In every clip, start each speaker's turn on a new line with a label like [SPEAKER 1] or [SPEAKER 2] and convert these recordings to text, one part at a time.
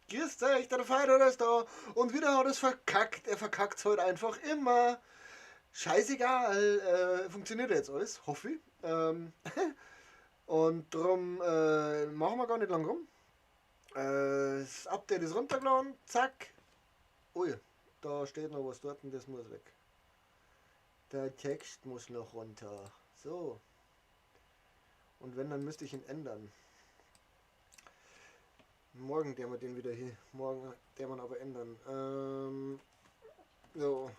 [SPEAKER 1] Grüß euch, der Feirer ist da. Und wieder hat es verkackt. Er verkackt es heute einfach immer. Scheißegal. Funktioniert jetzt alles, hoffe ich. Und darum machen wir gar nicht lang rum. Das Update ist runtergeladen. Zack. Ui, da steht noch was dort und das muss weg. Der Text muss noch runter. So. Und wenn, dann müsste ich ihn ändern. Morgen der wir den wieder hier. Morgen der man aber ändern. So.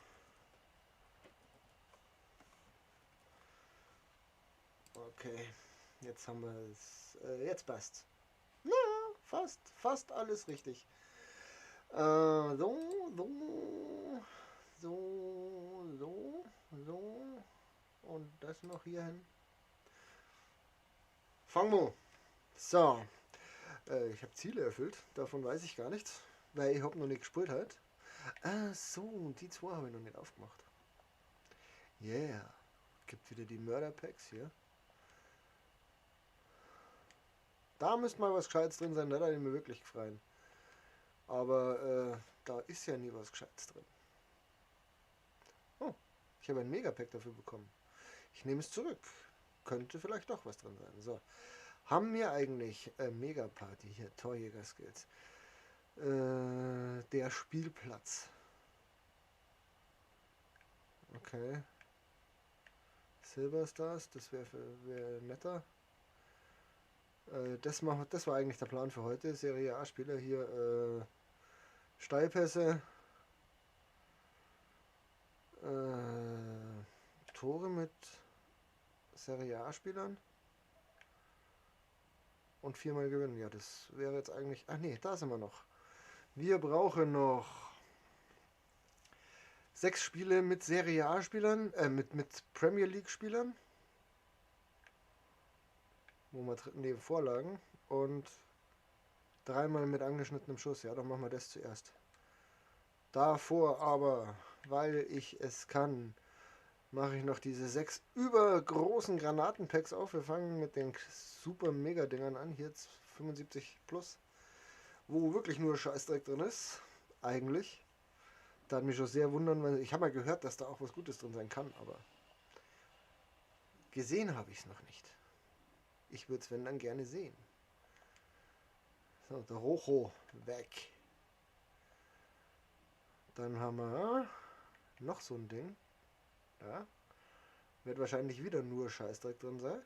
[SPEAKER 1] Okay. Jetzt haben wir es. Jetzt passt. Ja, fast alles richtig. So. Und das noch hier hin. Fangen wir. So. Ich habe Ziele erfüllt. Davon weiß ich gar nichts. Weil ich habe noch nicht gespielt halt. So. Die zwei habe ich noch nicht aufgemacht. Yeah. Gibt wieder die Mörder-Packs hier. Da müsste mal was Gescheites drin sein, da hätte ich mir wirklich gefreut. Aber da ist ja nie was Gescheites drin. Oh, ich habe ein Megapack dafür bekommen. Ich nehme es zurück. Könnte vielleicht doch was drin sein. So. Haben wir eigentlich Megaparty hier, Torjäger-Skills. Der Spielplatz. Okay. Silverstars, das wäre netter. Das war eigentlich der Plan für heute. Serie A-Spieler hier. Steilpässe. Tore mit Serie A-Spielern. Und 4-mal gewinnen. Ja, das wäre jetzt eigentlich... Ach nee, da sind wir noch. Wir brauchen noch 6 Spiele mit Serie A-Spielern, mit Premier League-Spielern. Vorlagen. Und 3-mal mit angeschnittenem Schuss. Ja, dann machen wir das zuerst. Davor aber, weil ich es kann, mache ich noch diese 6 übergroßen Granatenpacks auf. Wir fangen mit den super Mega-Dingern an. Hier jetzt 75 plus. Wo wirklich nur Scheißdreck drin ist. Eigentlich. Da hat mich schon sehr wundern, weil ich habe mal gehört, dass da auch was Gutes drin sein kann, aber gesehen habe ich es noch nicht. Ich würde es, wenn dann, gerne sehen. So, der Rojo weg. Dann haben wir noch so ein Ding. Ja. Wird wahrscheinlich wieder nur Scheißdreck drin sein.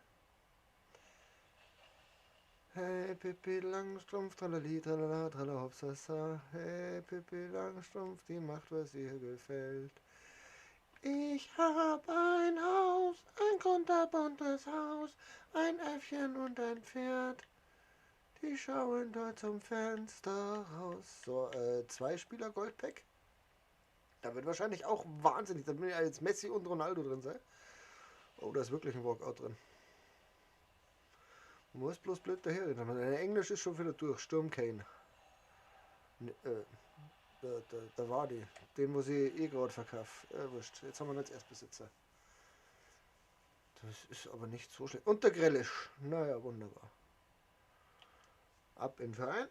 [SPEAKER 1] Hey Pippi Langstrumpf, tralali, tralala, tralala, hopsasa. Hey Pippi Langstrumpf, die macht, was ihr gefällt. Ich hab ein Haus, ein kunterbuntes Haus, ein Äffchen und ein Pferd. Die schauen da zum Fenster raus. So, 2 Spieler Goldpack. Da wird wahrscheinlich auch wahnsinnig. Da bin ja jetzt Messi und Ronaldo drin sein. Oh, da ist wirklich ein Walkout drin. Man muss bloß blöd daherreden. Englisch ist schon wieder durch. Sturm Kane. Da war die. Den muss ich eh gerade verkaufen. Wurscht. Jetzt haben wir ihn als Erstbesitzer. Das ist aber nicht so schlecht. Und der Grealish. Naja, wunderbar. Ab in den Verein.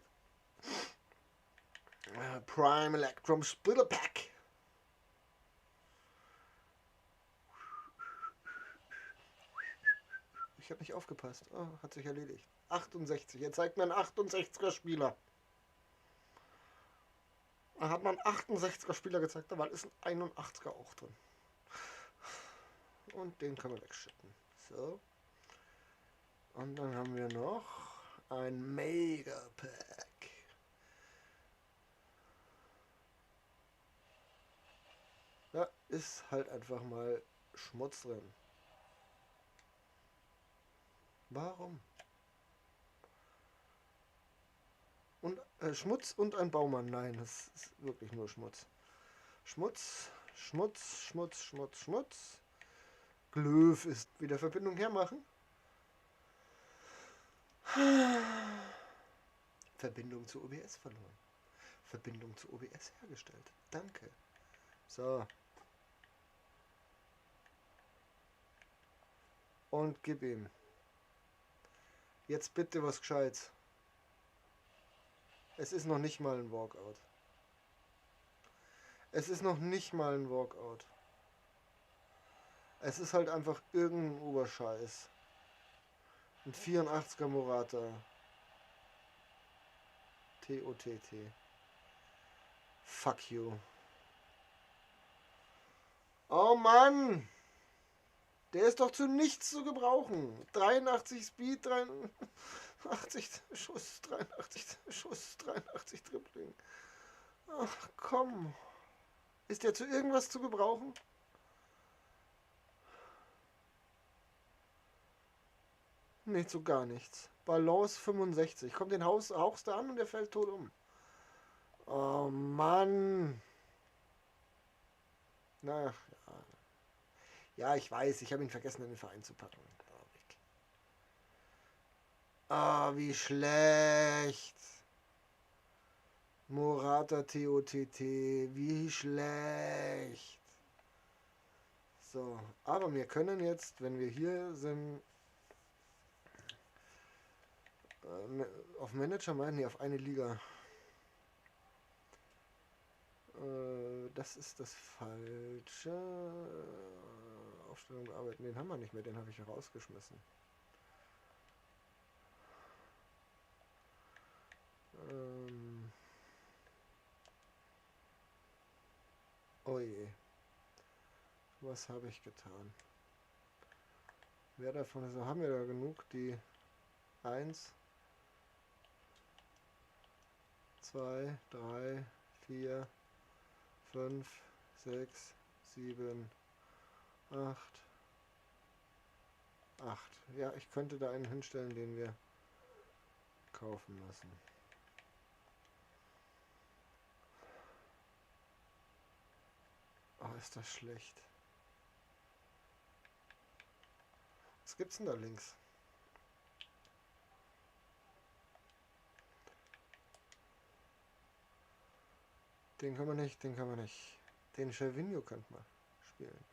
[SPEAKER 1] Prime Electrum Splitter Pack. Ich habe nicht aufgepasst. Oh, hat sich erledigt. 68. Jetzt zeigt mir ein 68er Spieler. Da hat man 68er Spieler gezeigt, weil ist ein 81er auch drin. Und den können wir wegschicken. So. Und dann haben wir noch ein Mega Pack. Da ist halt einfach mal Schmutz drin. Warum? Und Schmutz und ein Baumann. Nein, das ist wirklich nur Schmutz. Schmutz. Glöw ist wieder Verbindung hermachen. Verbindung zu OBS verloren. Verbindung zu OBS hergestellt. Danke. So. Und gib ihm. Jetzt bitte was Gescheites. Es ist noch nicht mal ein Walkout. Es ist noch nicht mal ein Walkout. Es ist halt einfach irgendein Oberscheiß. Ein 84er Murata. TOTT. Fuck you. Oh Mann! Der ist doch zu nichts zu gebrauchen. 83 Speed, 83 Schuss, 83 Schuss, 83 Dribbling. Ach komm. Ist der zu irgendwas zu gebrauchen? Nee, zu gar nichts. Balance 65. Kommt den hauchst du an und der fällt tot um. Oh Mann. Na, ja. Ja, ich weiß, ich habe ihn vergessen, in den Verein zu packen. Ah, wie schlecht. Morata TOTT, wie schlecht. So, aber wir können jetzt, wenn wir hier sind, auf Manager meinen, nee, auf eine Liga. Das ist das falsche. Aufstellung bearbeiten, den haben wir nicht mehr, den habe ich rausgeschmissen. Oh je. Was habe ich getan? Wer davon ist, haben wir da genug? Die 1, 2, 3, 4, 5, 6, 7, 8. 8. Ja, ich könnte da einen hinstellen, den wir kaufen lassen. Oh, ist das schlecht. Was gibt's denn da links? Den kann man nicht, den kann man nicht. Den Gervinho könnte man spielen.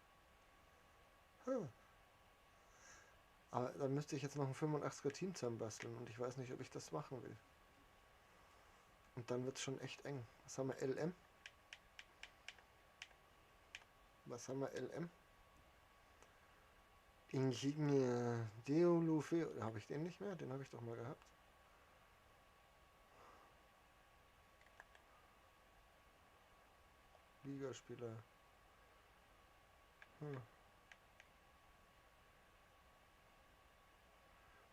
[SPEAKER 1] Hm. Aber dann müsste ich jetzt noch ein 85er Team zusammenbasteln und ich weiß nicht, ob ich das machen will. Und dann wird es schon echt eng. Was haben wir? LM? Was haben wir? LM? Insignia Deulofeo. Habe ich den nicht mehr? Den habe ich doch mal gehabt. Ligaspieler.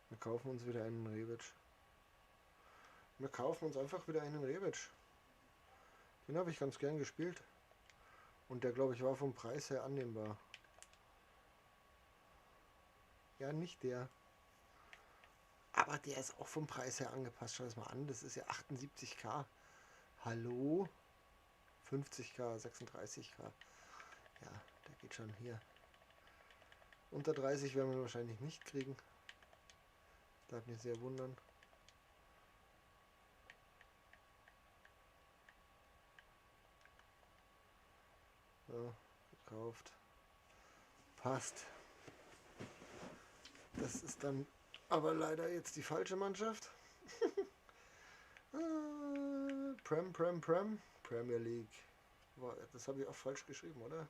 [SPEAKER 1] Wir kaufen uns wieder einen Rebic. Wir kaufen uns einfach wieder einen Rebic. Den habe ich ganz gern gespielt. Und der, glaube ich, war vom Preis her annehmbar. Ja, nicht der. Aber der ist auch vom Preis her angepasst. Schau das mal an. Das ist ja 78k. Hallo? 50k, 36k. Ja, der geht schon hier. Unter 30 werden wir wahrscheinlich nicht kriegen. Darf mich sehr wundern. So, gekauft. Passt. Das ist dann aber leider jetzt die falsche Mannschaft. Premier League. Boah, das habe ich auch falsch geschrieben, oder?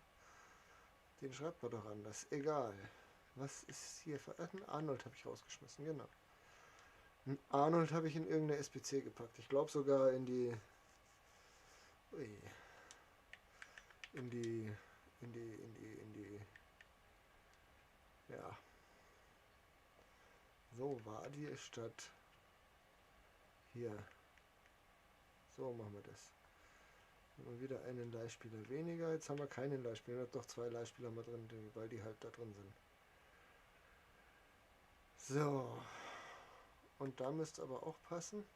[SPEAKER 1] Den schreibt man doch anders. Egal. Was ist hier für Arnold habe ich rausgeschmissen, genau. Einen Arnold habe ich in irgendeine SPC gepackt. Ich glaube sogar in die. Ui. In die. Ja. So war die Stadt. Hier. So machen wir das. Haben wir wieder einen Leihspieler weniger. Jetzt haben wir keinen Leihspieler. Wir haben doch 2 Leihspieler mal drin, weil die halt da drin sind. So. Und da müsste aber auch passen.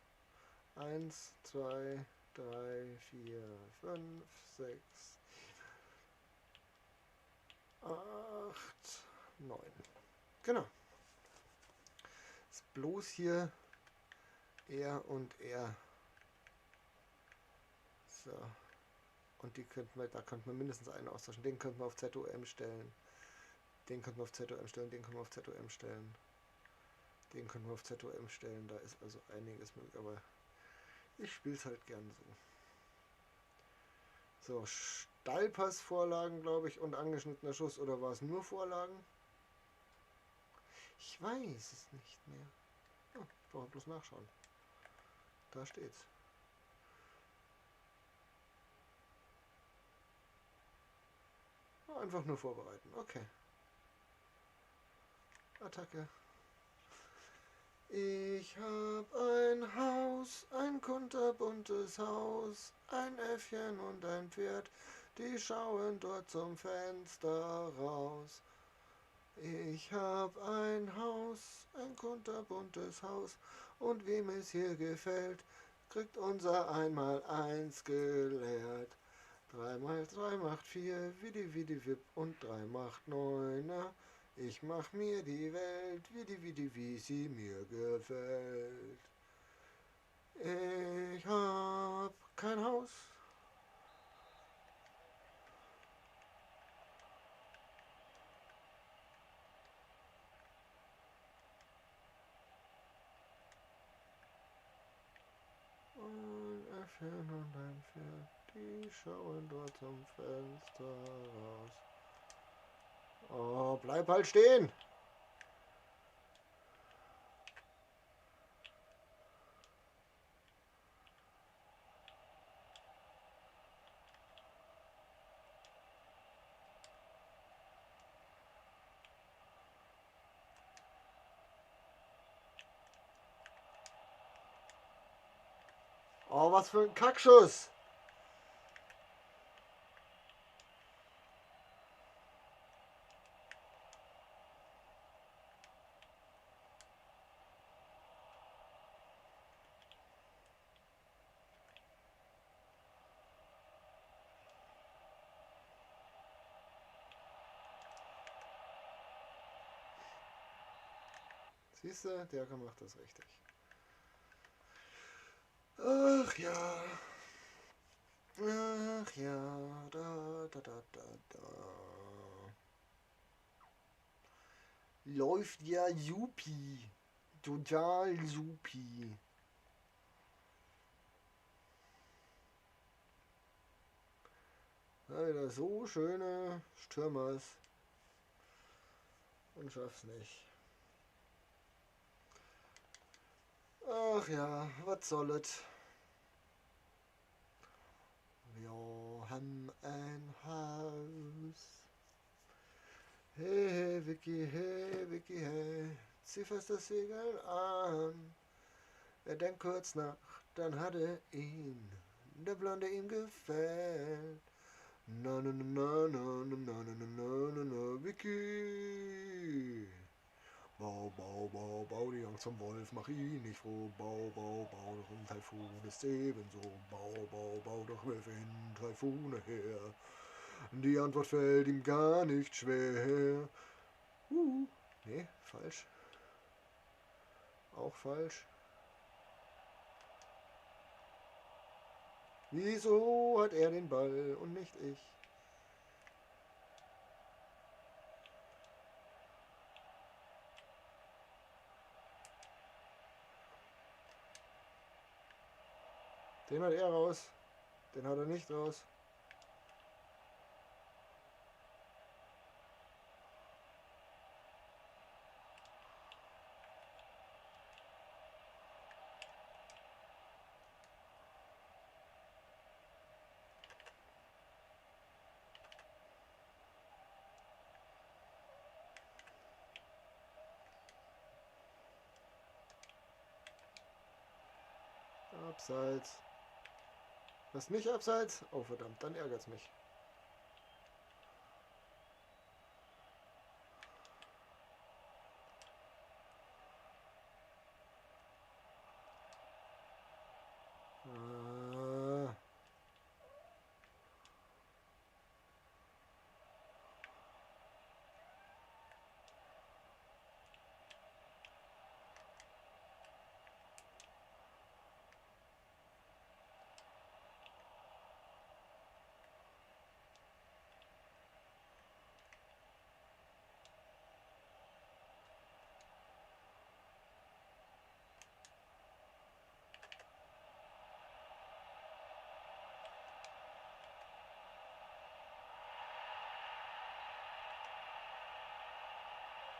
[SPEAKER 1] 1, 2, 3, 4, 5, 6, 8, 9. Genau. Ist bloß hier er und er. So. Und die könnten wir, da könnten wir mindestens einen austauschen. Den könnten wir auf ZOM stellen. Den könnten wir auf ZOM stellen. Den können wir auf ZOM stellen. Den können wir auf ZOM stellen. Da ist also einiges möglich. Aber Ich spiele es halt gern so. So, Steilpassvorlagen, glaube ich, und angeschnittener Schuss. Oder war es nur Vorlagen? Ich weiß es nicht mehr. Oh, ich brauche bloß nachschauen. Da steht's. Einfach nur vorbereiten. Okay. Attacke. Ich hab ein Haus, ein kunterbuntes Haus, ein Äffchen und ein Pferd, die schauen dort zum Fenster raus. Ich hab ein Haus, ein kunterbuntes Haus, und wem es hier gefällt, kriegt unser Einmaleins gelehrt. 3 mal 3 macht 4, widi wip, und 3 macht 9. Ich mach mir die Welt, wie sie mir gefällt. Ich hab kein Haus. Ein Äffchen und ein Pferd, die schauen dort zum Fenster raus. Oh, bleib halt stehen! Oh, was für ein Kackschuss! Siehst du, der macht das richtig. Ach ja. Ach ja. Da. Läuft ja supi. Total supi. Ja, wieder so schöne Stürmers. Und schaff's nicht. Ach ja, was soll es? Wir haben ein Haus. Hey, Vicky, hey, zieh fest das Segel an. Er denkt kurz nach, dann hat er ihn. Der Blonde ihm gefällt. Na, na, na, na, na, na, na, na, na, na, na, Vicky. Bau, bau, bau, bau die Angst zum Wolf, mach ihn nicht froh. Bau, bau, bau, doch ein Taifun ist ebenso. Bau, bau, bau, doch wirf ihn Taifune her. Die Antwort fällt ihm gar nicht schwer. Nee, falsch. Auch falsch. Wieso hat er den Ball und nicht ich? Den hat er raus. Den hat er nicht raus. Abseits. Was nicht abseits? Oh verdammt, dann ärgert's mich. Ah.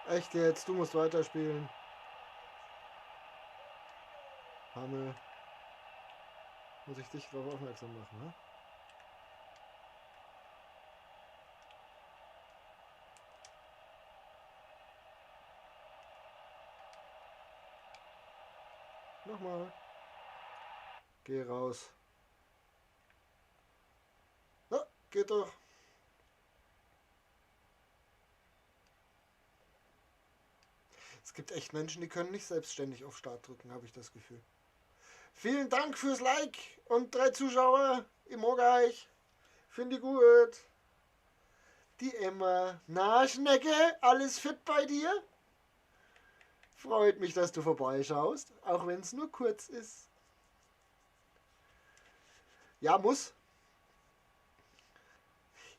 [SPEAKER 1] Echt jetzt? Du musst weiterspielen. Hammel. Muss ich dich darauf aufmerksam machen, ne? Nochmal. Geh raus. Na, geht doch. Es gibt echt Menschen, die können nicht selbstständig auf Start drücken, habe ich das Gefühl. Vielen Dank fürs Like und 3 Zuschauer. Ich mag euch. Finde ich gut. Die Emma. Na, Schnecke, alles fit bei dir? Freut mich, dass du vorbeischaust, auch wenn es nur kurz ist. Ja, muss.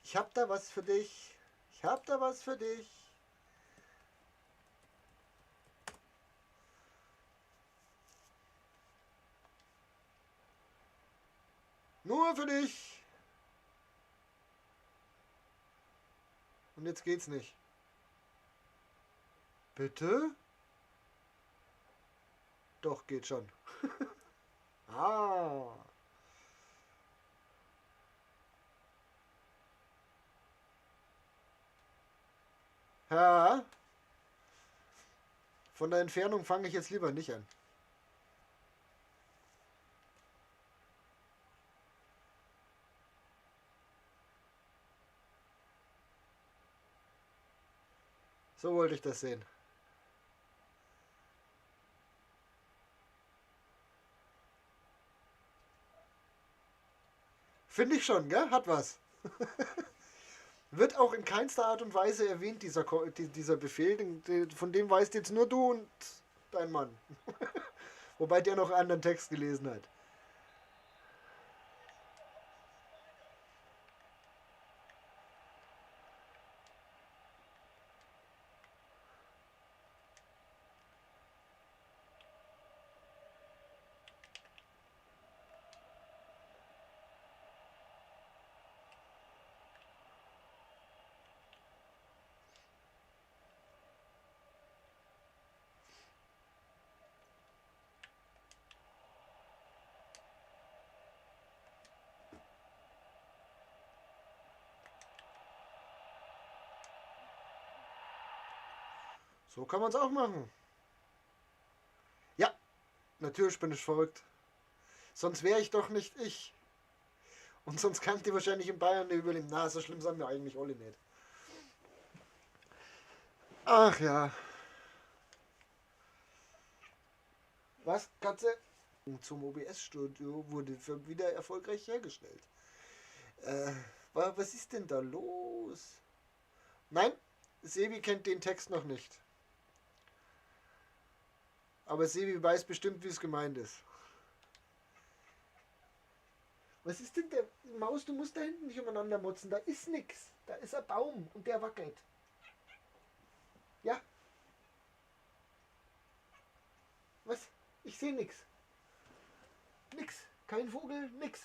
[SPEAKER 1] Ich hab da was für dich. Ich hab da was für dich. Nur für dich. Und jetzt geht's nicht. Bitte? Doch, geht schon. Ah. Ja. Von der Entfernung fange ich jetzt lieber nicht an. So wollte ich das sehen. Finde ich schon, gell? Hat was. Wird auch in keinster Art und Weise erwähnt, dieser Befehl. Von dem weißt jetzt nur du und dein Mann. Wobei der noch einen anderen Text gelesen hat. So kann man es auch machen. Ja, natürlich bin ich verrückt. Sonst wäre ich doch nicht ich. Und sonst kann die wahrscheinlich in Bayern nicht überleben. Na, so schlimm sind wir eigentlich alle nicht. Ach ja. Was, Katze? Zum OBS-Studio wurde wieder erfolgreich hergestellt. Äh, was ist denn da los? Nein, Sebi kennt den Text noch nicht. Aber Sebi weiß bestimmt, wie es gemeint ist. Was ist denn der Maus? Du musst da hinten nicht umeinander motzen. Da ist nix. Da ist ein Baum und der wackelt. Ja? Was? Ich sehe nix. Nix. Kein Vogel, nix.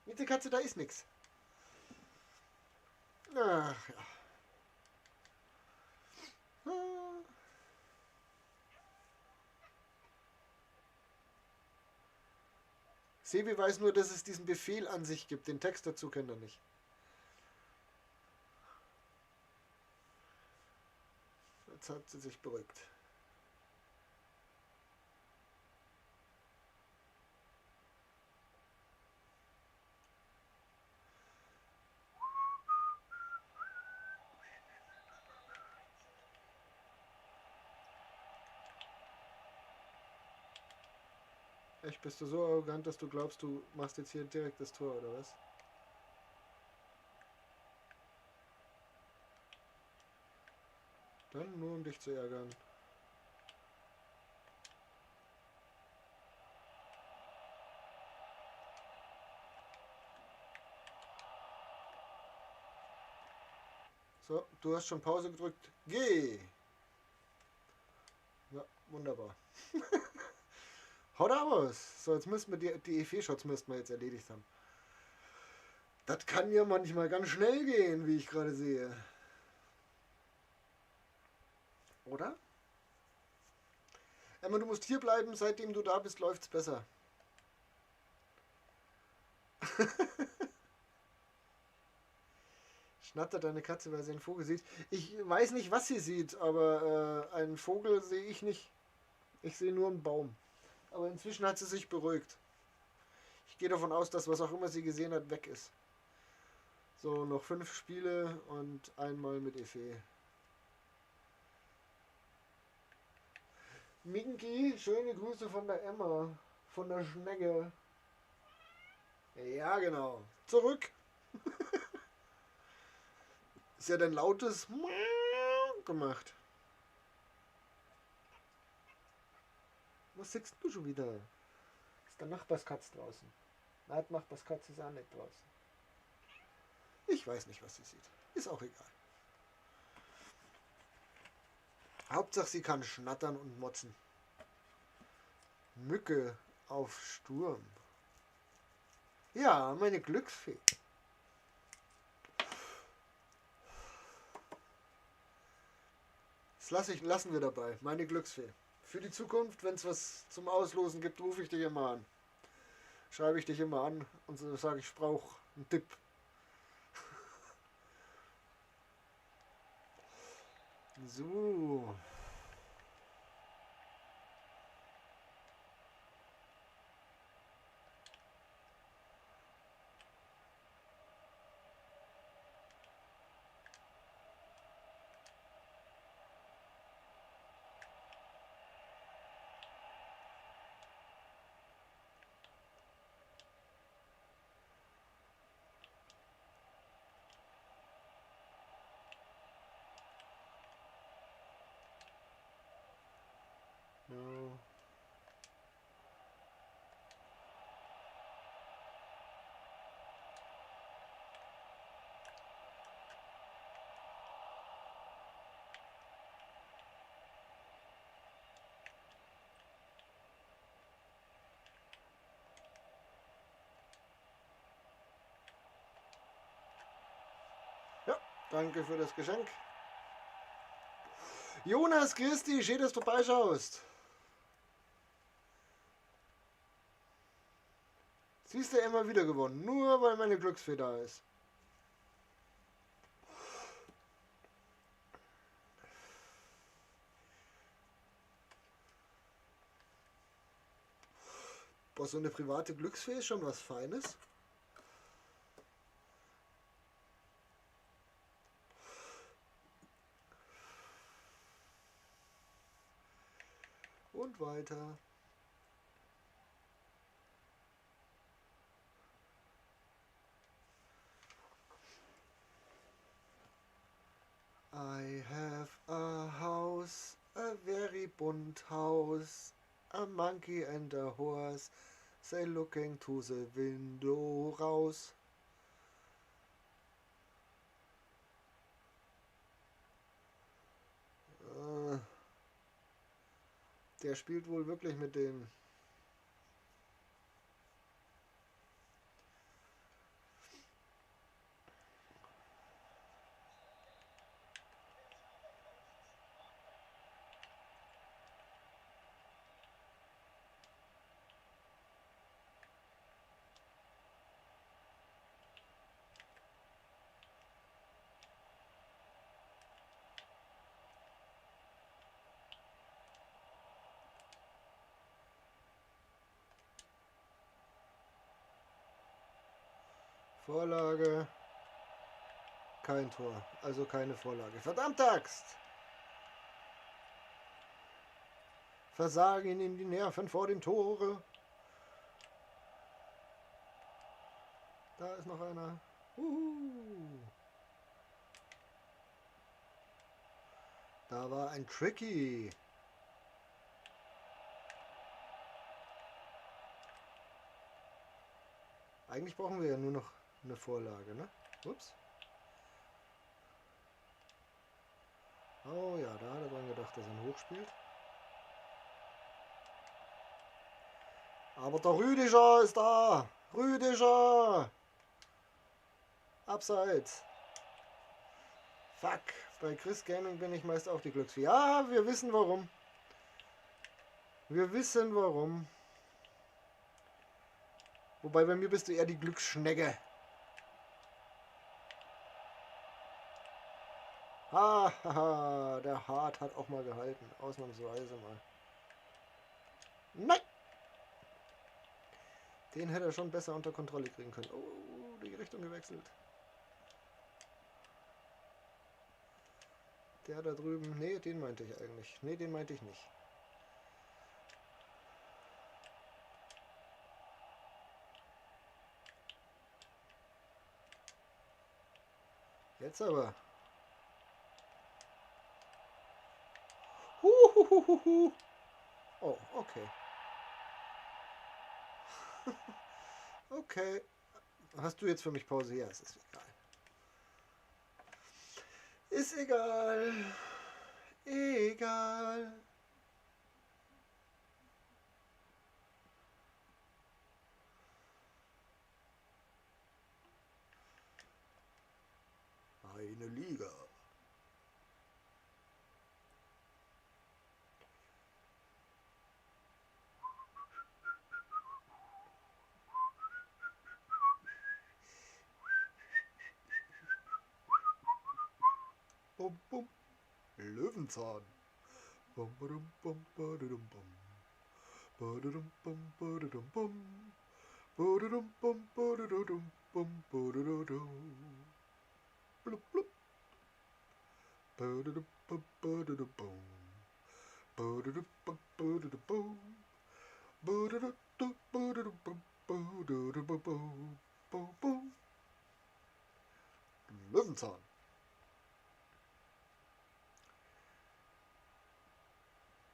[SPEAKER 1] Jetzt Katze, da ist nix. Ach ja. Sebi weiß nur, dass es diesen Befehl an sich gibt. Den Text dazu kennt er nicht. Jetzt hat sie sich beruhigt. Echt, bist du so arrogant, dass du glaubst, du machst jetzt hier direkt das Tor, oder was? Dann nur, um dich zu ärgern. So, du hast schon Pause gedrückt. Geh! Ja, wunderbar. Haut aus! So, jetzt müssen wir die EV-Shots müssten wir jetzt erledigt haben. Das kann ja manchmal ganz schnell gehen, wie ich gerade sehe. Oder? Emma, du musst hier bleiben, seitdem du da bist, läuft's besser. Schnattert deine Katze, weil sie einen Vogel sieht. Ich weiß nicht, was sie sieht, aber einen Vogel sehe ich nicht. Ich sehe nur einen Baum. Aber inzwischen hat sie sich beruhigt. Ich gehe davon aus, dass was auch immer sie gesehen hat, weg ist. So, noch 5 Spiele und einmal mit Effe. Minky, schöne Grüße von der Emma. Von der Schnecke. Ja, genau. Zurück. Ist ja ein lautes gemacht. Was sagst du schon wieder? Ist der Nachbarskatz draußen? Nein, Nachbarskatz ist auch nicht draußen. Ich weiß nicht, was sie sieht. Ist auch egal. Hauptsache sie kann schnattern und motzen. Mücke auf Sturm. Ja, meine Glücksfee. Das lassen wir dabei. Meine Glücksfee. Für die Zukunft, wenn es was zum Auslosen gibt, rufe ich dich immer an. Schreibe ich dich immer an und so sage ich brauche einen Tipp. So. No. Ja, danke für das Geschenk. Jonas, Christi, schön, dass du vorbeischaust. Siehst du, immer wieder gewonnen, nur weil meine Glücksfee da ist. Boah, so eine private Glücksfee ist schon was Feines. Und weiter. I have a house, a very bunt house, a monkey and a horse, they looking to the window raus. Der spielt wohl wirklich mit dem. Vorlage. Kein Tor, also keine Vorlage. Verdammte Axt! Versagen ihm die Nerven vor dem Tore. Da ist noch einer. Da war ein Tricky. Eigentlich brauchen wir ja nur noch eine Vorlage, ne? Ups. Oh ja, da hat er dran gedacht, dass er ihn hochspielt. Aber der Rüdiger ist da. Rüdiger. Abseits. Fuck. Bei Chris Gaming bin ich meist auch die Glücksfee. Ja, wir wissen warum. Wir wissen warum. Wobei bei mir bist du eher die Glücksschnecke. Hahaha, der Hart hat auch mal gehalten. Ausnahmsweise mal. Nein! Den hätte er schon besser unter Kontrolle kriegen können. Oh, die Richtung gewechselt. Der da drüben. Nee, den meinte ich eigentlich. Nee, den meinte ich nicht. Jetzt aber. Huhuhuhu. Oh, okay. Okay. Hast du jetzt für mich Pause? Ja, es ist egal. Ist egal. Egal. Eine Liga. Bum, bum. Löwenzahn. Bum, badum, bum, badum, bum. Badum, bum, badum, bum. Badum, bum, badum, bum, badum. Blub, blub. Badum, bum, badum, bum. Badum, bum, badum, bum. Badum, badum, bum, badum, bum, bum, bum. Löwenzahn.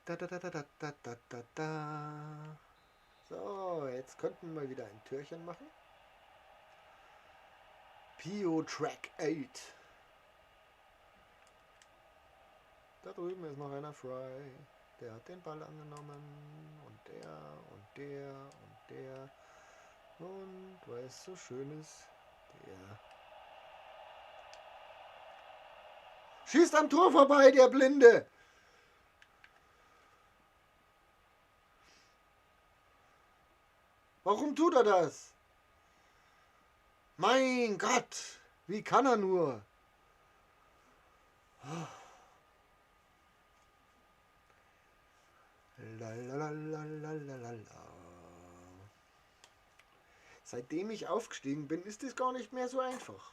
[SPEAKER 1] Da, da, da, da, da, da, da, da, da. So, jetzt könnten wir mal wieder ein Türchen machen. Pio Track 8. Da drüben ist noch einer Fry. Der hat den Ball angenommen. Und der und der und der. Und weil es so schön ist, der schießt am Tor vorbei, der Blinde. Warum tut er das? Mein Gott, wie kann er nur? Lalalalalalala. Seitdem ich aufgestiegen bin, ist es gar nicht mehr so einfach.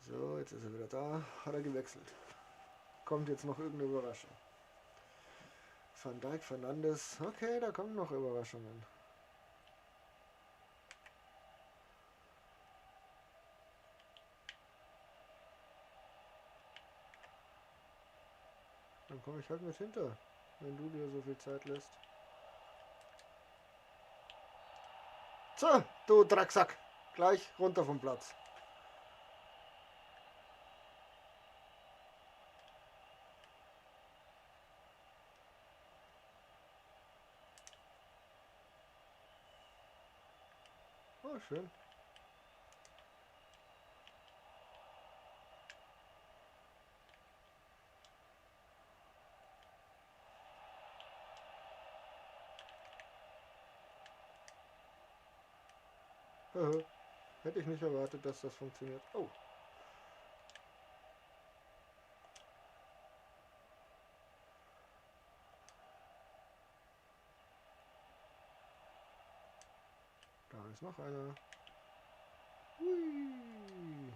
[SPEAKER 1] So, jetzt ist er wieder da. Hat er gewechselt. Kommt jetzt noch irgendeine Überraschung. Van Dijk, Fernandes. Okay, da kommen noch Überraschungen. Dann komme ich halt mit hinter, wenn du dir so viel Zeit lässt. So, du Drecksack. Gleich runter vom Platz. Oh, schön. Hätte ich nicht erwartet, dass das funktioniert. Oh. Da ist noch einer. Hui.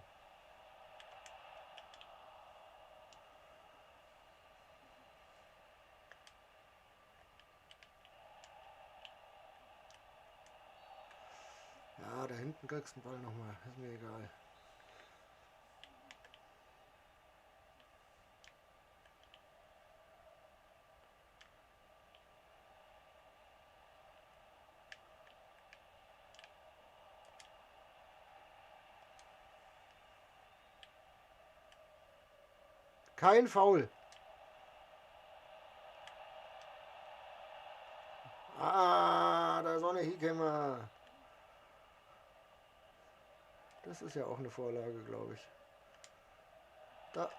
[SPEAKER 1] Ja, da hinten kriegst du den Ball nochmal. Ist mir egal. Kein Foul. Ah, da ist auch eine Hickhammer. Das ist ja auch eine Vorlage, glaube ich. Da.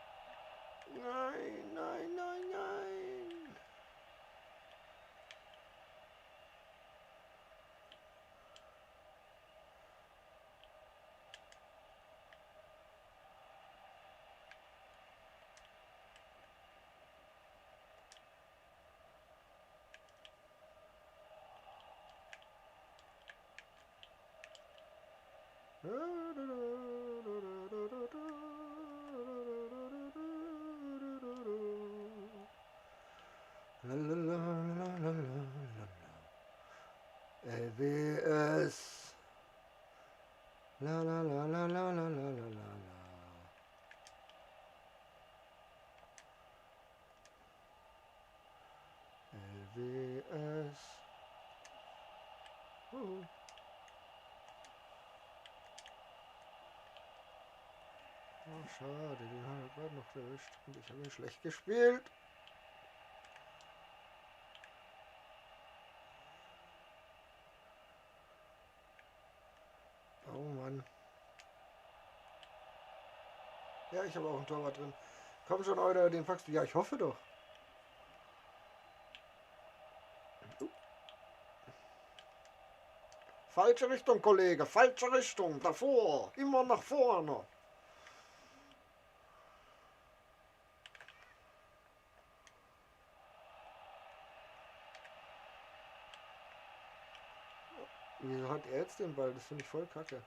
[SPEAKER 1] Nein, nein, nein, nein. LWS. La la la la la la la la la. LWS. Oh, schade, den hat er gerade noch erwischt. Und ich habe ihn schlecht gespielt. Oh Mann. Ja, ich habe auch ein Torwart drin. Komm schon, Euler, den packst du. Ja, ich hoffe doch. Falsche Richtung, Kollege. Falsche Richtung. Davor. Immer nach vorne. Wieso hat er jetzt den Ball? Das finde ich voll kacke.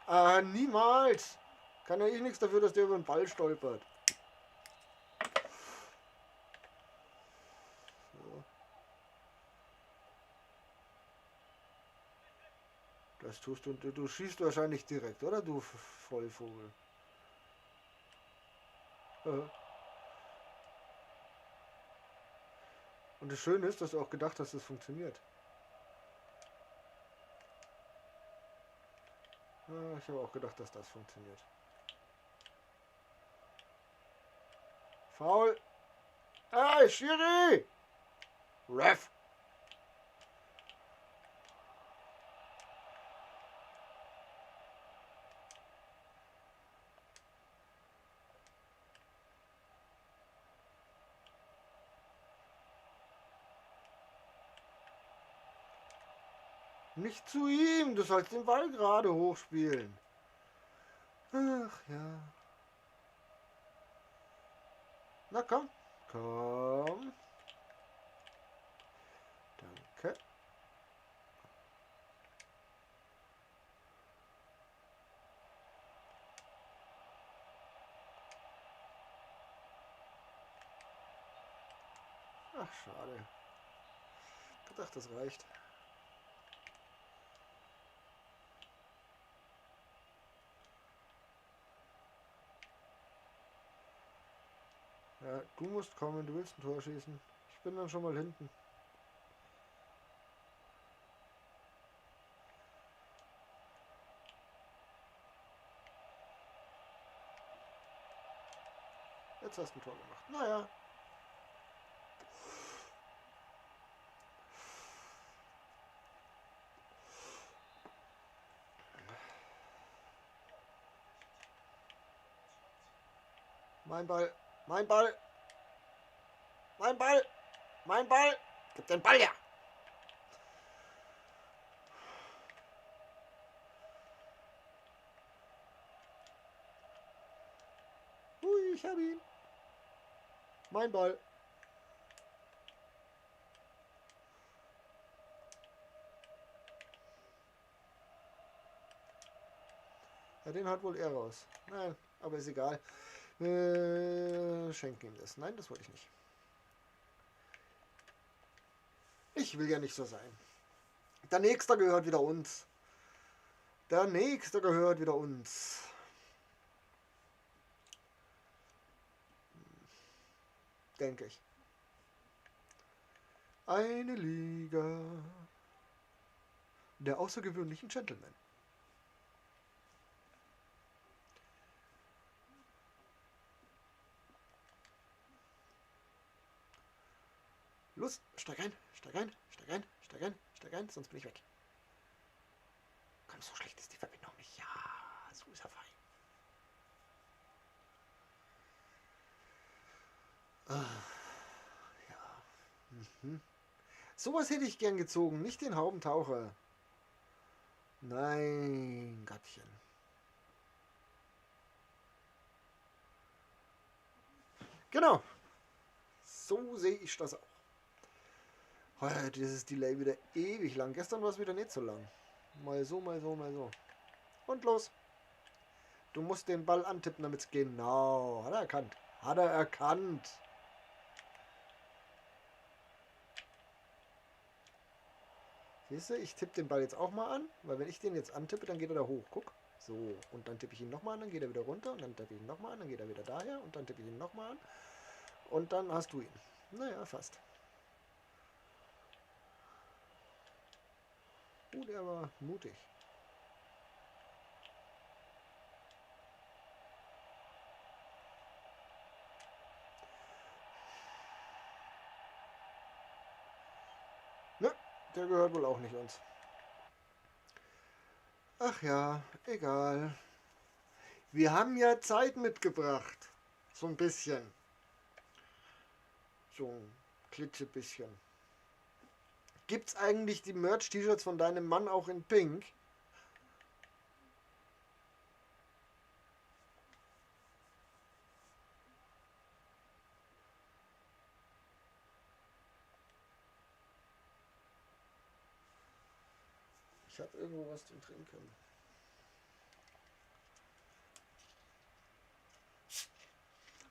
[SPEAKER 1] Ah, niemals! Kann ja ich nichts dafür, dass der über den Ball stolpert. So. Das tust du. Du schießt wahrscheinlich direkt, oder du Vollvogel? Und das Schöne ist, dass du auch gedacht hast, es funktioniert. Ja, ich habe auch gedacht, dass das funktioniert. Foul! Hey, Schiri! Ref! Nicht zu ihm, du sollst den Ball gerade hochspielen. Ach ja. Na komm. Komm. Danke. Ach, schade. Ich dachte, das reicht. Ja, du musst kommen, du willst ein Tor schießen. Ich bin dann schon mal hinten. Jetzt hast du ein Tor gemacht. Naja. Mein Ball. Mein Ball. Mein Ball. Mein Ball. Gib den Ball her. Hui, ich hab ihn. Mein Ball. Ja, den hat wohl er raus. Nein, aber ist egal. Schenken ihm das. Nein, das wollte ich nicht. Ich will ja nicht so sein. Der Nächste gehört wieder uns. Der Nächste gehört wieder uns. Denke ich. Eine Liga der außergewöhnlichen Gentlemen. Los, steig ein, steig ein, steig ein, steig ein, steig ein, sonst bin ich weg. Komm, so schlecht ist die Verbindung nicht. Ja. ist ja fein. Ah, ja. Mhm. Sowas hätte ich gern gezogen, nicht den Haubentaucher. Nein, Gattchen. Genau. So sehe ich das auch. Oh, dieses Delay wieder ewig lang. Gestern war es wieder nicht so lang. Mal so, mal so, mal so. Und los. Du musst den Ball antippen, damit es genau. Hat er erkannt. Hat er erkannt. Siehst du, ich tippe den Ball jetzt auch mal an, weil wenn ich den jetzt antippe, dann geht er da hoch. Guck. So, und dann tippe ich ihn nochmal an, dann geht er wieder runter und dann tippe ich ihn nochmal an, dann geht er wieder daher und dann tippe ich ihn nochmal an und dann hast du ihn. Naja, fast. Der war mutig. Ne, der gehört wohl auch nicht uns. Ach ja, egal. Wir haben ja Zeit mitgebracht. So ein bisschen. So ein klitzebisschen. Gibt's eigentlich die Merch-T-Shirts von deinem Mann auch in Pink? Ich habe irgendwo was zum Trinken.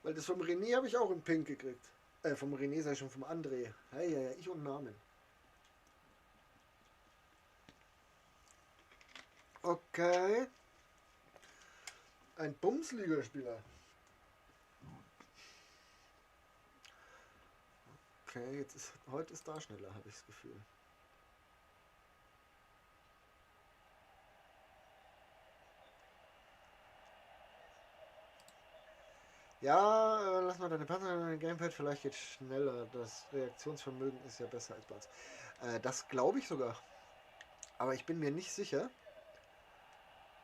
[SPEAKER 1] Weil das vom René habe ich auch in Pink gekriegt. Vom René sei schon vom André. Hey, ja, ich und Namen. Okay. Ein Bumsligaspieler. Okay, heute ist da schneller, habe ich das Gefühl. Ja, lass mal deine Partner in dein Gamepad, vielleicht geht schneller. Das Reaktionsvermögen ist ja besser als bei uns. Das glaube ich sogar. Aber ich bin mir nicht sicher,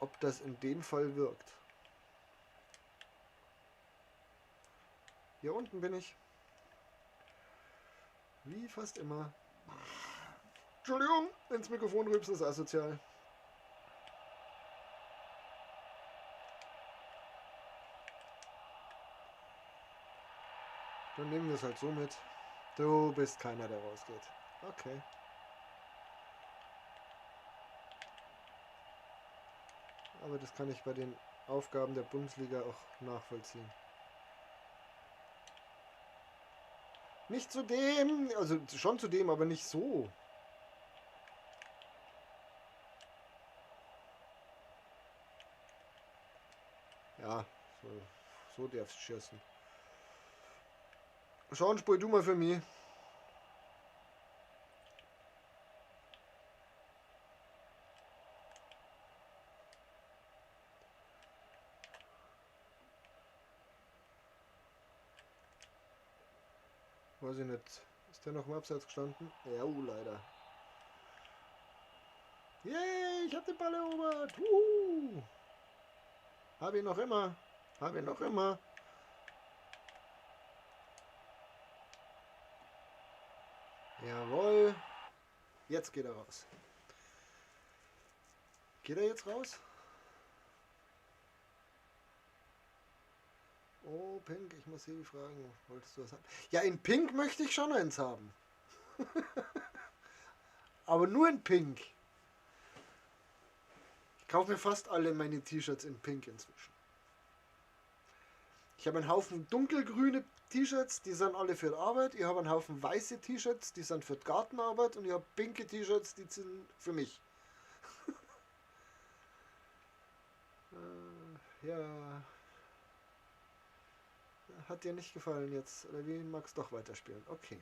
[SPEAKER 1] ob das in dem Fall wirkt. Hier unten bin ich. Wie fast immer. Entschuldigung, ins Mikrofon rübsen ist asozial. Dann nehmen wir es halt so mit. Du bist keiner, der rausgeht. Okay. Aber das kann ich bei den Aufgaben der Bundesliga auch nachvollziehen. Nicht zu dem, also schon zu dem, aber nicht so. Ja, so darfst du schießen. Schauen, spul du mal für mich. Weiß ich nicht. Ist der noch im Abseits gestanden? Ja, leider. Yay, ich hab den Ball erobert. Hab ihn noch immer. Hab ihn noch immer. Jawohl. Jetzt geht er raus. Geht er jetzt raus? Oh, Pink, ich muss Sie fragen. Wolltest du was haben? Ja, in Pink möchte ich schon eins haben. Aber nur in Pink. Ich kaufe mir fast alle meine T-Shirts in Pink inzwischen. Ich habe einen Haufen dunkelgrüne T-Shirts, die sind alle für die Arbeit. Ich habe einen Haufen weiße T-Shirts, die sind für die Gartenarbeit. Und ich habe pinke T-Shirts, die sind für mich. Ja. Hat dir nicht gefallen jetzt? Oder wie magst du doch weiterspielen? Okay.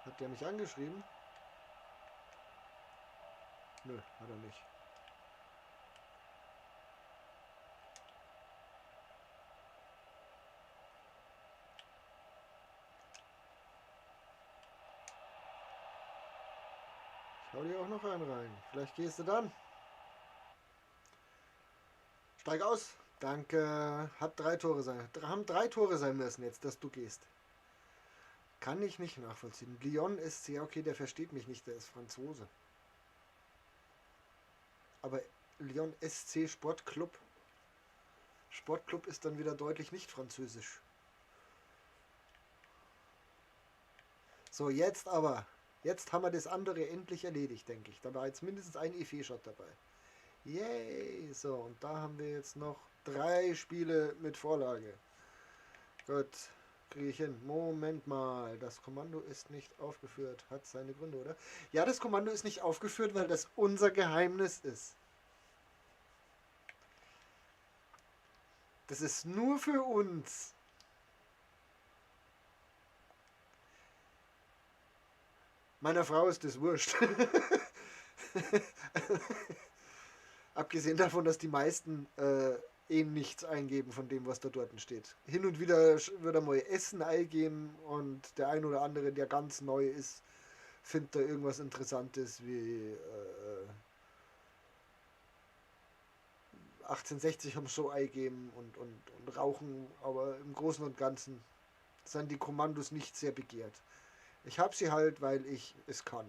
[SPEAKER 1] Hat der mich angeschrieben? Nö, hat er nicht. Hau dir auch noch einen rein. Vielleicht gehst du dann. Steig aus. Danke. Hat 3 Tore sein. Haben 3 Tore sein müssen jetzt, dass du gehst. Kann ich nicht nachvollziehen. Lyon SC, okay, der versteht mich nicht, der ist Franzose. Aber Lyon SC Sportclub. Sportclub ist dann wieder deutlich nicht französisch. So, jetzt aber. Jetzt haben wir das andere endlich erledigt, denke ich. Da war jetzt mindestens ein EV-Shot dabei. Yay! So, und da haben wir jetzt noch 3 Spiele mit Vorlage. Gut, kriege ich hin. Moment mal, das Kommando ist nicht aufgeführt. Hat seine Gründe, oder? Ja, das Kommando ist nicht aufgeführt, weil das unser Geheimnis ist. Das ist nur für uns. Meiner Frau ist das wurscht. Abgesehen davon, dass die meisten nichts eingeben von dem, was da dort steht. Hin und wieder wird er mal Essen eingeben und der ein oder andere, der ganz neu ist, findet da irgendwas Interessantes wie 1860 haben so eingeben und rauchen, aber im Großen und Ganzen sind die Kommandos nicht sehr begehrt. Ich habe sie halt, weil ich es kann.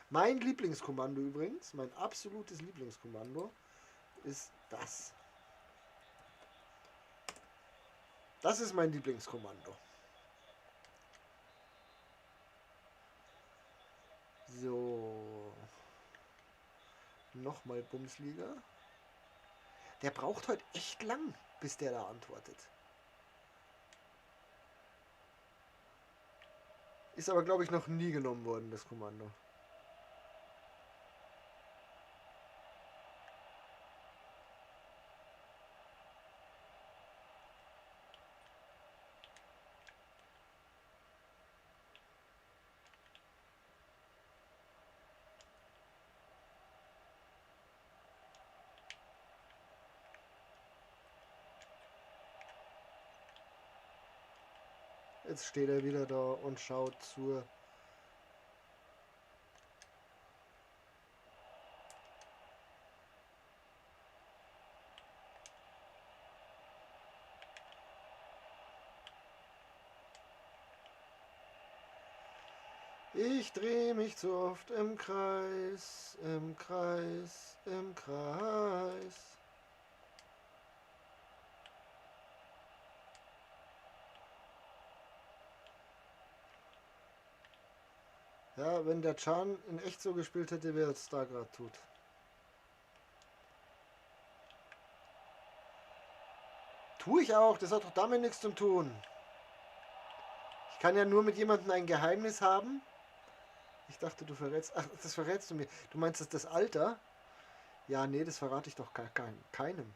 [SPEAKER 1] Mein Lieblingskommando übrigens, mein absolutes Lieblingskommando, ist das. Das ist mein Lieblingskommando. So. Nochmal Bundesliga. Der braucht heute echt lang, bis der da antwortet. Ist aber, glaube ich, noch nie genommen worden, das Kommando. Jetzt steht er wieder da und schaut zur... Ich drehe mich zu oft im Kreis, im Kreis, im Kreis. Ja, wenn der Can in echt so gespielt hätte, wie er es da gerade tut. Tue ich auch, das hat doch damit nichts zu tun. Ich kann ja nur mit jemandem ein Geheimnis haben. Ich dachte, du verrätst... Ach, das verrätst du mir. Du meinst, das Alter? Ja, nee, das verrate ich doch keinem.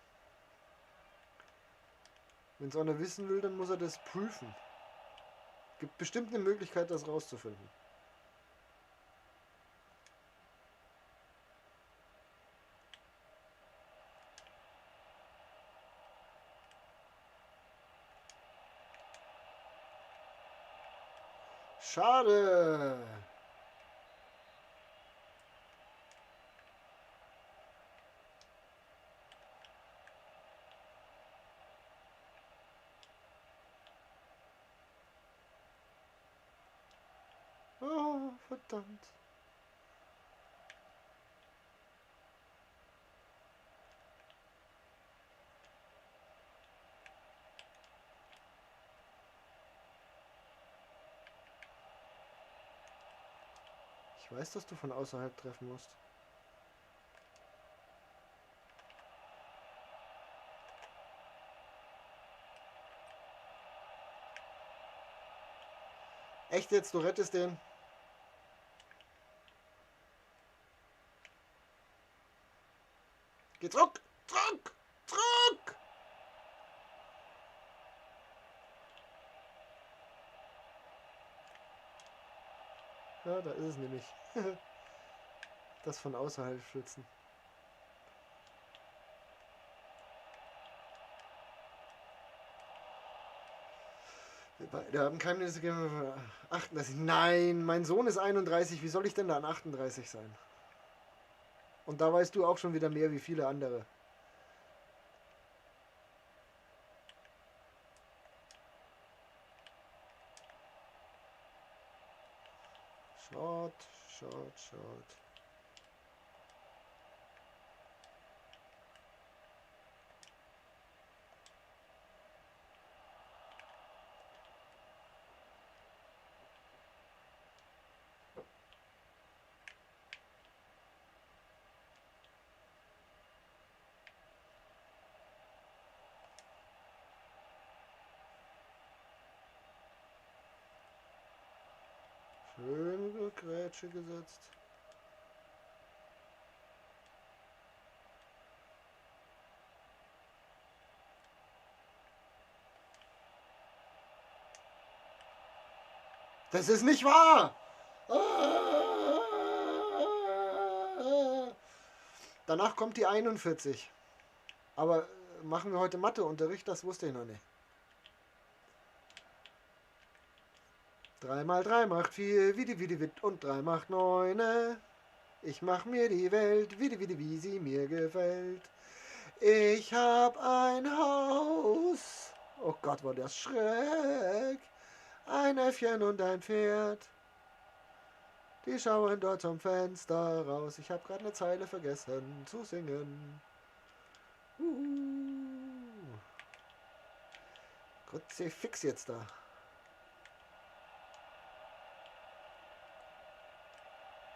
[SPEAKER 1] Wenn es einer wissen will, dann muss er das prüfen. Gibt bestimmt eine Möglichkeit, das rauszufinden. Schade. Oh, verdammt. Ich weiß, dass du von außerhalb treffen musst. Echt jetzt? Du rettest den? Geh zurück! Zurück! Zurück! Ja, da ist es nämlich. Das von außerhalb schützen. Wir Wir haben keine 38. Nein, mein Sohn ist 31. Wie soll ich denn da an 38 sein? Und da weißt du auch schon wieder mehr wie viele andere. Short, short, short. Schöne Grätsche gesetzt. Das ist nicht wahr! Danach kommt die 41. Aber machen wir heute Matheunterricht? Das wusste ich noch nicht. 3 mal 3 macht 4, wie Witt und 3 macht 9. Ich mach mir die Welt, wie sie mir gefällt. Ich hab ein Haus. Oh Gott, war das schräg. Ein Äffchen und ein Pferd. Die schauen dort zum Fenster raus. Ich hab grad eine Zeile vergessen zu singen. Kruzifix jetzt da.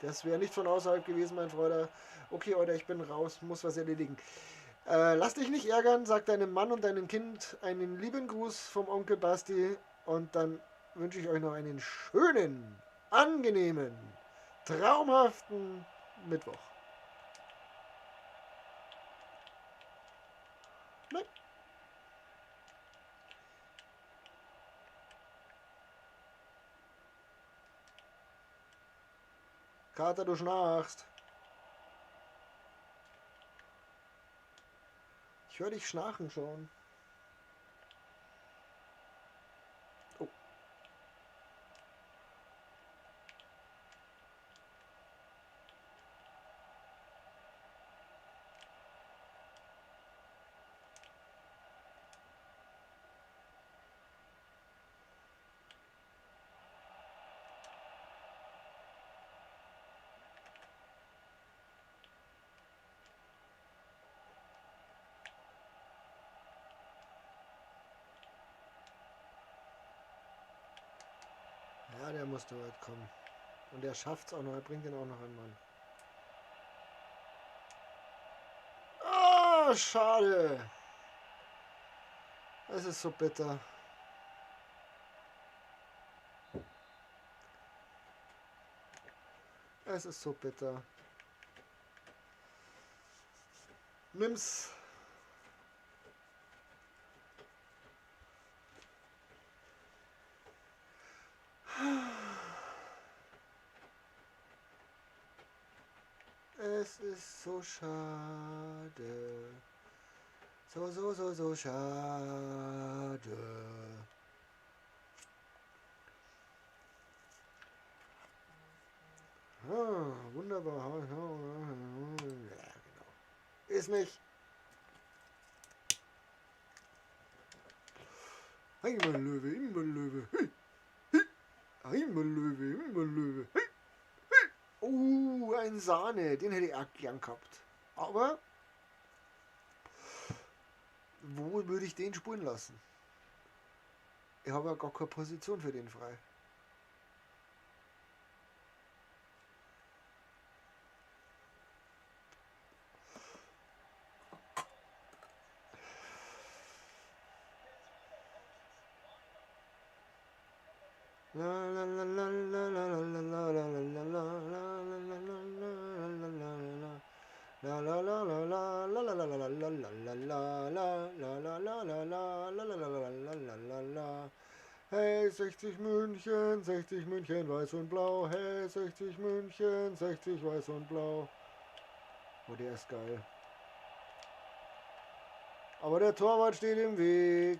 [SPEAKER 1] Das wäre nicht von außerhalb gewesen, mein Freund. Okay, Alter, ich bin raus, muss was erledigen. Lass dich nicht ärgern, sag deinem Mann und deinem Kind einen lieben Gruß vom Onkel Basti und dann wünsche ich euch noch einen schönen, angenehmen, traumhaften Mittwoch. Nein. Kater, du schnarchst. Ich höre dich schnarchen schon. Oh. Ja, der musste weit kommen. Und er schafft's auch noch, er bringt ihn auch noch an Mann. Ah, schade. Es ist so bitter. Es ist so bitter. Nimm's. Es ist so schade. So schade. Ah, wunderbar. Ja, genau. Ist nicht. Einmal Löwe, immer Löwe. Hey, hey. Einmal Löwe, immer Löwe. Hey, hey. Oh, ein Sahne. Den hätte ich auch gern gehabt. Aber wo würde ich den spulen lassen? Ich habe ja gar keine Position für den frei. Hey 60 München, 60 München, weiß und blau. Hey 60 München, 60 weiß und blau. Oh, der ist geil. Aber der Torwart steht im Weg.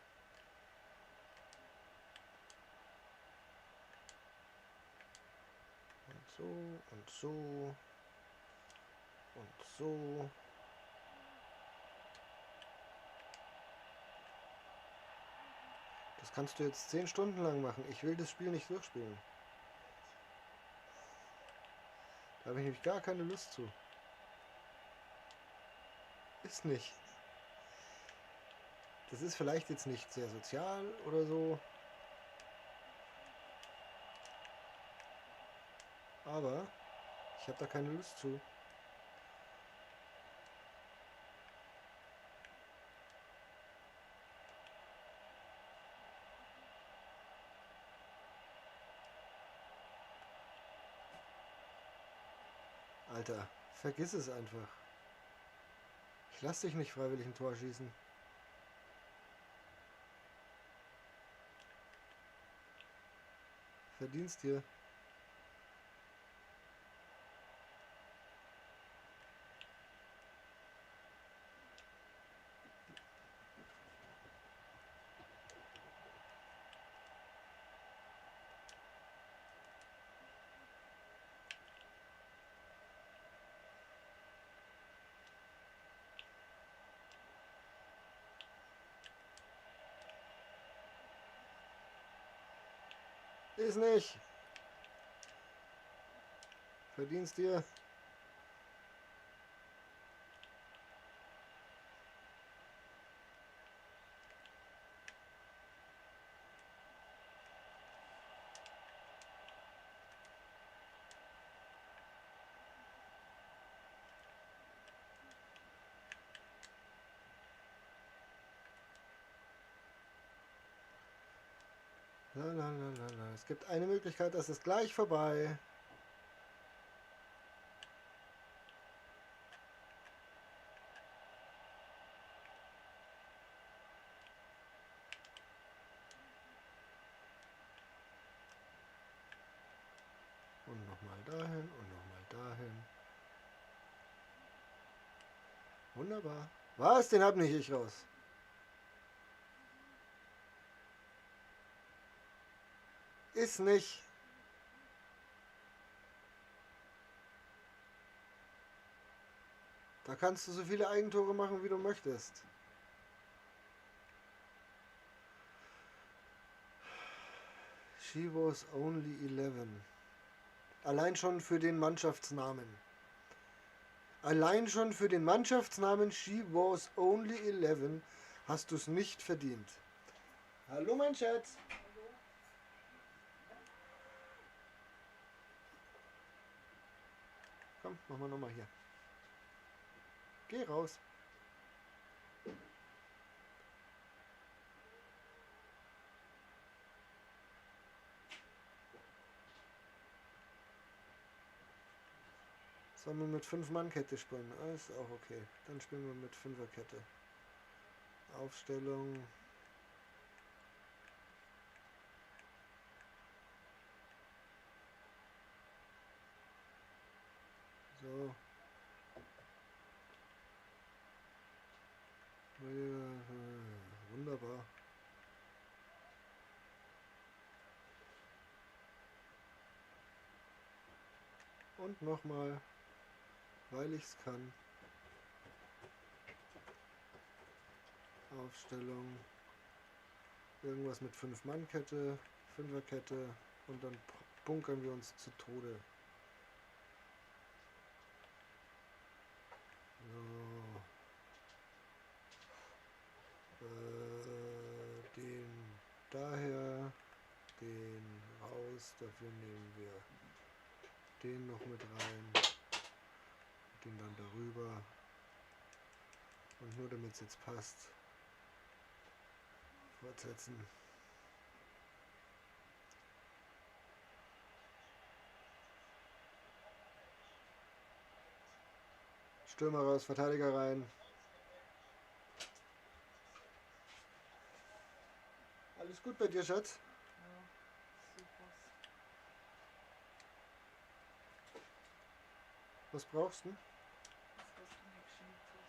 [SPEAKER 1] So und so. Und so. Das kannst du jetzt 10 Stunden lang machen. Ich will das Spiel nicht durchspielen. Da habe ich nämlich gar keine Lust zu. Ist nicht. Das ist vielleicht jetzt nicht sehr sozial oder so. Aber ich habe da keine Lust zu. Alter, vergiss es einfach. Ich lass dich nicht freiwillig ein Tor schießen. Verdienst dir. Ist nicht. Verdienst dir. Lalalala. Es gibt eine Möglichkeit, das ist gleich vorbei. Und nochmal dahin und nochmal dahin. Wunderbar. Was? Den hab nicht ich raus. Ist nicht. Da kannst du so viele Eigentore machen, wie du möchtest. She was only 11. Allein schon für den Mannschaftsnamen. Allein schon für den Mannschaftsnamen She was only 11 hast du es nicht verdient. Hallo mein Schatz. Komm, machen wir nochmal hier. Geh raus. Sollen wir mit 5-Mann-Kette spielen? Ah, ist auch okay. Dann spielen wir mit 5er-Kette. Aufstellung. So. Wunderbar. Und nochmal, weil ich es kann. Aufstellung. Irgendwas mit 5-Mann-Kette, 5er-Kette und dann bunkern wir uns zu Tode. So. Den daher, den raus, dafür nehmen wir den noch mit rein, den dann darüber und nur damit es jetzt passt, fortsetzen. Stürmer raus, Verteidiger rein. Alles gut bei dir, Schatz?
[SPEAKER 2] Ja, super.
[SPEAKER 1] Was brauchst du?
[SPEAKER 2] Das, was du mir geschenkt hast.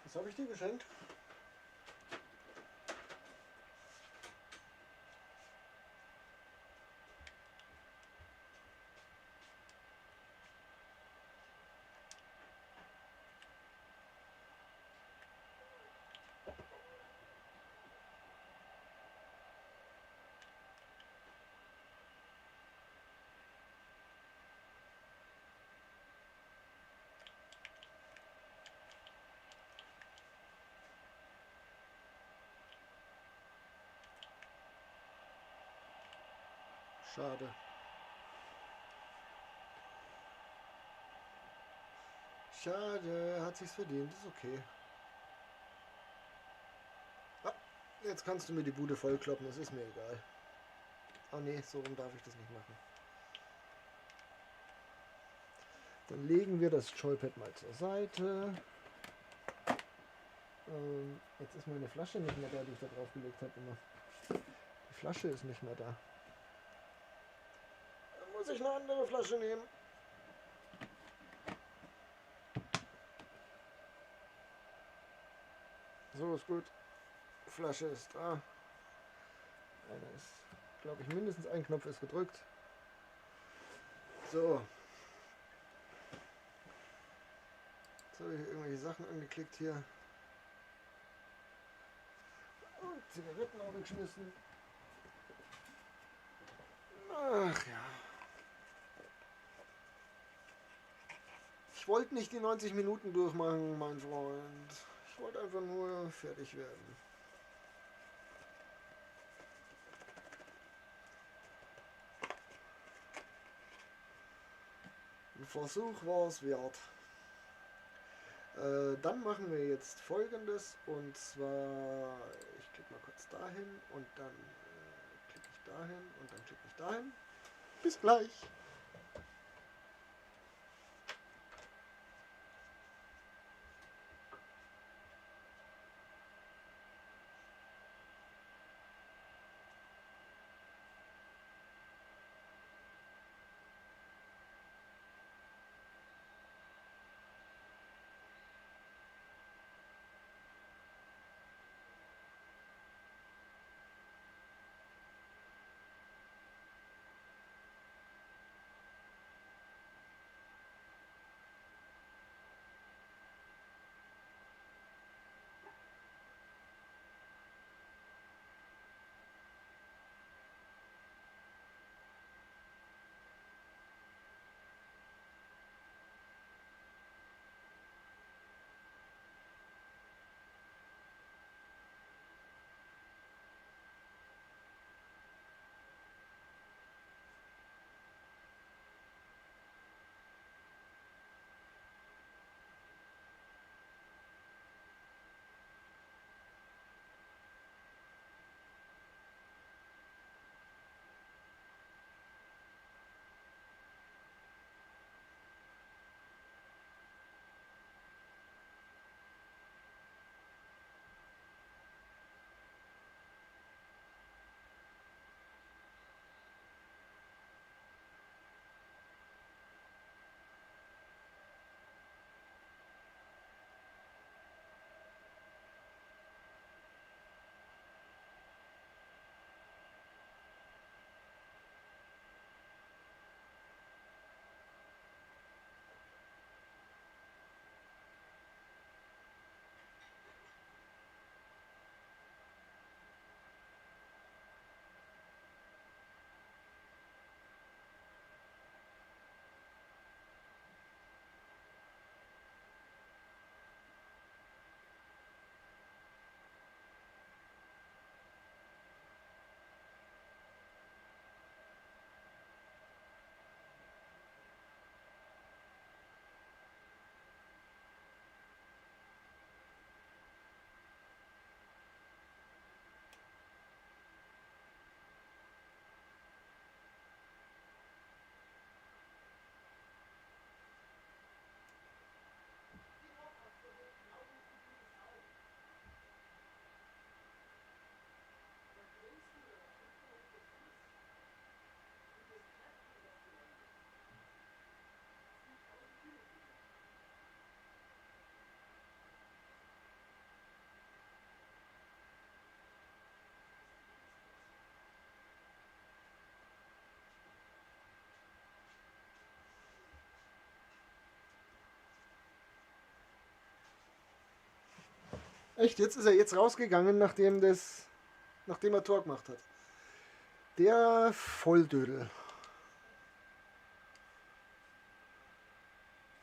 [SPEAKER 1] Was habe ich dir geschenkt? Schade. Schade, hat sich's verdient, ist okay. Ah, jetzt kannst du mir die Bude vollkloppen, das ist mir egal. Oh nee, so rum darf ich das nicht machen. Dann legen wir das Joypad mal zur Seite. Jetzt ist meine Flasche nicht mehr da, die ich da drauf gelegt habe immer. Die Flasche ist nicht mehr da. Dann muss ich eine andere Flasche nehmen. So ist gut. Flasche ist da. Eine ist, glaube ich, mindestens ein Knopf ist gedrückt. So. Jetzt habe ich irgendwelche Sachen angeklickt hier. Und Zigaretten auch geschmissen. Ach ja. Ich wollte nicht die 90 Minuten durchmachen, mein Freund. Ich wollte einfach nur fertig werden. Ein Versuch war es wert. Dann machen wir jetzt Folgendes, und zwar, ich klicke mal kurz dahin und dann klicke ich dahin und dann klicke ich dahin. Bis gleich! Echt, jetzt ist er jetzt rausgegangen, nachdem er Tor gemacht hat. Der Volldödel.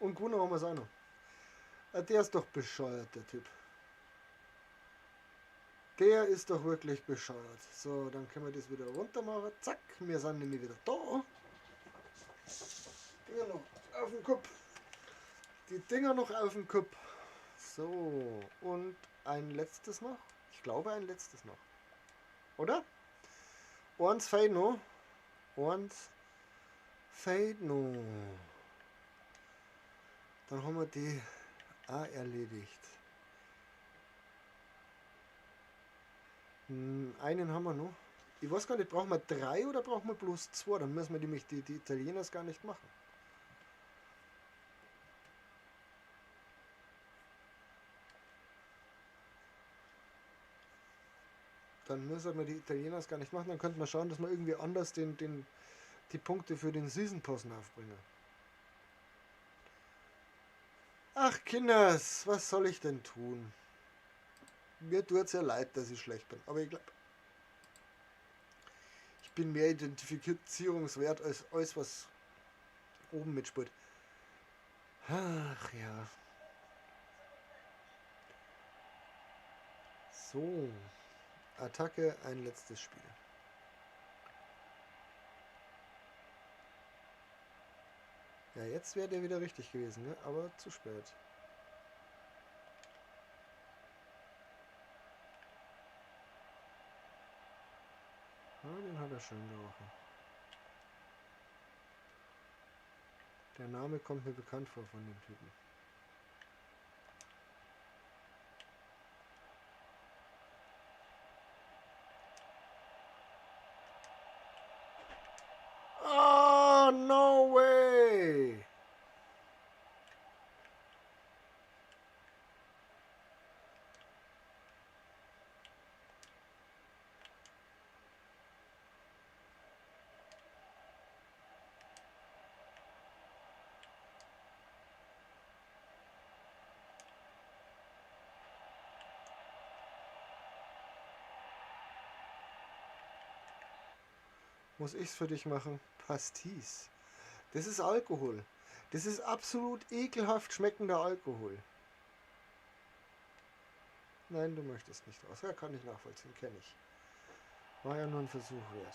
[SPEAKER 1] Und gewonnen haben wir es auch noch. Der ist doch bescheuert, der Typ. Der ist doch wirklich bescheuert. So, dann können wir das wieder runter machen. Zack, wir sind nämlich wieder da. Dinger noch auf den Kopf. Die Dinger noch auf den Kopf. So, und ein letztes noch. Ich glaube, ein letztes noch. Oder? Eins fehlt noch. Eins fehlt noch. Dann haben wir die auch erledigt. Einen haben wir noch. Ich weiß gar nicht, brauchen wir 3 oder brauchen wir bloß 2? Dann müssen wir nämlich die Italieners gar nicht machen. Dann müssen wir die Italieners gar nicht machen. Dann könnten wir schauen, dass wir irgendwie anders die Punkte für den Season Pass aufbringen. Ach Kinders, was soll ich denn tun? Mir tut es ja leid, dass ich schlecht bin. Aber ich glaube, ich bin mehr identifizierungswert als alles, was oben mitspielt. Ach ja. So. Attacke, ein letztes Spiel. Ja, jetzt wäre der wieder richtig gewesen, ne? Aber zu spät. Ja, den hat er schön gerochen. Der Name kommt mir bekannt vor von dem Typen. Oh, no way! Muss ich's für dich machen? Pastis. Das ist Alkohol. Das ist absolut ekelhaft schmeckender Alkohol. Nein, du möchtest nicht raus. Ja, kann ich nachvollziehen, kenne ich. War ja nur ein Versuch wert.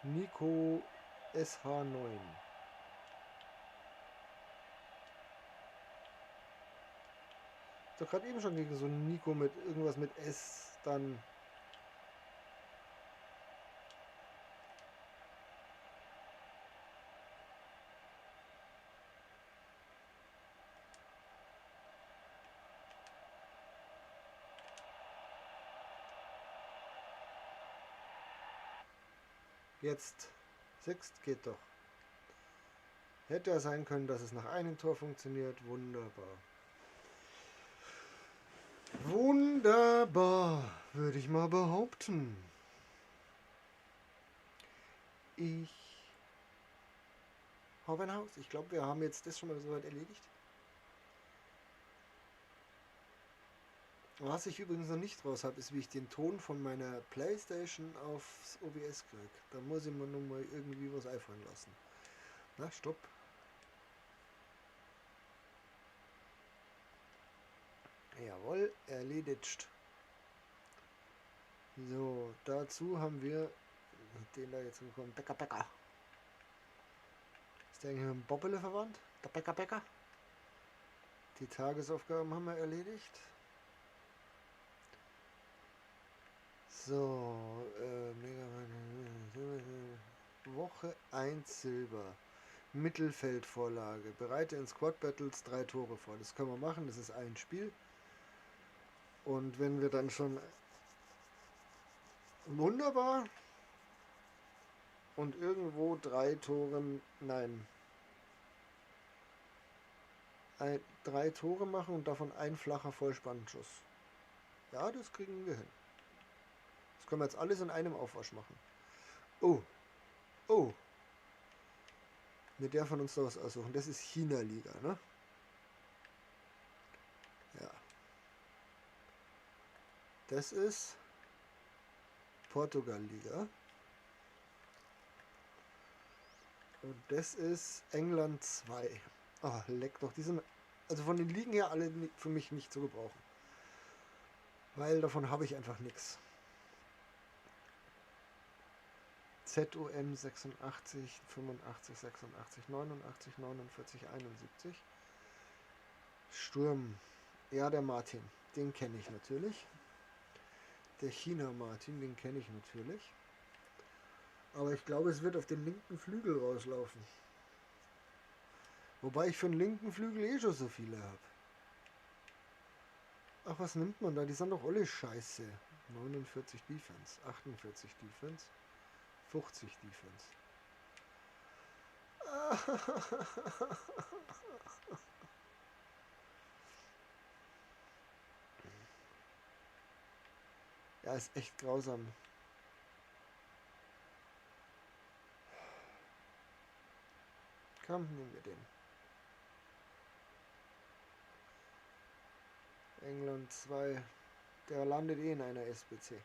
[SPEAKER 1] Nico SH9. Doch gerade eben schon gegen so einen Nico mit irgendwas mit S dann. Jetzt. Sixt geht doch. Hätte ja sein können, dass es nach einem Tor funktioniert. Wunderbar. Wunderbar, würde ich mal behaupten. Ich habe ein Haus. Ich glaube, wir haben jetzt das schon mal soweit erledigt. Was ich übrigens noch nicht raus habe, ist, wie ich den Ton von meiner Playstation aufs OBS kriege. Da muss ich mir nun mal irgendwie was einfallen lassen. Na, stopp. Jawohl, erledigt. So, dazu haben wir den da jetzt bekommen. Bäcker. Ist der eigentlich mit dem Bobbele verwandt? Der Bäcker. Die Tagesaufgaben haben wir erledigt. So, Woche 1 Silber. Mittelfeldvorlage. Bereite in Squad Battles 3 Tore vor. Das können wir machen, das ist ein Spiel. Und wenn wir dann schon wunderbar und irgendwo 3 Tore, nein, 3 Tore machen und davon ein flacher Vollspannenschuss. Ja, das kriegen wir hin. Das können wir jetzt alles in einem Aufwasch machen. Oh. Mir der von uns da was aussuchen. Das ist China-Liga, ne? Ja. Das ist Portugal-Liga. Und das ist England 2. Ah, leck doch. Die sind also von den Ligen her alle für mich nicht zu gebrauchen. Weil davon habe ich einfach nichts. ZUM 86, 85, 86, 89, 49, 71. Sturm. Ja, der Martin. Den kenne ich natürlich. Der China-Martin, den kenne ich natürlich. Aber ich glaube, es wird auf den linken Flügel rauslaufen. Wobei ich für den linken Flügel eh schon so viele habe. Ach, was nimmt man da? Die sind doch alle scheiße. 49 Defense, 48 Defense, 50 Defense. Ja, ist echt grausam. Komm, nehmen wir den. England 2. Der landet eh in einer SBC.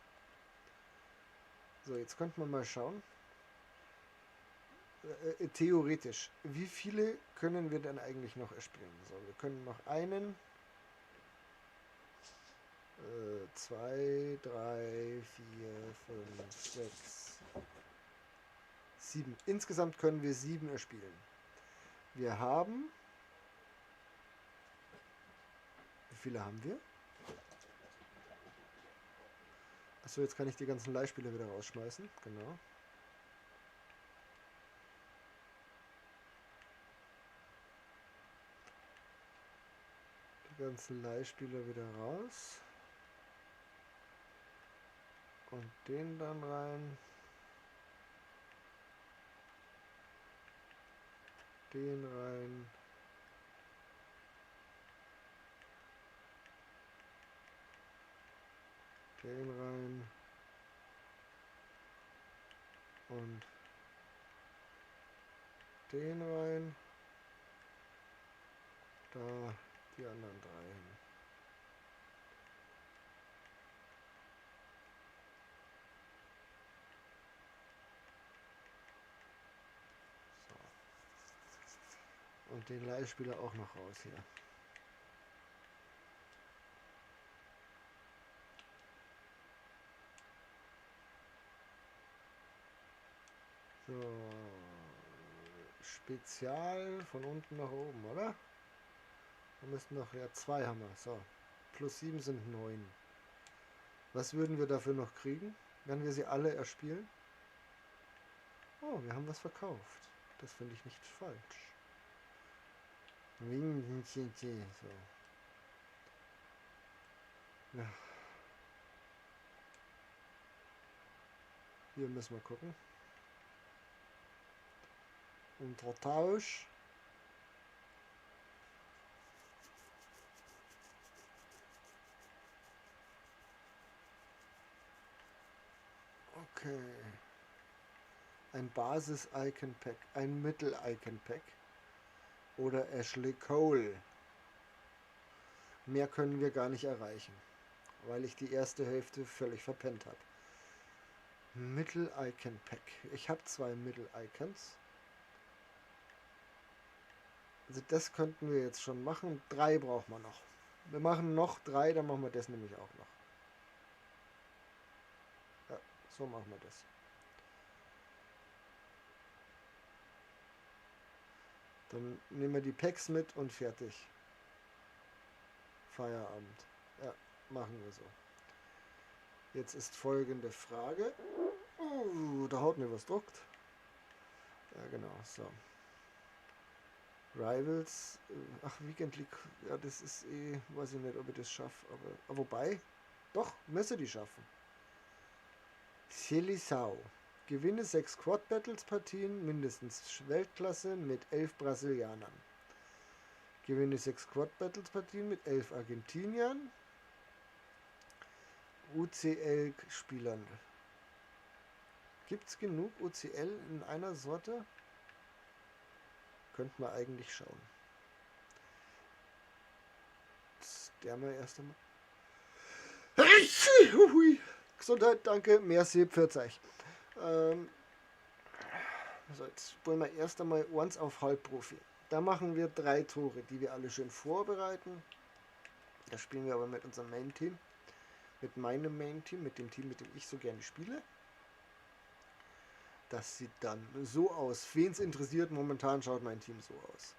[SPEAKER 1] So, jetzt könnte man mal schauen. Theoretisch, wie viele können wir denn eigentlich noch erspielen? So, wir können noch einen, 2, 3, 4, 5, 6, 7. Insgesamt können wir 7 erspielen. Wir haben... Wie viele haben wir? Achso, jetzt kann ich die ganzen Leihspieler wieder rausschmeißen. Genau. Die ganzen Leihspieler wieder raus. Und den dann rein. Den rein. Den rein. Und den rein. Da die anderen 3 hin. So. Und den Leihspieler auch noch raus hier. So. Spezial von unten nach oben, oder? Wir müssen noch, ja, 2 haben wir. So. Plus 7 sind 9. Was würden wir dafür noch kriegen, wenn wir sie alle erspielen? Oh, wir haben was verkauft. Das finde ich nicht falsch. So. Ja. Hier müssen wir gucken. Unter Tausch. Okay. Ein Basis-Icon-Pack. Ein Mittel-Icon-Pack. Oder Ashley Cole. Mehr können wir gar nicht erreichen. Weil ich die erste Hälfte völlig verpennt habe. Mittel-Icon-Pack. Ich habe 2 Mittel-Icons. Also das könnten wir jetzt schon machen. 3 brauchen wir noch. Wir machen noch 3, dann machen wir das nämlich auch noch. Ja, so machen wir das. Dann nehmen wir die Packs mit und fertig. Feierabend. Ja, machen wir so. Jetzt ist folgende Frage. Da haut mir was druckt. Ja, genau, so. Rivals, ach, Weekend League, ja, das ist eh, weiß ich nicht, ob ich das schaffe, aber wobei, doch, müsse die schaffen. Seleção. Gewinne 6 Quad Battles Partien, mindestens Weltklasse mit 11 Brasilianern. Gewinne 6 Quad Battles Partien mit 11 Argentiniern. UCL Spielern. Gibt es genug UCL in einer Sorte? Könnten wir eigentlich schauen. Das der mal erst einmal. Hui. Gesundheit, danke, merci, pfiat euch. So, jetzt wollen wir erst einmal eins auf Halbprofi. Da machen wir 3 Tore, die wir alle schön vorbereiten. Da spielen wir aber mit unserem Main-Team. Mit meinem Main-Team, mit dem Team, mit dem ich so gerne spiele. Das sieht dann so aus. Wen es interessiert, momentan schaut mein Team so aus.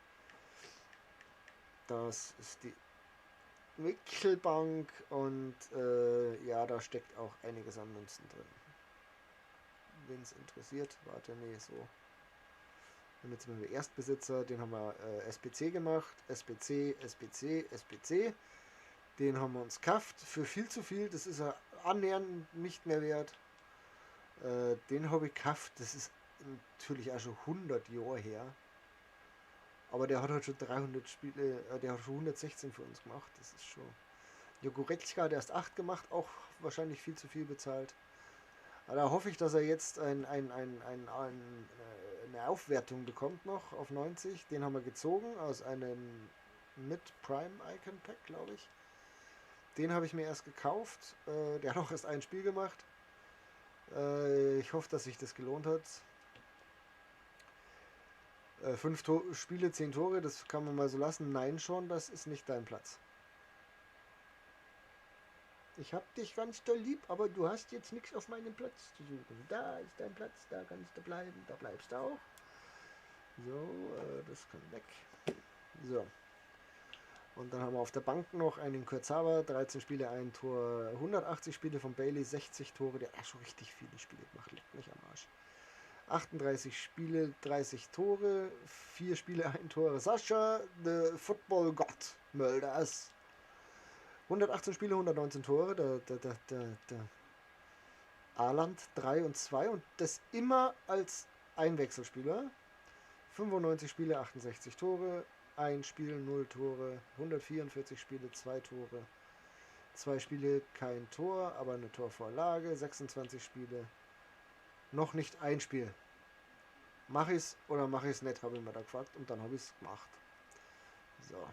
[SPEAKER 1] Das ist die Wickelbank und ja, da steckt auch einiges an Münzen drin. Wen es interessiert, warte, nee, so. Wir haben jetzt mal den Erstbesitzer, den haben wir SPC gemacht. SPC, SPC, SPC. Den haben wir uns gekauft für viel zu viel. Das ist er annähernd nicht mehr wert. Den habe ich gekauft. Das ist natürlich auch schon 100 Jahre her. Aber der hat halt schon 300 Spiele, der hat schon 116 für uns gemacht. Das ist schon. Jogoretzka hat erst 8 gemacht, auch wahrscheinlich viel zu viel bezahlt. Aber da hoffe ich, dass er jetzt eine Aufwertung bekommt noch auf 90. Den haben wir gezogen aus einem mit Prime Icon Pack, glaube ich. Den habe ich mir erst gekauft. Der hat auch erst ein Spiel gemacht. Ich hoffe, dass sich das gelohnt hat. 5 Spiele, 10 Tore, das kann man mal so lassen. Nein, schon, das ist nicht dein Platz. Ich hab dich ganz doll lieb, aber du hast jetzt nichts auf meinem Platz zu suchen. Da ist dein Platz, da kannst du bleiben, da bleibst du auch. So, das kann weg. So. Und dann haben wir auf der Bank noch einen Kurzawa, 13 Spiele, ein Tor, 180 Spiele von Bailey, 60 Tore, der hat schon richtig viele Spiele gemacht, leckt mich am Arsch. 38 Spiele, 30 Tore, 4 Spiele, ein Tor. Sascha, the Football God, Mölders. 118 Spiele, 119 Tore, der Aland 3 und 2 und das immer als Einwechselspieler. 95 Spiele, 68 Tore, 1 Spiel, 0 Tore, 144 Spiele, 2 Tore, 2 Spiele, kein Tor, aber eine Torvorlage, 26 Spiele, noch nicht ein Spiel. Mache ich es oder mache ich es nicht, habe ich mir da gefragt und dann habe ich es gemacht. So.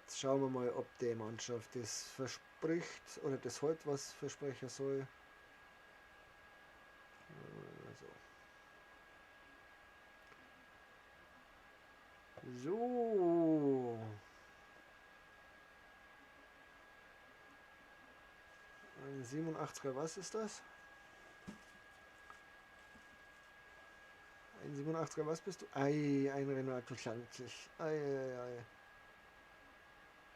[SPEAKER 1] Jetzt schauen wir mal, ob die Mannschaft das verspricht oder das heute was versprechen soll. So. Ein 87er, was ist das? Ein 87er, was bist du? Ei, ein Renato Santos. Ei, ei, ei.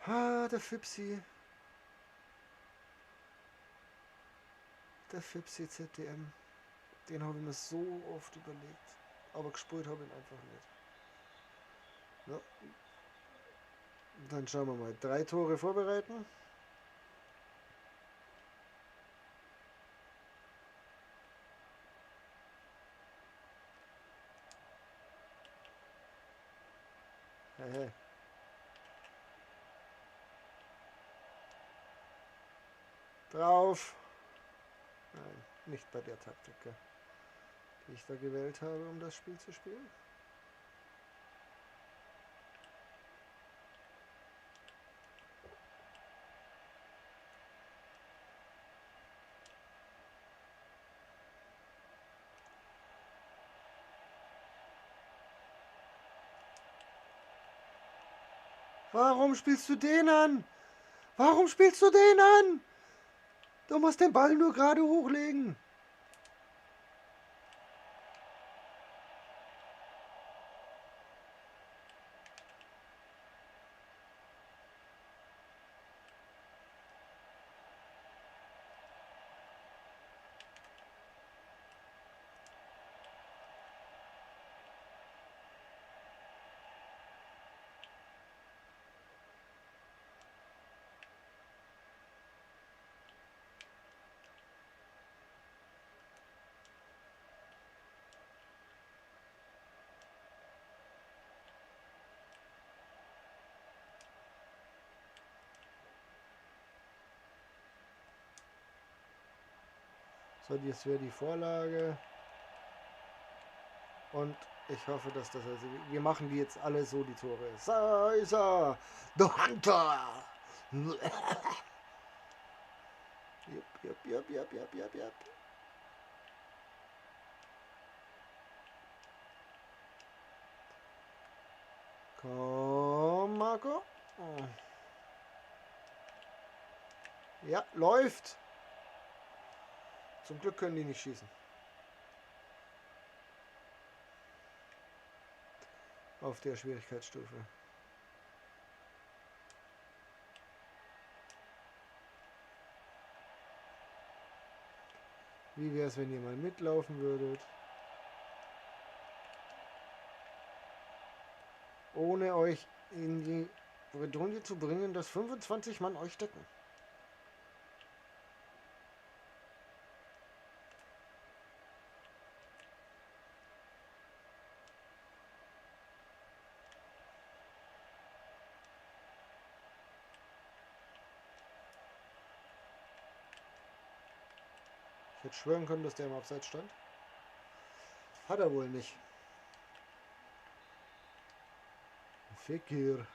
[SPEAKER 1] Ha, der Fipsi. Der Fipsi ZDM. Den habe ich mir so oft überlegt. Aber gespielt habe ich ihn einfach nicht. Ja. Dann schauen wir mal. 3 Tore vorbereiten. Hey. Drauf. Nein, nicht bei der Taktik, die ich da gewählt habe, um das Spiel zu spielen. Warum spielst du den an? Warum spielst du den an? Du musst den Ball nur gerade hochlegen. So, das wäre die Vorlage. Und Ich hoffe, dass das... Also, wir machen die jetzt alle so, die Tore. So ist er! The Hunter! Jupp. Komm, Marco. Ja, läuft. Zum Glück können die nicht schießen. Auf der Schwierigkeitsstufe. Wie wäre es, wenn ihr mal mitlaufen würdet? Ohne euch in die Bredouille zu bringen, dass 25 Mann euch decken. Ich hätte schwören können, dass der im Abseits stand. Hat er wohl nicht. Fekir.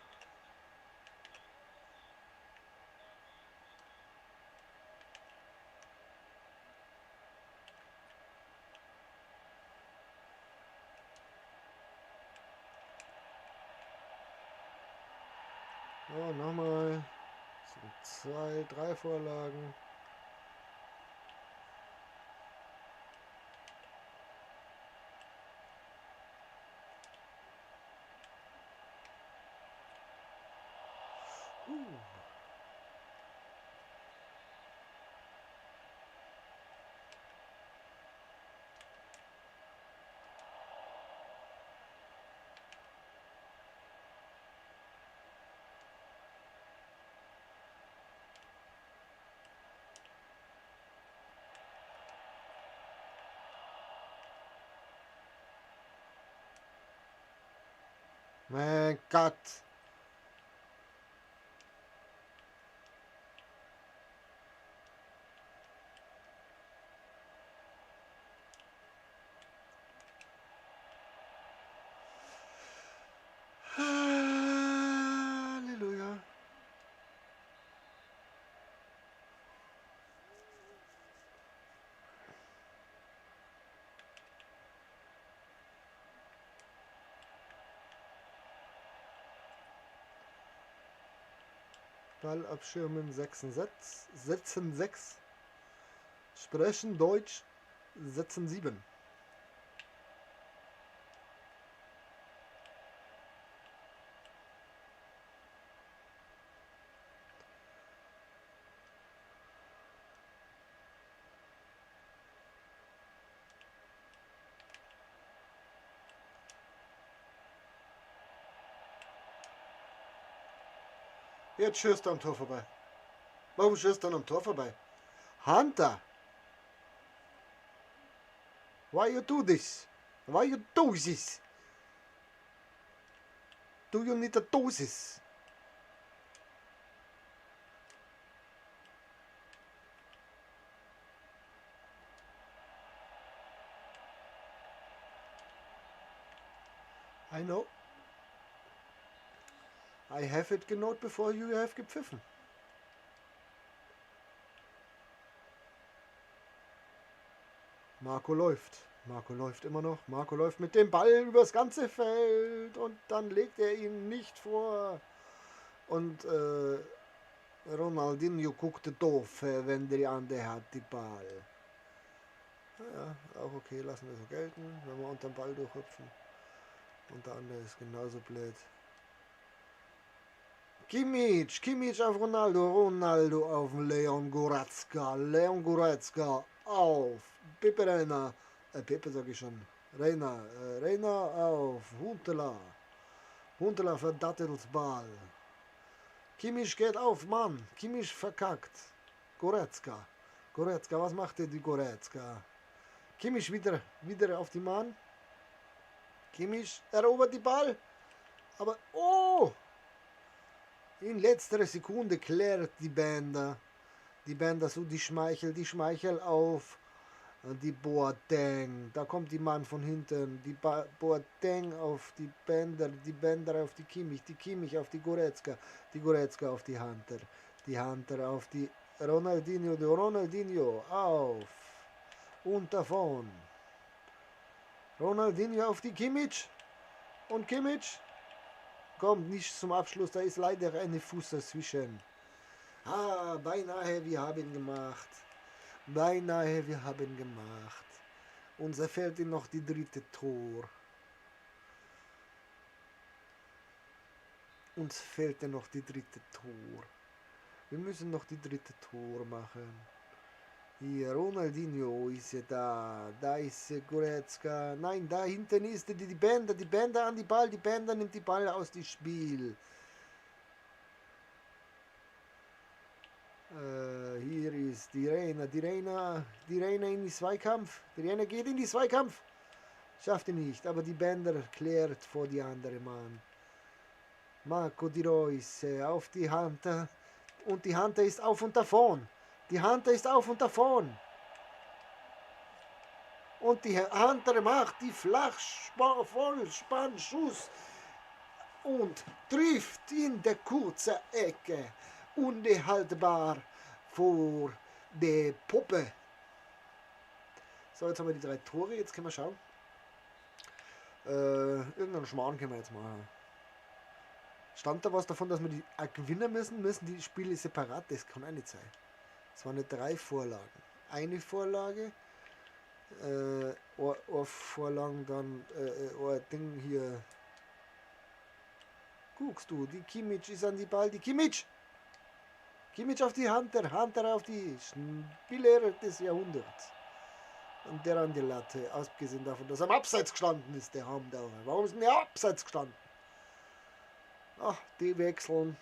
[SPEAKER 1] Oh, nochmal. Das sind 2, 3 Vorlagen. Mein Gott. Halleluja. Ball abschirmen 6, setzen 6. Sprechen Deutsch setzen 7. Jetzt schießt er am Tor vorbei. Warum schießt er am Tor vorbei? Hunter! Why you do this? Why you do this? Do you need a dosis? I know. I have it genote before you have gepfiffen. Marco läuft. Marco läuft immer noch. Marco läuft mit dem Ball übers ganze Feld und dann legt er ihn nicht vor. Und Ronaldinho guckte doof, wenn der andere hat die Ball. Ja, auch okay, lassen wir so gelten, wenn wir unter den Ball durchhüpfen. Und der andere ist genauso blöd. Kimmich auf Ronaldo, Ronaldo auf Leon Goretzka auf Pepe Reina, Pepe sag ich schon, Reina auf Huntela verdattels Ball. Kimmich geht auf, Mann, Kimmich verkackt. Goretzka, was macht die Goretzka? Kimmich wieder auf die Mann. Kimmich erobert die Ball, aber oh! In letzter Sekunde klärt die Bänder so die Schmeichel auf Und die Boateng, da kommt die Mann von hinten. Die Boateng auf die Bender auf die Kimmich auf die Goretzka auf die Hunter auf die Ronaldinho auf und davon. Ronaldinho auf die Kimmich und Kimmich kommt nicht zum Abschluss, da ist leider eine Fuß dazwischen. Beinahe, wir haben gemacht. Beinahe, wir haben gemacht. Uns fehlt noch die dritte Tor. Uns fehlte noch die dritte Tor. Wir müssen noch die dritte Tor machen. Hier, Ronaldinho ist ja da. Da ist Goretzka. Nein, da hinten ist die Bänder. Die Bänder an die Ball. Die Bänder nimmt die Ball aus dem Spiel. Hier ist die Reina in die Zweikampf. Die Reina geht in die Zweikampf. Schafft ihn nicht, aber die Bänder klärt vor die andere Mann. Marco Di Reus auf die Hunter. Und die Hunter ist auf und davon. Die Hunter ist auf und davon. Und die Hunter macht die Vollspannschuss und trifft in der kurzen Ecke. Unhaltbar vor der Puppe. So, jetzt haben wir die 3 Tore. Jetzt können wir schauen. Irgendeinen Schmarrn können wir jetzt machen. Stand da was davon, dass wir die gewinnen müssen die Spiele separat? Das kann auch nicht sein. Es waren nicht 3 Vorlagen. Eine Vorlage, eine Vorlage, dann ein Ding hier. Guckst du, die Kimmich ist an die Ball, die Kimmich auf die Hunter auf die Spieler des Jahrhunderts. Und der an die Latte, abgesehen davon, dass er am Abseits gestanden ist, der Hamdauer. Warum ist denn der Abseits gestanden? Ach, die wechseln.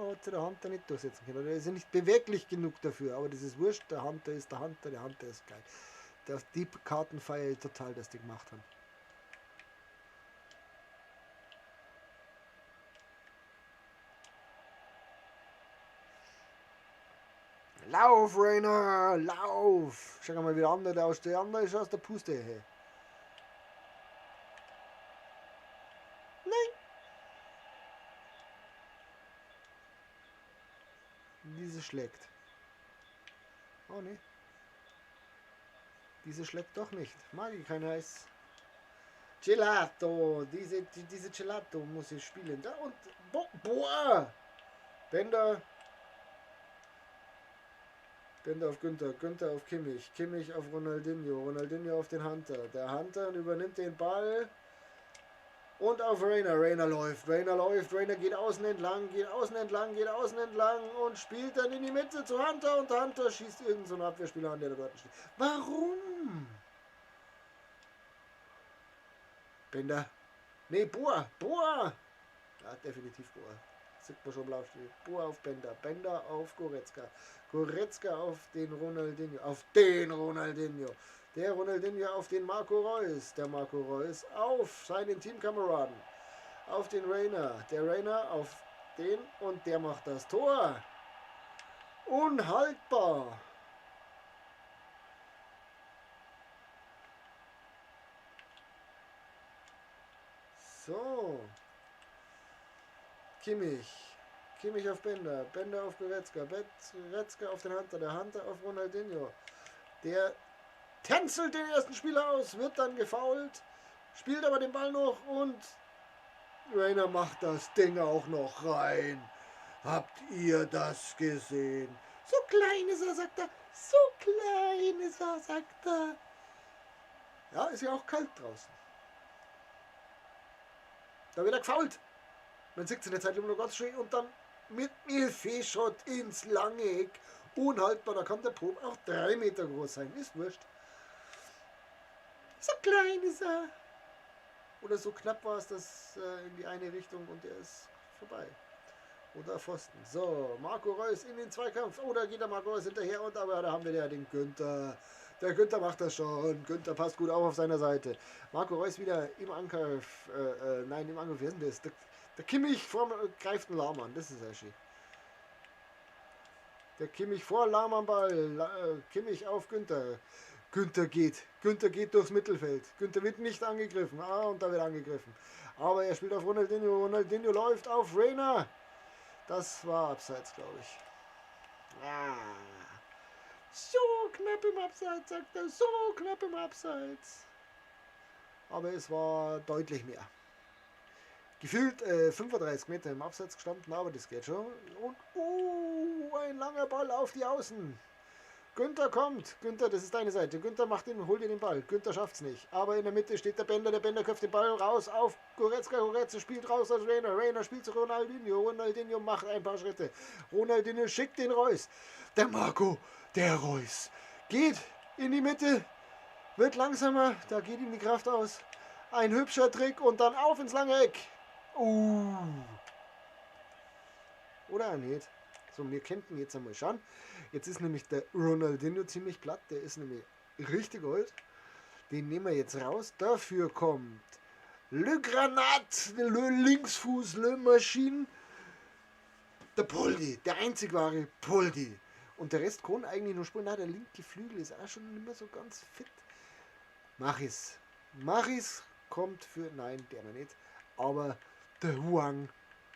[SPEAKER 1] Hat sich der Hunter nicht durchsetzen können. Der ist ja nicht beweglich genug dafür, aber das ist wurscht. Der Hunter ist geil. Die Karten feiere ich total, dass die gemacht haben. Lauf, Rainer, lauf! Schau mal, wie der andere aus der andere ist aus der Puste. Hey. Nein! Diese schlägt. Oh ne. Diese schlägt doch nicht. Mag ich kein Eis. Gelato! Diese Gelato muss ich spielen. Da und. Boah! Bender auf Günther auf Kimmich auf Ronaldinho auf den Hunter. Der Hunter übernimmt den Ball und auf Rainer läuft, Rainer geht außen entlang und spielt dann in die Mitte zu Hunter und Hunter schießt irgendeinen so Abwehrspieler an, der da dort steht. Warum? Bender. Nee, Boa. Ja, definitiv Boa. Sieht man schon blau stehen. Boa auf Bender auf Goretzka auf den Ronaldinho. Der Ronaldinho auf den Marco Reus. Der Marco Reus auf seinen Teamkameraden. Auf den Rainer. Der Rainer auf den und der macht das Tor. Unhaltbar. So. Kimmich auf Bender auf Goretzka auf den Hunter, der Hunter auf Ronaldinho. Der tänzelt den ersten Spieler aus, wird dann gefoult, spielt aber den Ball noch und Rainer macht das Ding auch noch rein. Habt ihr das gesehen? So klein ist er, sagt er. So klein ist er, sagt er. Ja, ist ja auch kalt draußen. Da wird er gefoult. Man sieht es in der Zeit immer noch ganz schön und dann mit Milchfischschott ins lange Eck. Unhaltbar, da kann der Pop auch 3 Meter groß sein. Ist wurscht. So klein ist er. Oder so knapp war es, dass in die eine Richtung und der ist vorbei. Oder Pfosten. So, Marco Reus in den Zweikampf. Oh, da geht der Marco Reus hinterher und aber da haben wir ja den Günther. Der Günther macht das schon. Günther passt gut auf seiner Seite. Marco Reus wieder im Angriff. Nein, im Angriff. Wer ist denn das? Der Kimmich greift einen Lahmann. Das ist ja schön. Der Kimmich vor Lahmann-Ball. Kimmich auf Günther. Günther geht durchs Mittelfeld. Günther wird nicht angegriffen. Und da wird angegriffen. Aber er spielt auf Ronaldinho. Ronaldinho läuft auf Reina. Das war abseits, glaube ich. So knapp im Abseits, sagt er. So knapp im Abseits. Aber es war deutlich mehr. Gefühlt 35 Meter im Abseits gestanden, aber das geht schon. Und ein langer Ball auf die Außen. Günther kommt. Günther, das ist deine Seite. Günther holt dir den Ball. Günther schafft es nicht. Aber in der Mitte steht der Bender. Der Bender köpft den Ball raus auf Goretzka. Goretzka spielt raus als Reina. Reina spielt zu Ronaldinho. Ronaldinho macht ein paar Schritte. Ronaldinho schickt den Reus. Der Marco, der Reus, geht in die Mitte. Wird langsamer. Da geht ihm die Kraft aus. Ein hübscher Trick und dann auf ins lange Eck. Oder auch nicht. So, wir könnten jetzt einmal schauen. Jetzt ist nämlich der Ronaldinho ziemlich platt. Der ist nämlich richtig alt. Den nehmen wir jetzt raus. Dafür kommt Le Granat, Le Linksfuß, Le Maschine. Der Poldi, der einzig wahre Poldi. Und der Rest kann eigentlich nur spielen. Der linke Flügel ist auch schon nicht mehr so ganz fit. Machis kommt für... Nein, der noch nicht. Aber der Huang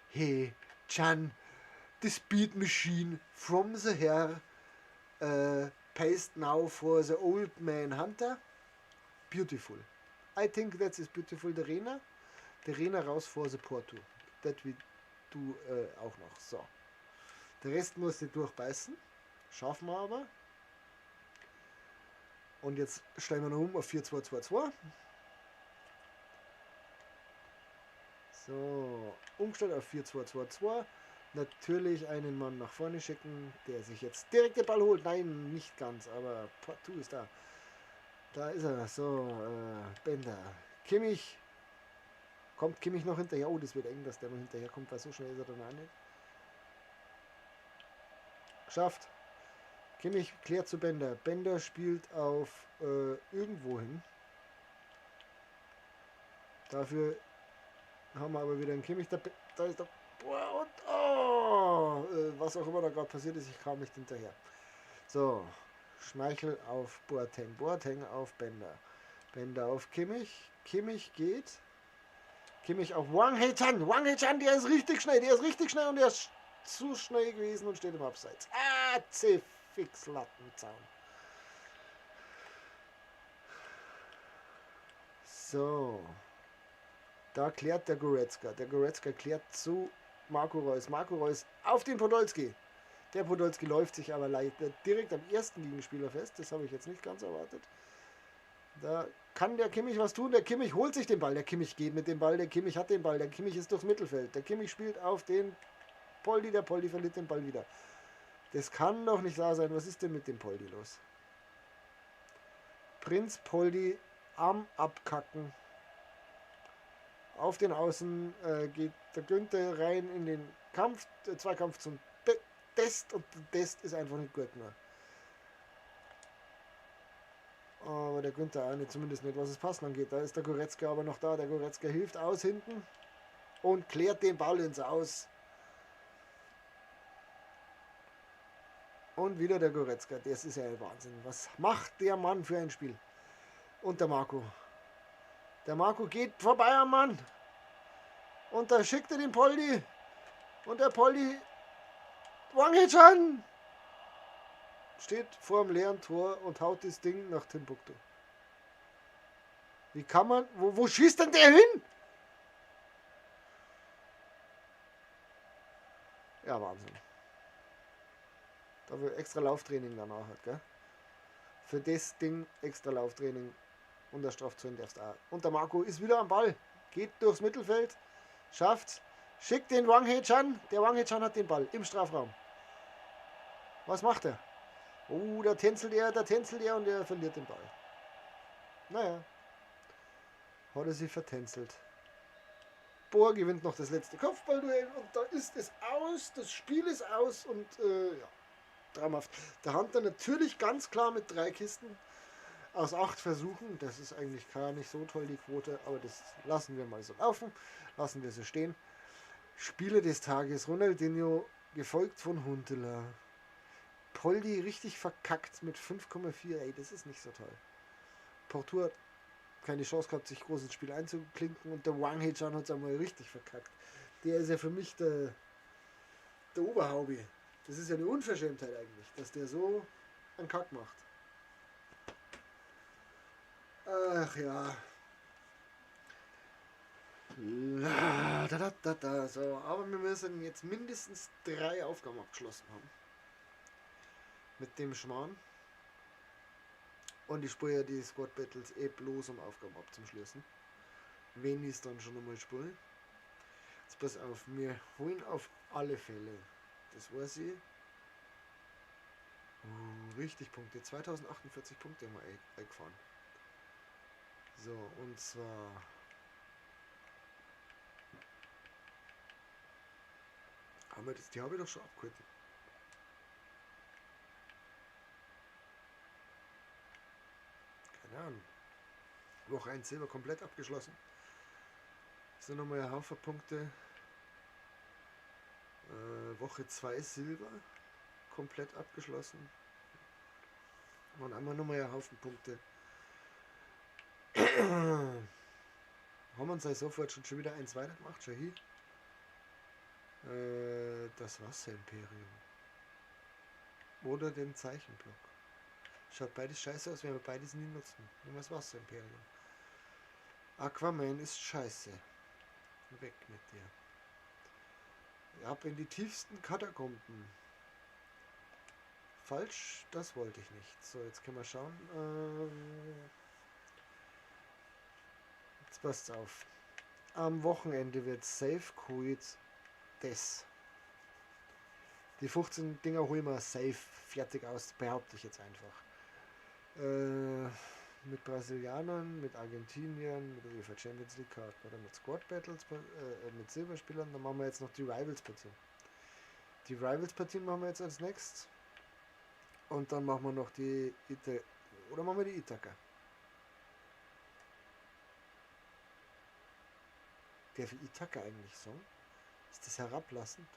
[SPEAKER 1] He Chan, the Speed Machine from the hair, paced now for the old man Hunter. Beautiful. I think that is beautiful. Der Rena raus for the Porto. Das wie du auch noch. So. Der Rest musste durchbeißen. Schaffen wir aber. Und jetzt stellen wir noch um auf 4-2-2-2. So, umgestellt auf 4-2-2-2. Natürlich einen Mann nach vorne schicken, der sich jetzt direkt den Ball holt. Nein, nicht ganz, aber Porto ist da. Da ist er. So, Bender. Kimmich. Kommt Kimmich noch hinterher? Oh, das wird eng, dass der noch hinterher kommt, weil so schnell ist er dann auch nicht. Geschafft. Kimmich klärt zu Bender. Bender spielt auf irgendwo hin. Dafür haben wir aber wieder einen Kimmich. Da ist der... Boah, und was auch immer da gerade passiert ist, ich kam nicht hinterher. So, Schmeichel auf Boateng. Boateng auf Bender. Bender auf Kimmich. Kimmich geht. Kimmich auf Wang Hee-chan. Wang Hee-chan, der ist richtig schnell. Und der ist zu schnell gewesen und steht im Abseits. Fix Lattenzaun. So. Da klärt der Goretzka. Der Goretzka klärt zu Marco Reus. Marco Reus auf den Podolski. Der Podolski läuft sich aber leider direkt am ersten Gegenspieler fest. Das habe ich jetzt nicht ganz erwartet. Da kann der Kimmich was tun. Der Kimmich holt sich den Ball. Der Kimmich geht mit dem Ball. Der Kimmich hat den Ball. Der Kimmich ist durchs Mittelfeld. Der Kimmich spielt auf den Poldi. Der Poldi verliert den Ball wieder. Das kann doch nicht wahr sein. Was ist denn mit dem Poldi los? Prinz Poldi am Abkacken. Auf den Außen geht der Günther rein in den Kampf, Zweikampf zum Test und der Test ist einfach nicht gut mehr. Aber der Günther auch nicht, zumindest nicht, was es Passen angeht. Da ist der Goretzka aber noch da. Der Goretzka hilft aus hinten und klärt den Ball ins Aus. Und wieder der Goretzka. Das ist ja ein Wahnsinn. Was macht der Mann für ein Spiel? Und der Marco. Der Marco geht vorbei am Mann. Und da schickt er den Poldi. Und der Poldi... Wang Hee-chan steht vor dem leeren Tor und haut das Ding nach Timbuktu. Wie kann man... Wo schießt denn der hin? Ja, Wahnsinn. Dafür extra Lauftraining danach hat, gell? Für das Ding extra Lauftraining. Und der Strafzone darfst auch. Und der Marco ist wieder am Ball. Geht durchs Mittelfeld. Schafft's. Schickt den Wang Hee-chan. Der Wang Hee-chan hat den Ball im Strafraum. Was macht er? Oh, da tänzelt er und er verliert den Ball. Naja. Hat er sich vertänzelt. Bohr gewinnt noch das letzte Kopfballduell und da ist es aus. Das Spiel ist aus und ja. Traumhaft. Der Hunter natürlich ganz klar mit 3 Kisten. aus 8 Versuchen. Das ist eigentlich gar nicht so toll, die Quote, aber das lassen wir mal so laufen. Lassen wir so stehen. Spieler des Tages, Ronaldinho, gefolgt von Huntelaar. Poldi richtig verkackt mit 5,4. Ey, das ist nicht so toll. Porto hat keine Chance gehabt, sich groß ins Spiel einzuklinken und der Wang Hee-chan hat es einmal richtig verkackt. Der ist ja für mich der Oberhaubi. Das ist ja eine Unverschämtheit eigentlich, dass der so einen Kack macht. Ach ja. So, aber wir müssen jetzt mindestens 3 Aufgaben abgeschlossen haben. Mit dem Schmarrn. Und ich spiele ja die Squad Battles bloß, um Aufgaben abzuschließen. Wenn ich es dann schon einmal spiele. Jetzt pass auf, wir holen auf alle Fälle. Das weiß ich. Richtig Punkte. 2048 Punkte haben wir eingefahren. So, und zwar. Haben wir das? Die habe ich doch schon abgeholt. Keine Ahnung. Woche 1 Silber komplett abgeschlossen. So nochmal ein Haufen Punkte. Woche 2 Silber komplett abgeschlossen. Und einmal nochmal ein Haufen Punkte. Haben wir uns sofort schon wieder eins weitergemacht, schon hier. Das Wasserimperium. Oder den Zeichenblock. Schaut beides scheiße aus, wenn wir beides nie nutzen. Nehmen wir das Wasserimperium. Aquaman ist scheiße. Weg mit dir. Ab in die tiefsten Katakomben. Falsch, das wollte ich nicht. So, jetzt können wir schauen. Jetzt passt auf. Am Wochenende wird Safe Quit das. Die 15 Dinger holen wir safe fertig aus, behaupte ich jetzt einfach. Mit Brasilianern, mit Argentiniern, mit UEFA Champions League Karten oder mit Squad Battles, mit Silberspielern. Dann machen wir jetzt noch die Rivals-Partien. Die Rivals-Partien machen wir jetzt als nächstes. Und dann machen wir noch die oder machen wir die Ithaka. Darf ich Ithaka eigentlich so? Ist das herablassend?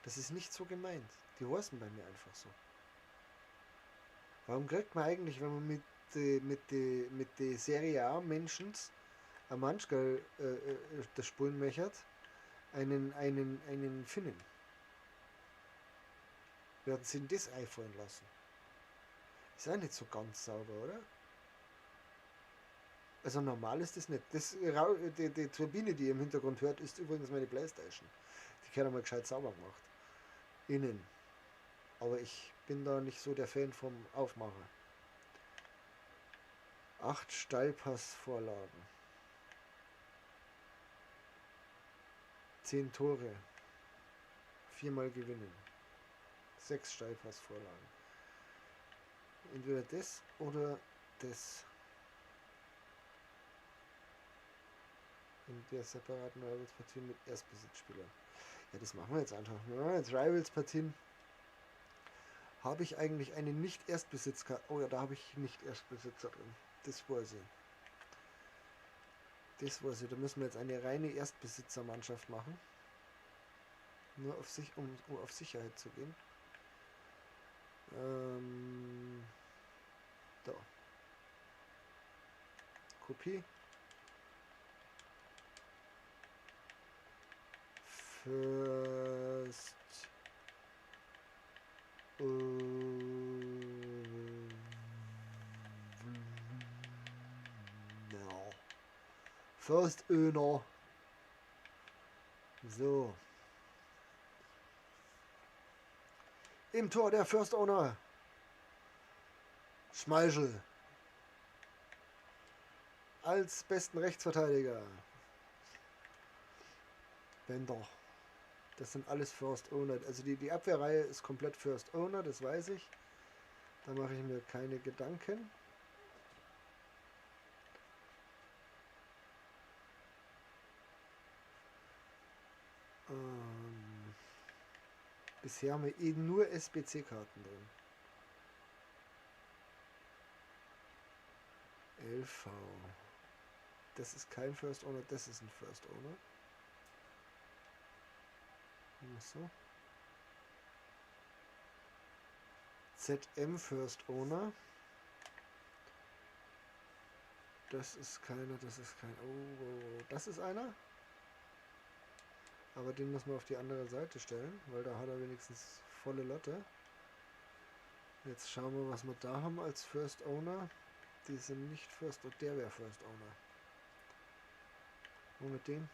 [SPEAKER 1] Das ist nicht so gemeint. Die heißen bei mir einfach so. Warum kriegt man eigentlich, wenn man mit der Serie A Menschen am Manchmal das Spulen möchte, einen Finnen? Werden sie das einfallen lassen? Ist auch nicht so ganz sauber, oder? Also normal ist das nicht. Die Turbine, die ihr im Hintergrund hört, ist übrigens meine Playstation. Die gehört einmal gescheit sauber gemacht. Innen. Aber ich bin da nicht so der Fan vom Aufmacher. 8 Steilpassvorlagen. 10 Tore. 4-mal gewinnen. 6 Steilpassvorlagen. Entweder das oder das. In der separaten Rivals-Partien mit Erstbesitzspielern. Ja, das machen wir jetzt einfach. Ja, jetzt Rivals-Partien. Habe ich eigentlich eine Nicht-Erstbesitzkarte? Oh ja, da habe ich Nicht-Erstbesitzer drin. Das weiß ich. Das weiß ich. Da müssen wir jetzt eine reine Erstbesitzermannschaft machen. Nur auf sich, um auf Sicherheit zu gehen. Da. Kopie. First. No. First Owner. So. Im Tor der First Owner. Schmeichel. Als besten Rechtsverteidiger. Bender. Das sind alles First Owner. Also die Abwehrreihe ist komplett First Owner, das weiß ich. Da mache ich mir keine Gedanken. Bisher haben wir nur SBC-Karten drin. LV. Das ist kein First Owner, das ist ein First Owner. So. ZM First Owner. Das ist keiner, das ist kein... Oh, das ist einer. Aber den muss man auf die andere Seite stellen, weil da hat er wenigstens volle Lotte. Jetzt schauen wir, was wir da haben als First Owner. Die sind nicht First Owner, der wäre First Owner. Und mit dem?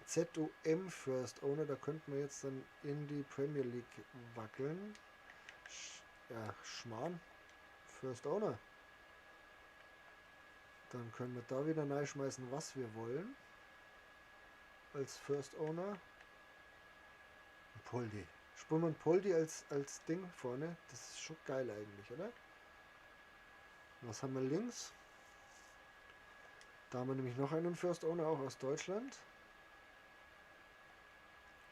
[SPEAKER 1] ZOM First Owner, da könnten wir jetzt dann in die Premier League wackeln. Ja, Schmarrn. First Owner. Dann können wir da wieder reinschmeißen, was wir wollen. Als First Owner. Poldi. Spielen wir Poldi als Ding vorne. Das ist schon geil eigentlich, oder? Was haben wir links? Da haben wir nämlich noch einen First Owner, auch aus Deutschland.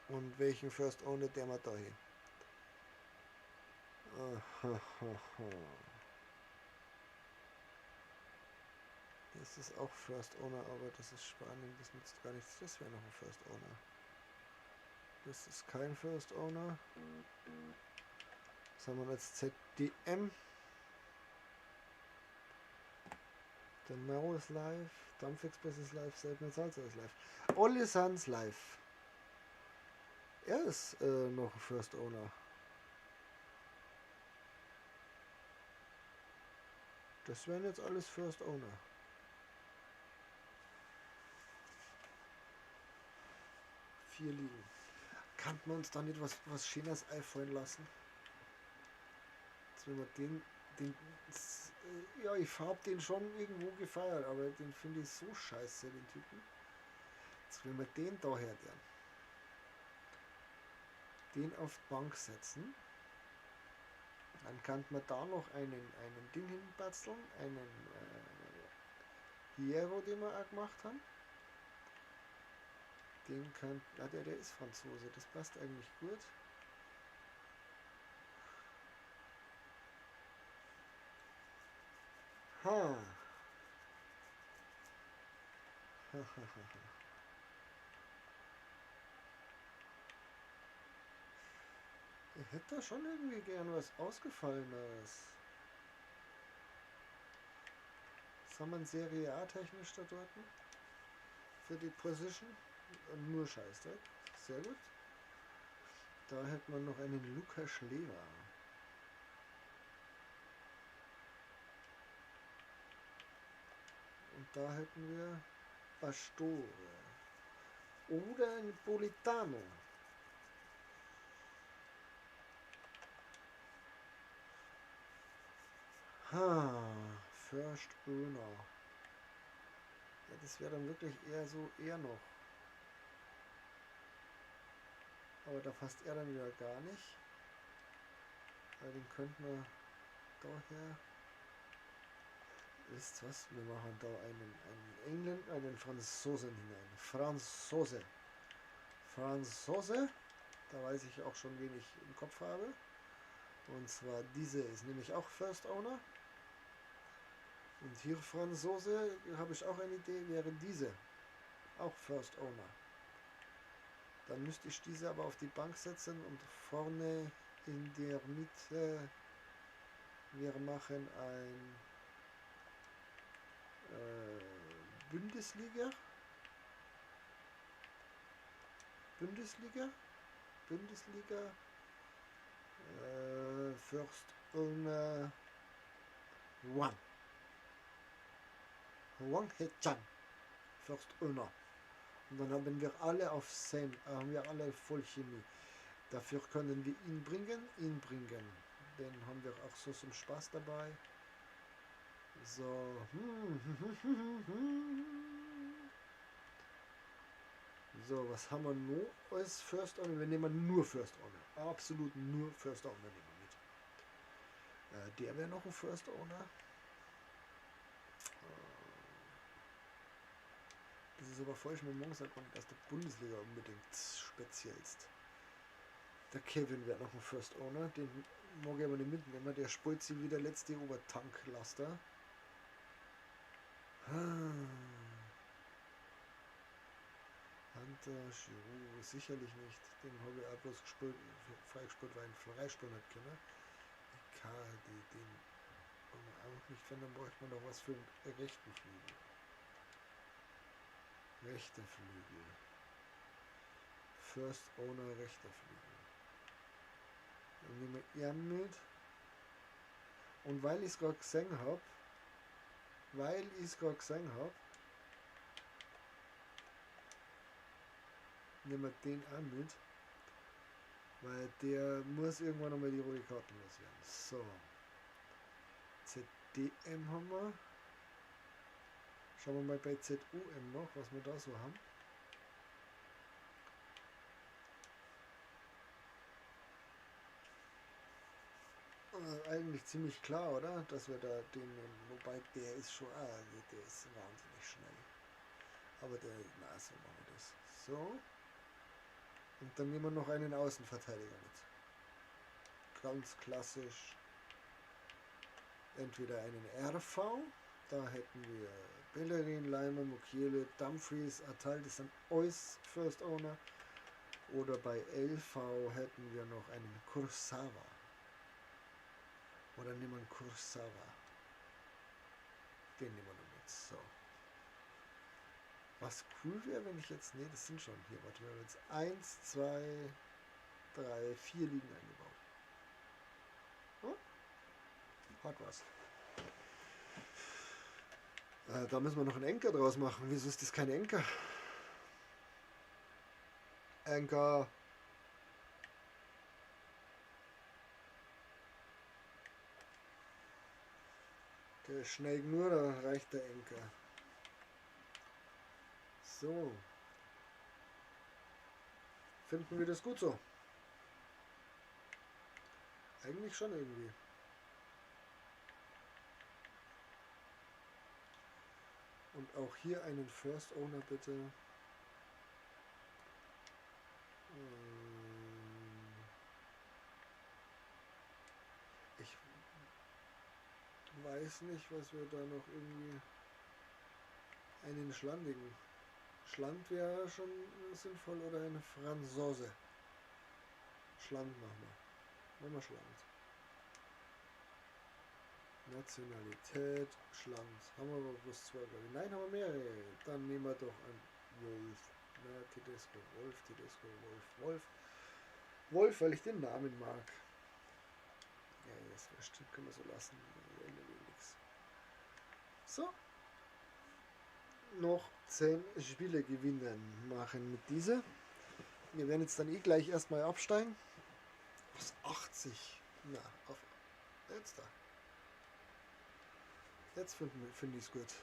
[SPEAKER 1] Und welchen First Owner der wir da hier? Das ist auch First Owner, aber das ist Spanien, das nützt gar nichts. Das wäre noch ein First Owner. Das ist kein First Owner. Was haben wir als ZDM? Der Now ist live. Dampfexpress ist live. Seltener Salzer ist live. Olli Sanz live. Er ist noch ein First Owner. Das wären jetzt alles First Owner. Vier liegen. Kann man uns da nicht was Schönes einfallen lassen? Jetzt wenn wir ja, ich habe den schon irgendwo gefeiert, aber den finde ich so scheiße, den Typen. Jetzt wenn wir den da her den auf die Bank setzen, dann kann man da noch einen Ding hinbasteln, einen Hierro, den wir auch gemacht haben. Den kann, ja, der ist Franzose, das passt eigentlich gut. Ha. Ich hätte da schon irgendwie gern was Ausgefallenes. Was haben wir in Serie A technisch da dort? Für die Position? Nur Scheißdreck. Sehr gut. Da hätte man noch einen Lukas Schlewa. Und da hätten wir Pastore. Oder ein Politano. First Owner. Ja, das wäre dann wirklich eher noch. Aber da passt er dann wieder gar nicht. Weil den könnten wir daher. Wisst was? Wir machen da einen Engländer, einen Franzosen hinein. Franzose. Da weiß ich auch schon, wen ich im Kopf habe. Und zwar diese ist nämlich auch First Owner. Und hier Franzose, habe ich auch eine Idee, wäre diese. Auch First Owner. Dann müsste ich diese aber auf die Bank setzen und vorne in der Mitte, wir machen ein Bundesliga, First Owner Wang Hechan, First Owner. Und dann haben wir alle auf Same, haben wir alle voll Chemie. Dafür können wir ihn bringen. Den haben wir auch so zum Spaß dabei. So. So, was haben wir noch als First Owner? Wir nehmen nur First Owner. Absolut nur First Owner nehmen wir mit. Der wäre noch ein First Owner. Das ist aber falsch mit dem Monsag und aus der Bundesliga unbedingt speziellst. Der Kevin wäre noch ein First Owner, den Mag ich aber nicht mitnehmen, der spielt sich wie der letzte Obertanklaster. Hunter, Giroud, sicherlich nicht. Den habe ich auch bloß gespielt, freigespielt, weil ich ihn freispielen nicht können. Icardi, den haben wir auch nicht, wenn dann bräuchte man noch was für den rechten Flügel. Rechter Flügel. First Owner, rechter Flügel. Dann nehmen wir ihn mit. Und weil ich es gerade gesehen habe, nehmen wir den auch mit. Weil der muss irgendwann einmal die rote Karte loswerden. So. ZDM haben wir. Schauen wir mal bei ZUM noch, was wir da so haben. Eigentlich ziemlich klar, oder? Dass wir da den nehmen. Wobei der ist schon, der ist wahnsinnig schnell. Aber der, na, so machen wir das. So. Und dann nehmen wir noch einen Außenverteidiger mit. Ganz klassisch. Entweder einen RV, da hätten wir Bellerin, Leimer, Mukiele, Dumfries, Atal, das sind alles First Owner. Oder bei LV hätten wir noch einen Kursawa. Oder nehmen wir einen Kursawa. Den nehmen wir noch mit. So. Was cool wäre, wenn ich jetzt. Ne, das sind schon hier. Warte, wir haben jetzt 1, 2, 3, 4 Ligen eingebaut. Hm? Hat was. Da müssen wir noch einen Anker draus machen. Wieso ist das kein Anker? Anker. Der ist schnell nur, da reicht der Anker. So. Finden wir das gut so? Eigentlich schon irgendwie. Und auch hier einen First Owner bitte. Ich weiß nicht, was wir da noch irgendwie. Einen schlandigen. Schland wäre schon sinnvoll oder eine Franzose. Schland machen wir. Machen wir Schland. Nationalität, Schland. Haben wir aber bloß 2, glaube ich. Nein, haben wir mehrere. Dann nehmen wir doch einen Wolf. Na, Tedesco, Wolf, Tedesco, Wolf, Wolf. Wolf, weil ich den Namen mag. Ja, das stimmt, können wir so lassen. So. Noch 10 Spiele gewinnen machen mit dieser. Wir werden jetzt dann eh gleich erstmal absteigen. Aus 80. Na, auf. Jetzt da. Jetzt find ich es gut.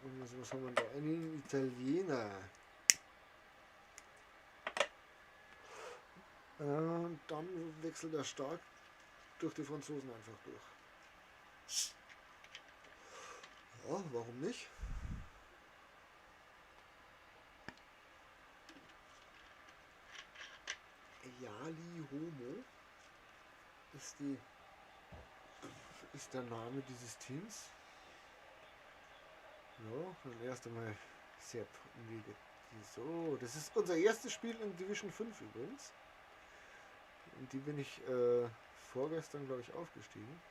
[SPEAKER 1] Und was haben wir da? Einen Italiener. Und dann wechselt er stark durch die Franzosen einfach durch. Ja, warum nicht? Yali Homo ist der Name dieses Teams. Ja, dann erst einmal sehr so. Das ist unser erstes Spiel in Division 5 übrigens. Und die bin ich vorgestern, glaube ich, aufgestiegen.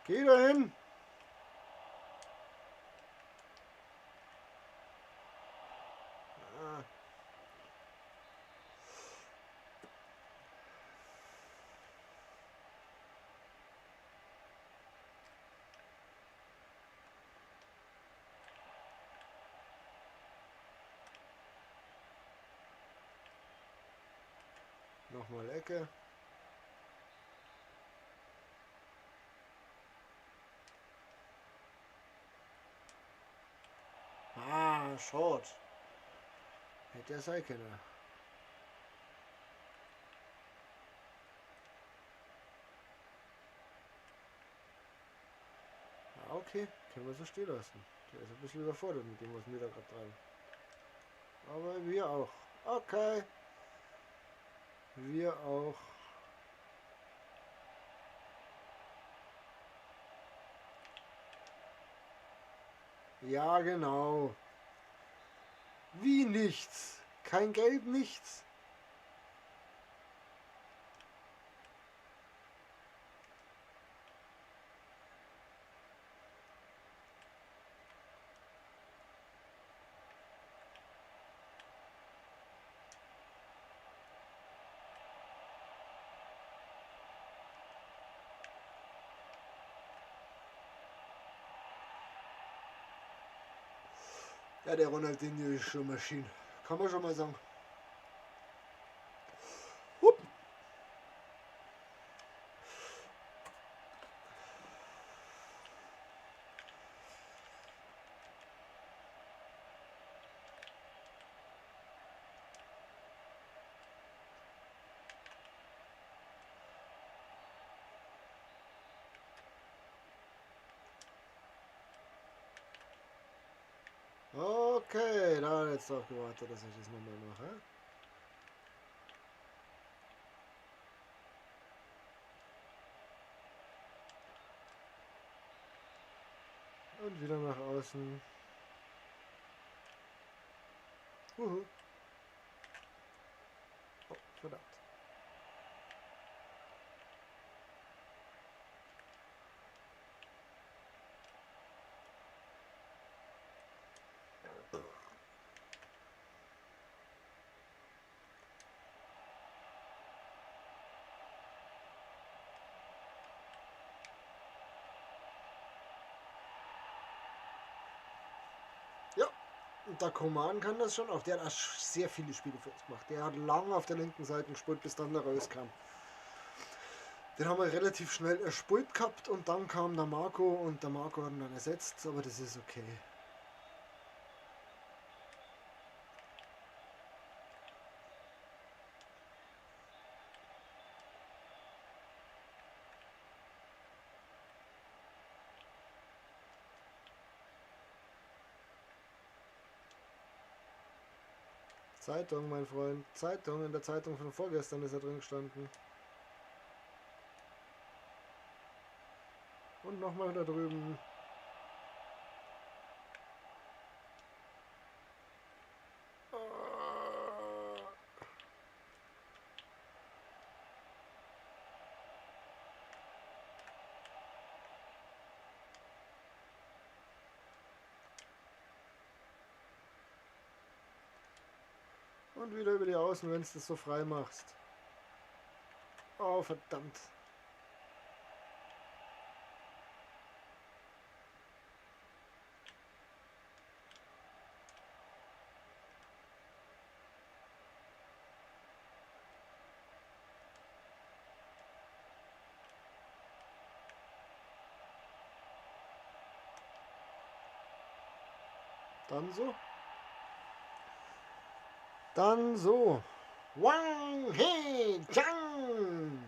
[SPEAKER 1] Geh dahin! Ah. Nochmal Ecke. Ah, Short. Hätte ja sein können. Ah, okay, können wir so stehen lassen. Der ist ein bisschen überfordert mit dem, was wir da gerade treiben. Aber wir auch. Okay. Wir auch. Ja, genau. Wie nichts. Kein Gelb, nichts. Ja, der Ronaldinho ist schon Maschine. Kann man schon mal sagen. Hup. Okay, da hat jetzt doch gewartet, dass ich das nochmal mache. Und wieder nach außen. Huhu. Oh, verdammt. Ja, und der Koman kann das schon auch. Der hat auch sehr viele Spiele für uns gemacht. Der hat lange auf der linken Seite gespielt, bis dann der rauskam. Den haben wir relativ schnell erspielt gehabt und dann kam der Marco und der Marco hat ihn dann ersetzt, aber das ist okay. Zeitung, mein Freund. Zeitung, in der Zeitung von vorgestern ist er drin gestanden. Und nochmal da drüben. Und wieder über die Außen, wenn du das so frei machst. Oh, verdammt. Dann so. Dann so. Wang He Chang.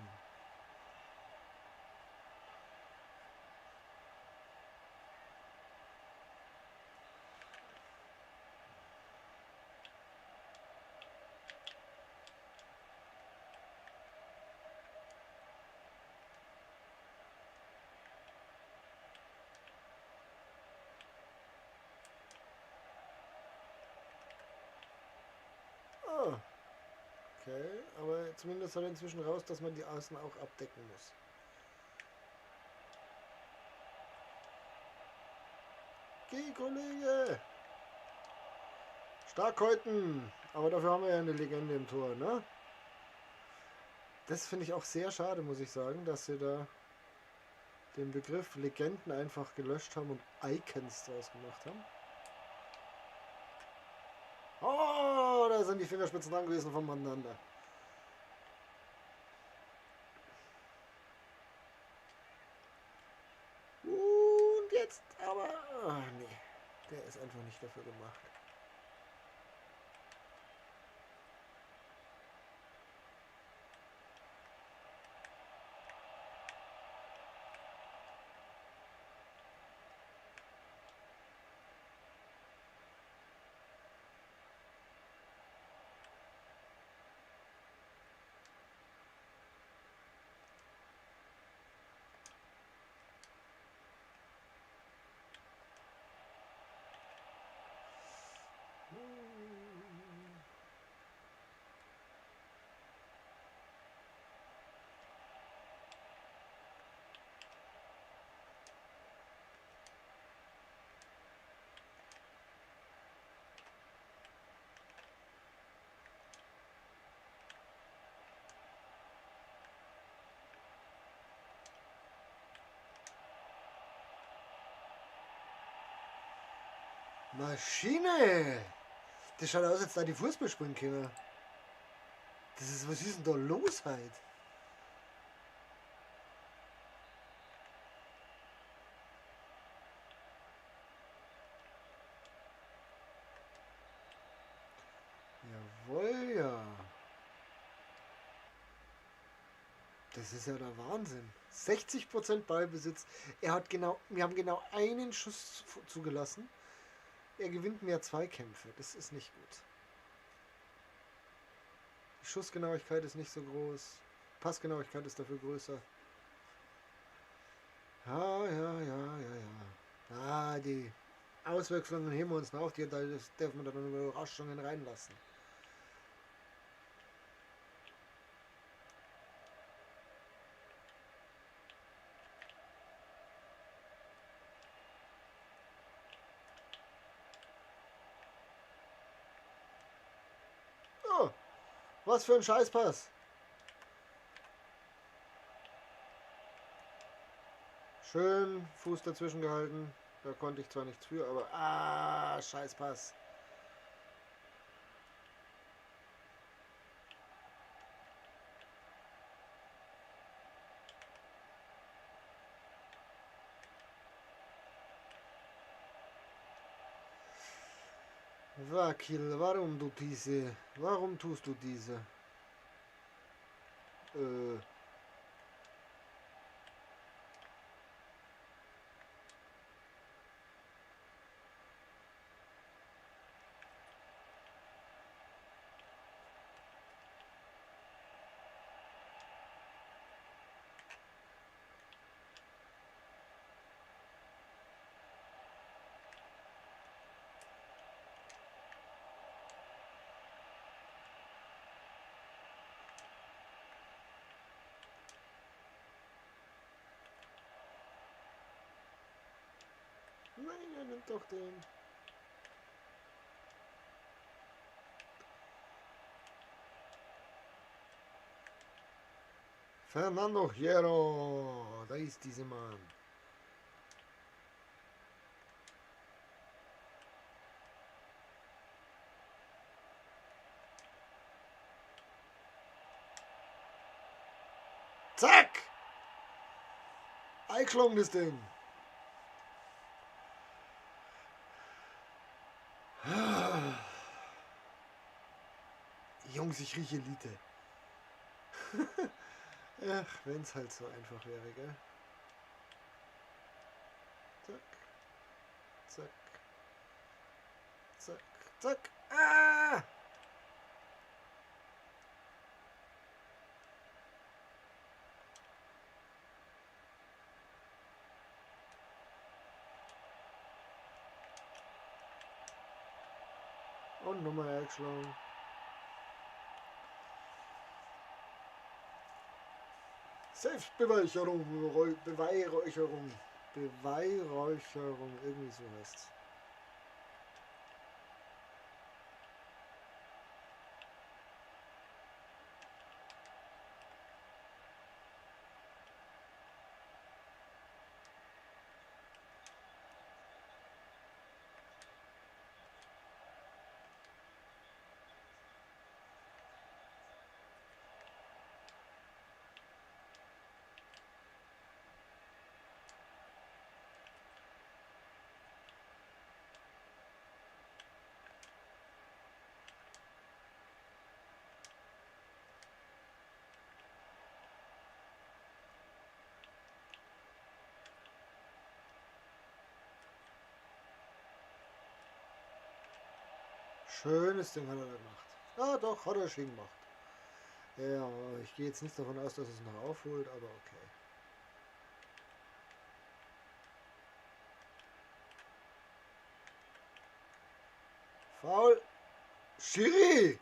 [SPEAKER 1] Oh, okay, aber zumindest hat er inzwischen raus, dass man die Außen auch abdecken muss. Geh, Kollege! Stark häuten! Aber dafür haben wir ja eine Legende im Tor, ne? Das finde ich auch sehr schade, muss ich sagen, dass sie da den Begriff Legenden einfach gelöscht haben und Icons draus gemacht haben. Oh, da sind die Fingerspitzen dran gewesen voneinander. einfach nicht dafür gemacht. Maschine! Das schaut aus, als da die Fußball spielen können. Was ist denn da los heute? Jawohl, ja. Das ist ja der Wahnsinn. 60% Ballbesitz. Wir haben genau einen Schuss zugelassen. Er gewinnt mehr Zweikämpfe. Das ist nicht gut. Die Schussgenauigkeit ist nicht so groß. Passgenauigkeit ist dafür größer. Ja. Die Auswechslungen heben wir uns noch auf. Da dürfen wir dann Überraschungen reinlassen. Oh, was für ein Scheißpass. Schön Fuß dazwischen gehalten. Da konnte ich zwar nichts für, aber Scheißpass. Wakil, warum tust du diese? Nein, er nimmt doch den. Fernando Hierro, da ist dieser Mann. Zack! Eingeschlagen das Ding. Jungs, ich rieche Elite. Ach, wenn's halt so einfach wäre, gell? Zack. Zack. Zack. Zack. Ah! Und nochmal eingeschlagen. Selbstbeweihräucherung, Beweihräucherung, irgendwie so heißt's. Schönes Ding hat er gemacht. Ja, doch, hat er schön gemacht. Ja, ich gehe jetzt nicht davon aus, dass es noch aufholt, aber okay. Faul. Schiri!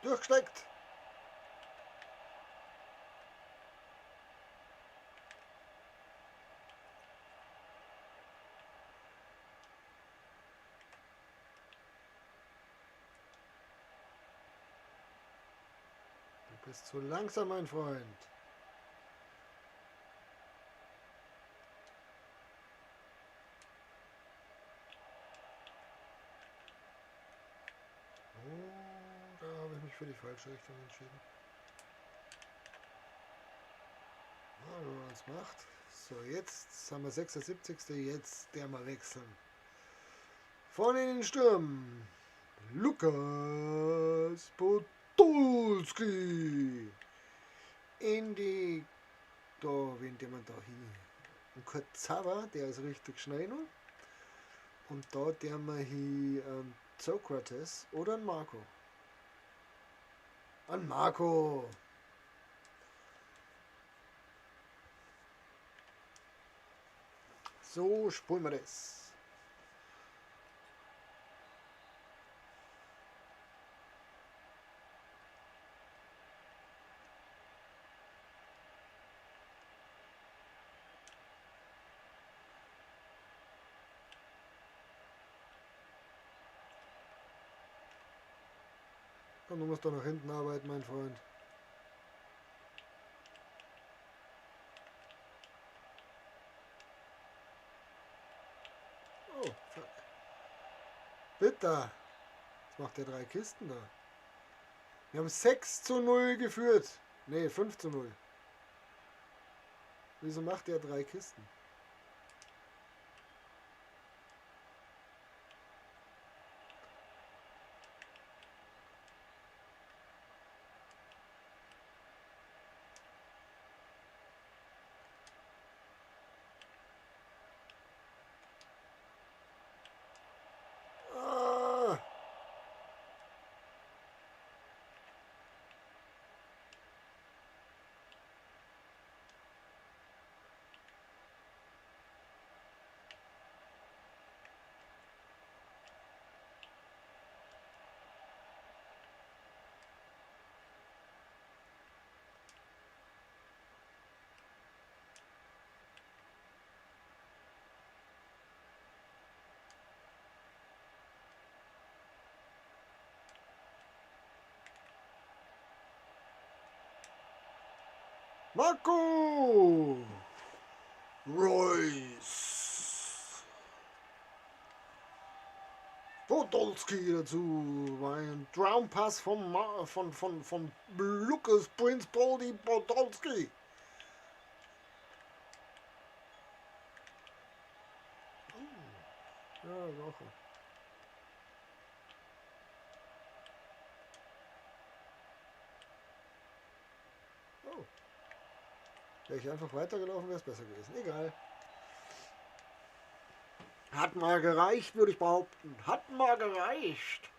[SPEAKER 1] Durchgesteckt. Du bist zu langsam, mein Freund. Oh, da habe ich mich für die falsche Richtung entschieden. Ja, wenn man es macht. So, jetzt haben wir 76. Jetzt der mal wechseln. Vorne in den Sturm. Lukas Podolski. In die. Da, wen der man da hin? Ein Kurzawa, der ist richtig schnell noch. Und da der man hier Sokrates oder ein Marco. An Marco. So spulen wir das. Komm, du musst doch nach hinten arbeiten, mein Freund. Oh, fuck. Bitte. Jetzt macht er 3 Kisten da. Wir haben 6:0 geführt. Ne, 5:0. Wieso macht er 3 Kisten? Ah! Marco! Royce! Podolski dazu. Ein Traumpass von Lucas Prince Poldi Podolski. Oh. Ja, Woche. Oh. Wäre ich einfach weitergelaufen, wäre es besser gewesen. Egal. Hat mal gereicht, würde ich behaupten. Hat mal gereicht.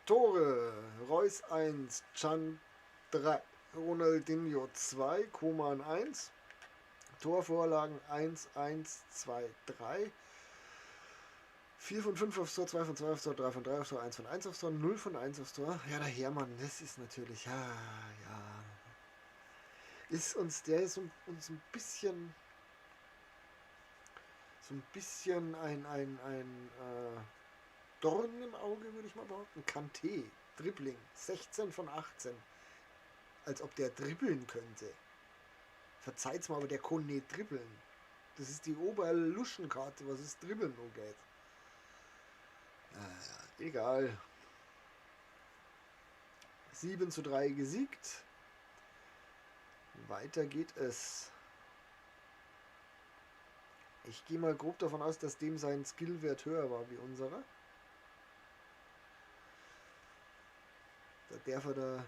[SPEAKER 1] Tore. Reus 1, Chan 3, Ronaldinho 2, Koman 1. Torvorlagen 1, 1, 2, 3. 4 von 5 aufs Tor, 2 von 2 aufs Tor, 3 von 3 aufs Tor, 1 von 1 aufs Tor, 0 von 1 aufs Tor. Ja, der Hermann, das ist natürlich, ja. Ist uns, der ist uns ein bisschen ein Dorn im Auge, würde ich mal behaupten. Kanté, Dribbling, 16 von 18. Als ob der dribbeln könnte. Verzeiht's mal, aber der kann nicht dribbeln. Das ist die Oberluschenkarte, was es Dribbeln angeht. Egal. 7:3 gesiegt. Weiter geht es. Ich gehe mal grob davon aus, dass dem sein Skillwert höher war wie unserer. Da darf er da...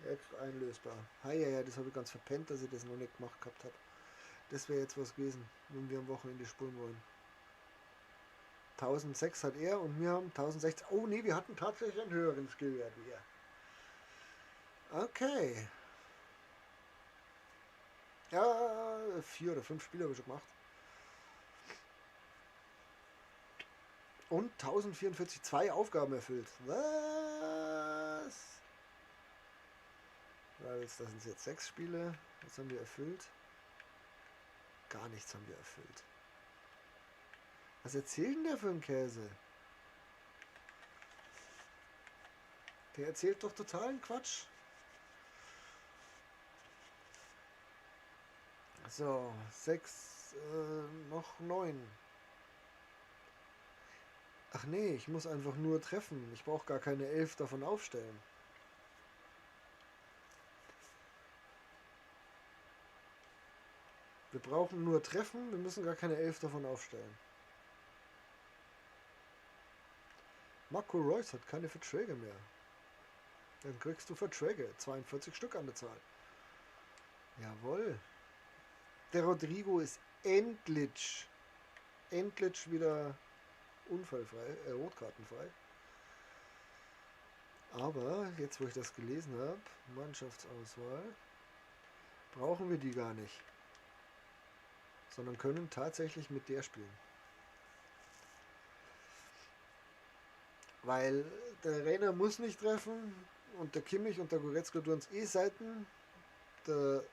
[SPEAKER 1] Ja, jetzt einlösbar. Ja, das habe ich ganz verpennt, dass ich das noch nicht gemacht gehabt habe. Das wäre jetzt was gewesen, wenn wir am Wochenende spulen wollen. 1006 hat er und wir haben 1060. Oh ne, wir hatten tatsächlich einen höheren Skillwert wie er. Okay. Ja, 4 oder 5 Spiele habe ich schon gemacht. Und 1044, 2 Aufgaben erfüllt. Was? Das sind jetzt 6 Spiele. Was haben wir erfüllt? Gar nichts haben wir erfüllt. Was erzählt denn der für einen Käse? Der erzählt doch totalen Quatsch. So, 6, noch 9. Ach nee, ich muss einfach nur treffen. Ich brauche gar keine 11 davon aufstellen. Wir brauchen nur treffen, wir müssen gar keine 11 davon aufstellen. Marco Reus hat keine Verträge mehr. Dann kriegst du Verträge. 42 Stück an der Zahl. Jawohl. Der Rodrigo ist endlich wieder unfallfrei, rotkartenfrei. Aber jetzt, wo ich das gelesen habe, Mannschaftsauswahl, brauchen wir die gar nicht. Sondern können tatsächlich mit der spielen. Weil der Rainer muss nicht treffen und der Kimmich und der Goretzka tun es Seiten. Der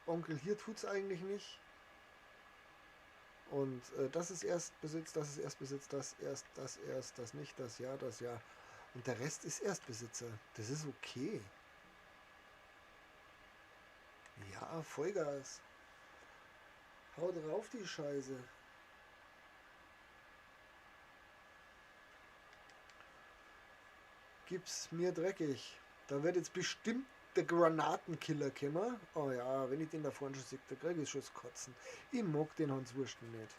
[SPEAKER 1] Onkel hier tut es eigentlich nicht. Und das ist Erstbesitz, das ist Erstbesitz, das erst, das nicht, das ja, das ja. Und der Rest ist Erstbesitzer. Das ist okay. Ja, Vollgas. Hau drauf die Scheiße. Gib's mir dreckig. Da wird jetzt bestimmt der Granatenkiller kommen. Oh ja, wenn ich den da vorne schon sehe, da kriege ich schon das Kotzen. Ich mag den Hans Wursten nicht.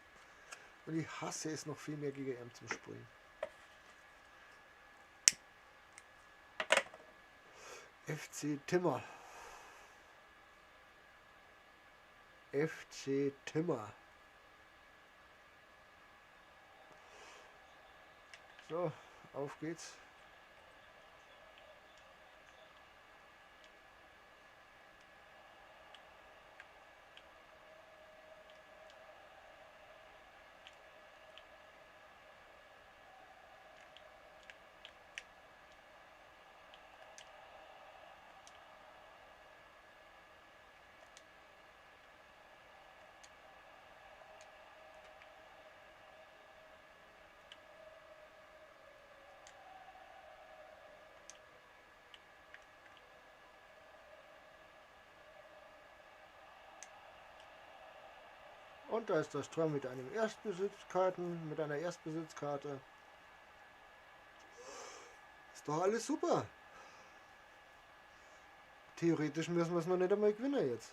[SPEAKER 1] Und ich hasse es noch viel mehr gegen ihn zum Spielen. FC Timmer. FC Timmer. So, auf geht's. Und da ist das Tor mit einer Erstbesitzkarte. Ist doch alles super. Theoretisch müssen wir es noch nicht einmal gewinnen jetzt.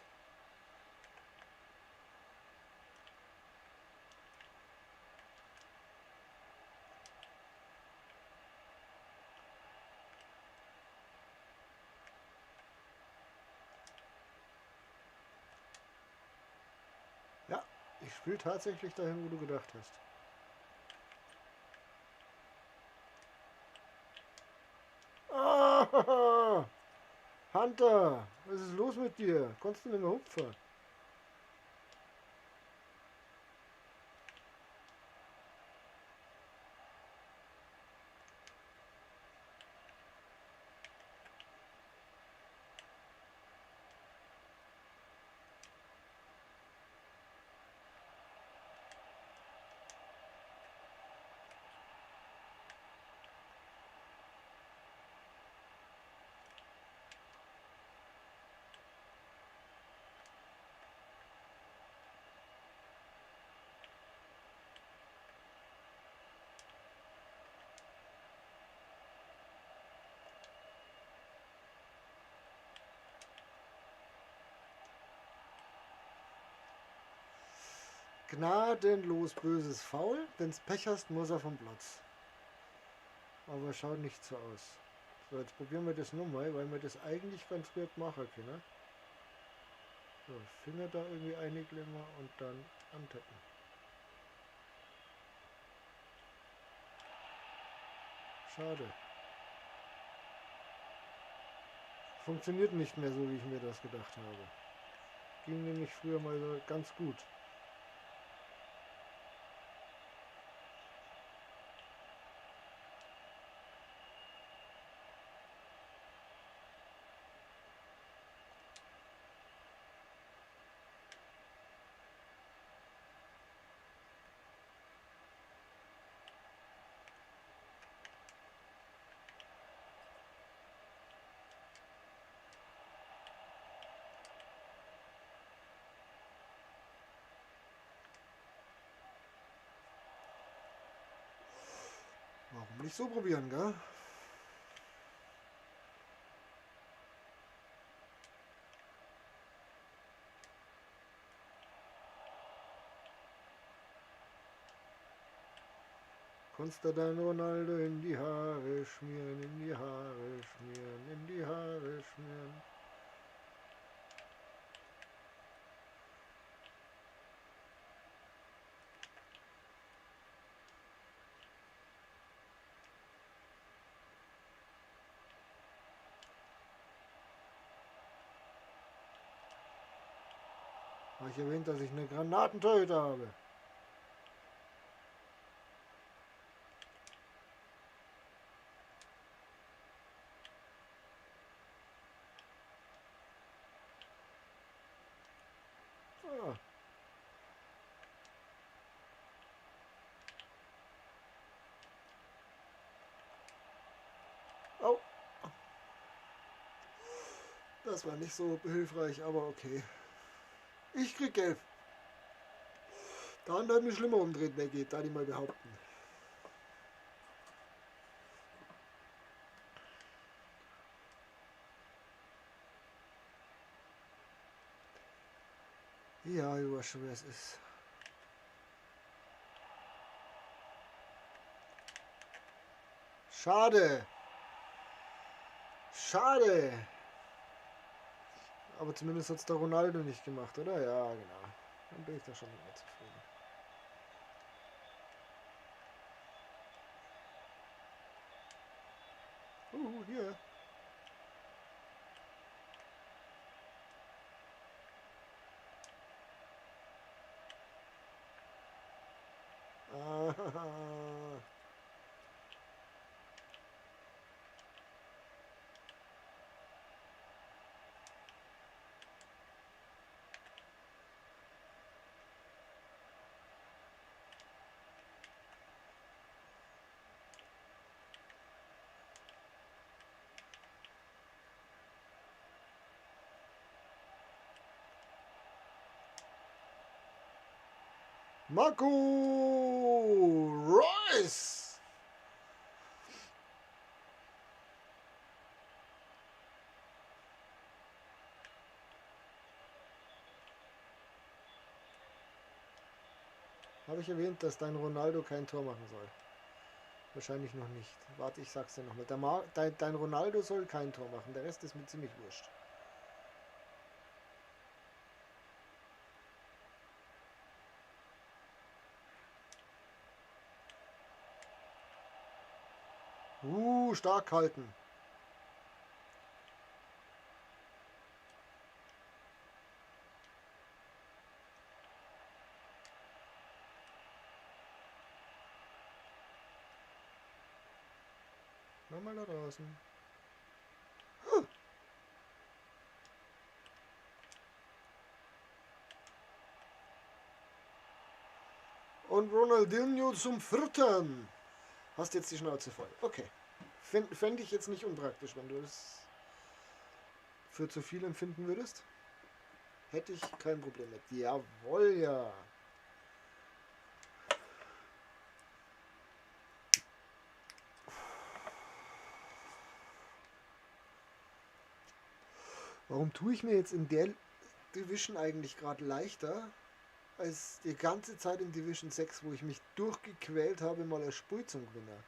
[SPEAKER 1] Ja, ich spiele tatsächlich dahin, wo du gedacht hast. Ah, Hunter, was ist los mit dir? Konntest du nicht mehr hupfen? gnadenlos böses Foul. Wenn's Pech hast, muss er vom Platz. Aber schaut nicht so aus. So, jetzt probieren wir das nochmal, weil wir das eigentlich ganz gut machen können. So, Finger da irgendwie einklemmen und dann antippen. Schade. Funktioniert nicht mehr so, wie ich mir das gedacht habe. Ging nämlich früher mal so ganz gut. Warum nicht so probieren, gell? Kannst du dein Ronaldo in die Haare schmieren, in die Haare schmieren, in die Haare schmieren. Habe ich erwähnt, dass ich eine Granatentorhüter habe? Ah. Oh, das war nicht so hilfreich, aber okay. Ich krieg gelb. Der andere hat mich schlimmer umdreht, wer geht, da die mal behaupten. Ja, ich weiß schon, wer es ist. Schade. Schade. Aber zumindest hat es der Ronaldo nicht gemacht, oder? Ja, genau. Dann bin ich da schon mehr zufrieden. Hier. Ah, Marco Reus. Habe ich erwähnt, dass dein Ronaldo kein Tor machen soll? Wahrscheinlich noch nicht. Warte, ich sag's dir nochmal. Dein Ronaldo soll kein Tor machen. Der Rest ist mir ziemlich wurscht. Stark halten. Nochmal da draußen. Und Ronaldinho zum vierten. Hast jetzt die Schnauze voll. Okay. Fände ich jetzt nicht unpraktisch, wenn du es für zu viel empfinden würdest. Hätte ich kein Problem mit. Jawohl, ja. Warum tue ich mir jetzt in der Division eigentlich gerade leichter als die ganze Zeit in Division 6, wo ich mich durchgequält habe, mal als Spiel zum Gewinner.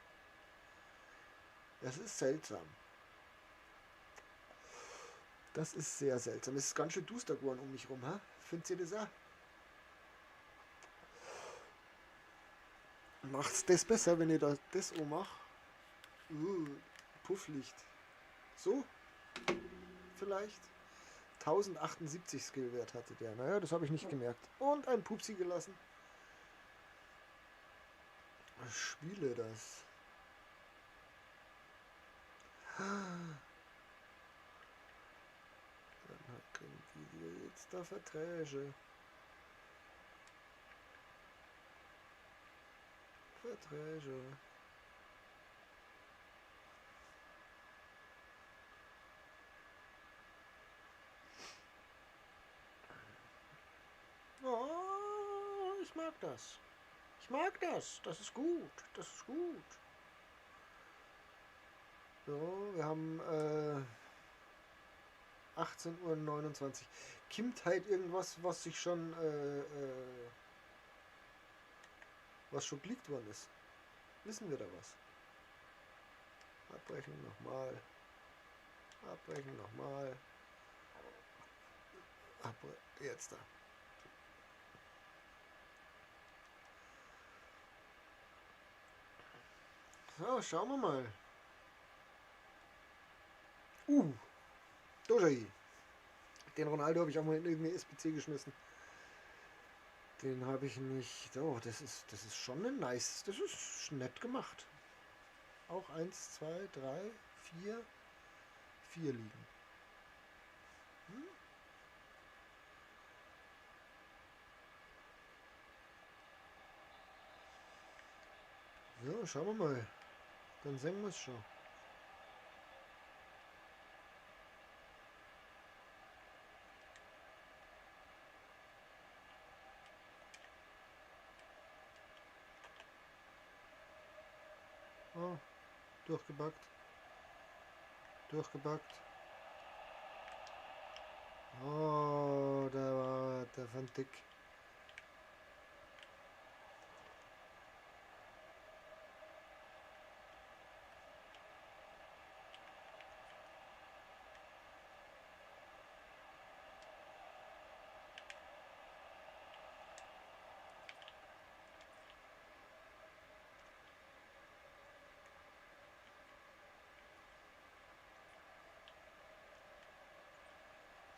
[SPEAKER 1] Das ist seltsam. Das ist sehr seltsam. Es ist ganz schön duster geworden um mich rum, ha? Findet ihr das auch? Macht's das besser, wenn ihr das macht? Pufflicht. So? Vielleicht? 1078 Skillwert hatte der. Naja, das habe ich nicht gemerkt. Und ein Pupsi gelassen. Ich spiele das. Dann kriegen die jetzt da Verträge. Oh, ich mag das. Ich mag das. Das ist gut. Das ist gut. So, wir haben 18:29 Uhr. Kimmt halt irgendwas, was sich schon was schon geleakt worden ist. Wissen wir da was? Abbrechen nochmal. Abbrechen nochmal. Jetzt da. So, schauen wir mal. Dojai. Den Ronaldo habe ich auch mal in irgendeine SPC geschmissen. Den habe ich nicht. Oh, das ist schon ein nice. Das ist nett gemacht. Auch 1, 2, 3, 4. 4 liegen. So, schauen wir mal. Dann sehen wir es schon. Oh, durchgebackt. Durchgebackt. Oh, der war der Van Dick.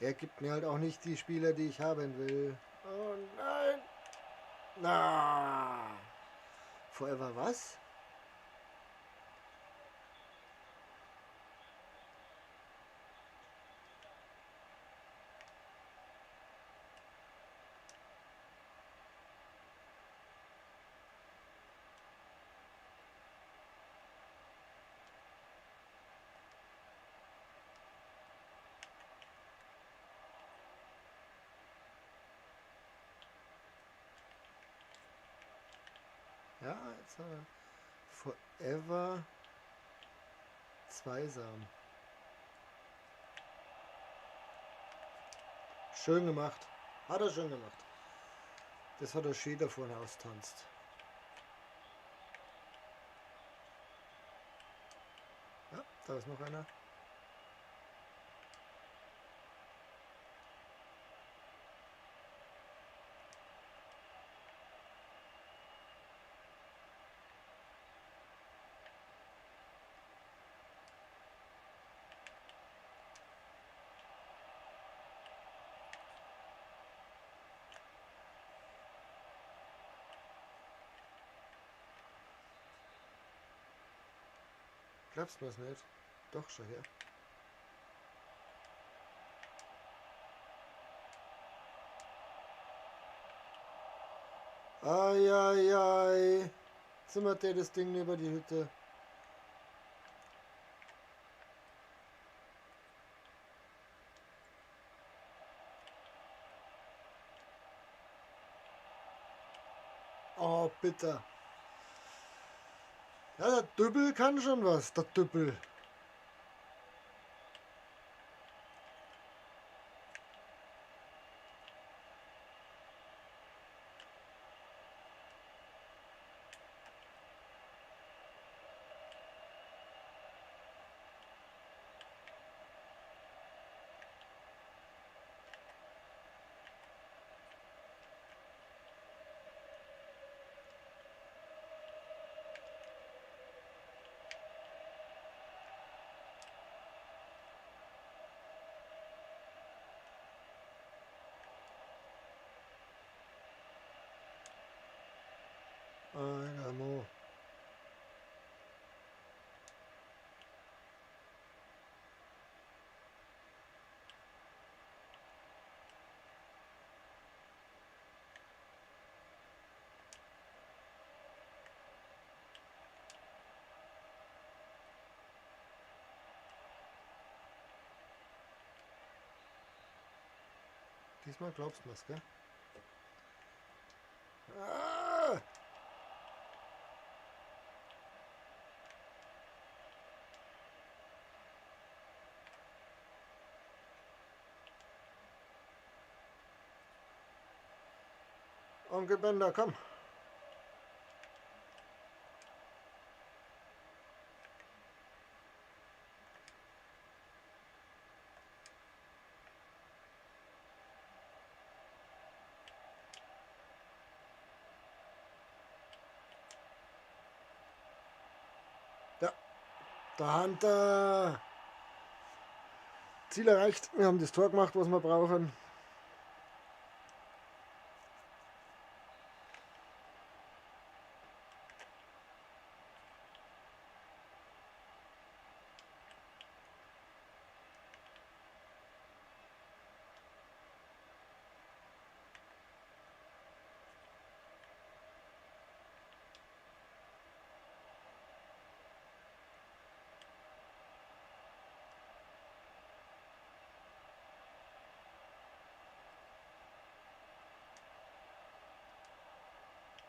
[SPEAKER 1] Er gibt mir halt auch nicht die Spieler, die ich haben will. Oh nein! Na! Forever was? Ja, jetzt Forever Zweisam. Schön gemacht. Hat er schön gemacht. Das hat der Schäder vorne austanzt. Ja, da ist noch einer. Glaubst du was nicht? Doch, schon her. Eieiei. Zimmert der das Ding über die Hütte. Oh, bitter. Ja, der Dübbel kann schon was, der Dübbel. Mo. Diesmal glaubst du was, gell? Ah! Onkel Bender, komm. Ja, der Hunter. Ziel erreicht. Wir haben das Tor gemacht, was wir brauchen.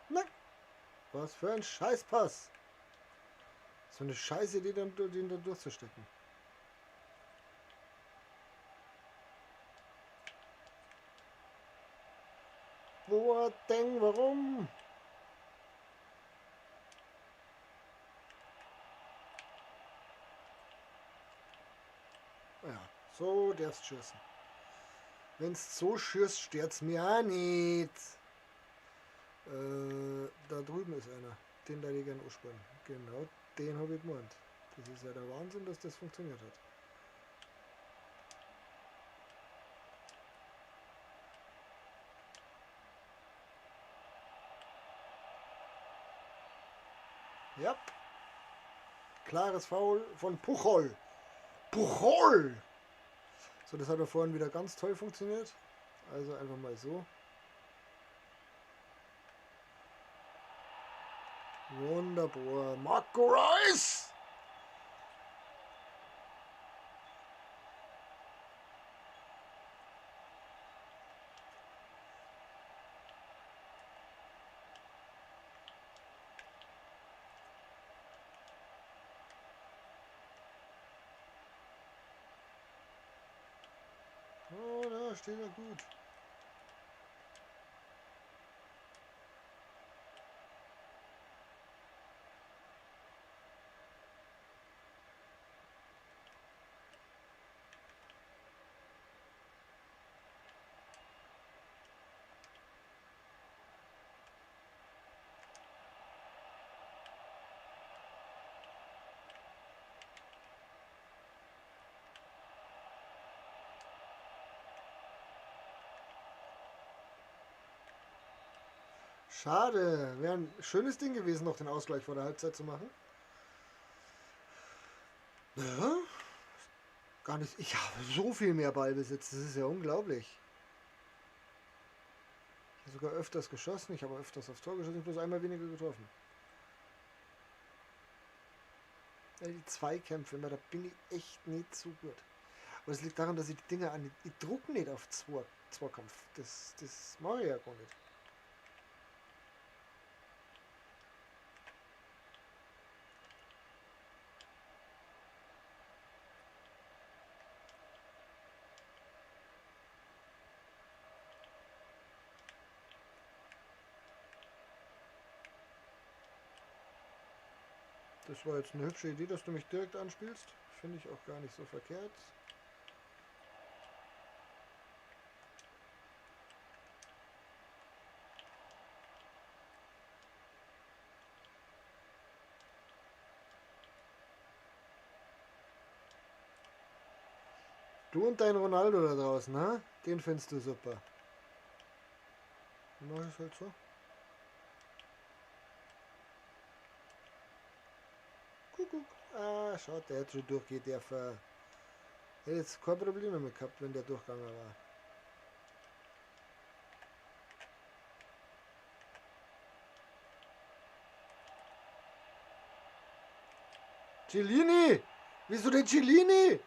[SPEAKER 1] Na, was für ein Scheißpass. So eine Scheiße, den da durchzustecken. Boateng, warum? Ja, so darfst du schießen. Wenn's so schießt, stört's mir auch nicht. Da drüben ist einer. Den da ich gerne anspannen. Genau, den habe ich gemeint. Das ist ja der Wahnsinn, dass das funktioniert hat. Ja. Klares Foul von Puchol. Puchol! So, das hat ja vorhin wieder ganz toll funktioniert. Also einfach mal so. Wunderbar. Marco Reus! Oh, da steht er gut. Schade. Wäre ein schönes Ding gewesen, noch den Ausgleich vor der Halbzeit zu machen. Ja, gar nicht. Ich habe so viel mehr Ballbesitz. Das ist ja unglaublich. Ich habe sogar öfters geschossen. Ich habe öfters aufs Tor geschossen. Ich habe bloß einmal weniger getroffen. Ja, die Zweikämpfe, da bin ich echt nicht so gut. Aber es liegt daran, dass ich die Dinger an. Ich druck nicht auf Zweikampf. Das mache ich ja gar nicht. Das war jetzt eine hübsche Idee, dass du mich direkt anspielst. Finde ich auch gar nicht so verkehrt. Du und dein Ronaldo da draußen, ha? Den findest du super. Dann mach ich halt so. Kuckuck. Ah, schaut, der hätte schon durchgeht, der Hätte jetzt kein Problem damit gehabt, wenn der durchgegangen war. Cellini! Wieso der Cellini?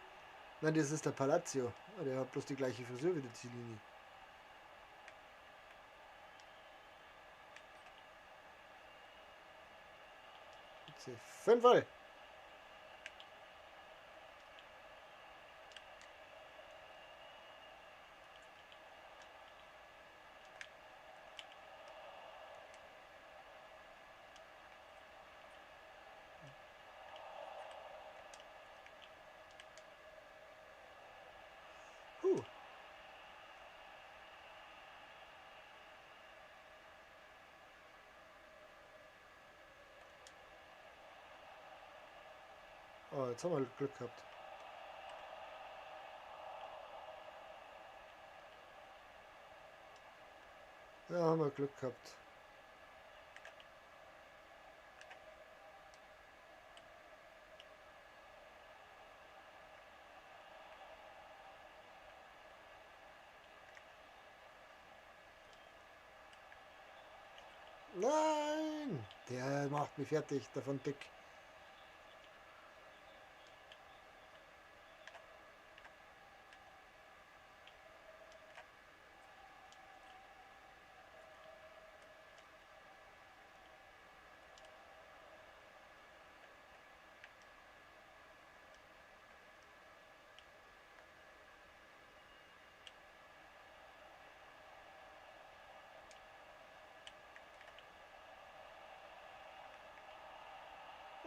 [SPEAKER 1] Nein, das ist der Palazzo. Der hat bloß die gleiche Frisur wie der Cellini. Fünfmal. Huh. Oh, jetzt haben wir Glück gehabt. Ja, haben wir Glück gehabt. Nein! Der macht mich fertig, davon dick.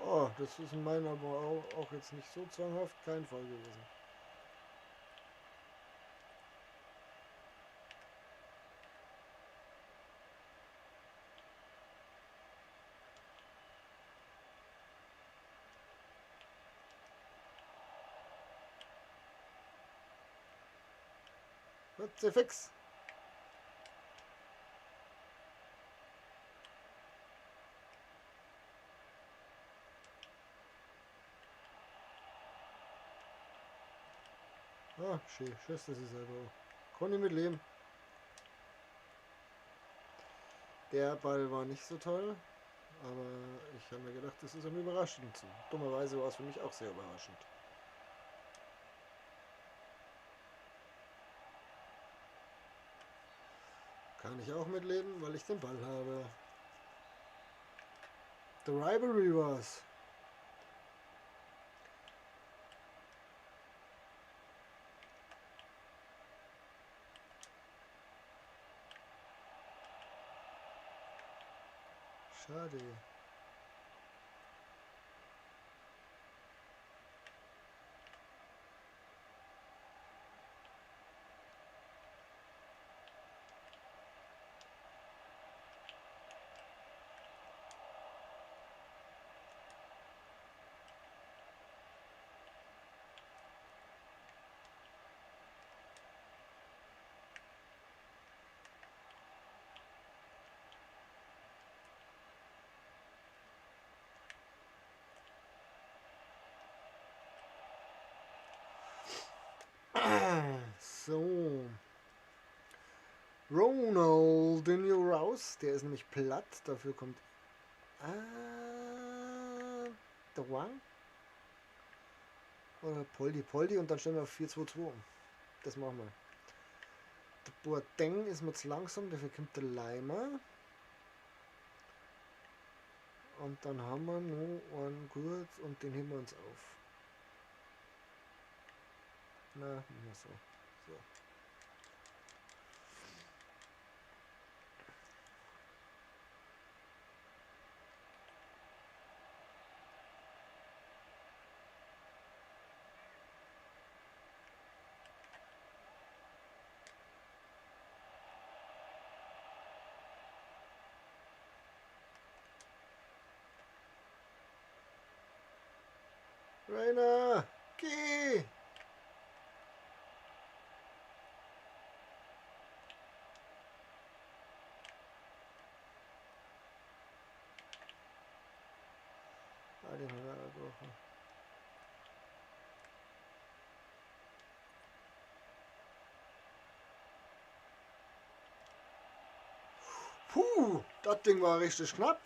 [SPEAKER 1] Oh, das ist in meiner aber auch jetzt nicht so zwanghaft kein Fall gewesen. Wird sie fix. Ah, schön. Tschüss, das ist selber auch. Kann ich mit leben. Der Ball war nicht so toll, aber ich habe mir gedacht, das ist am überraschendsten. Dummerweise war es für mich auch sehr überraschend. Kann ich auch mitleben, weil ich den Ball habe. The Rivalry war's. Schade. So. Ronaldinho raus. Der ist nämlich platt. Dafür kommt. Der Wang. Oder Poldi und dann stellen wir auf 4-2-2 um. Das machen wir. Der Boateng ist mir zu langsam, dafür kommt der Leimer. Und dann haben wir noch einen kurz und den heben wir uns auf. Na, nicht mehr so. So. Rainer, geh! den hat er gebrochen. Puh, das Ding war richtig knapp.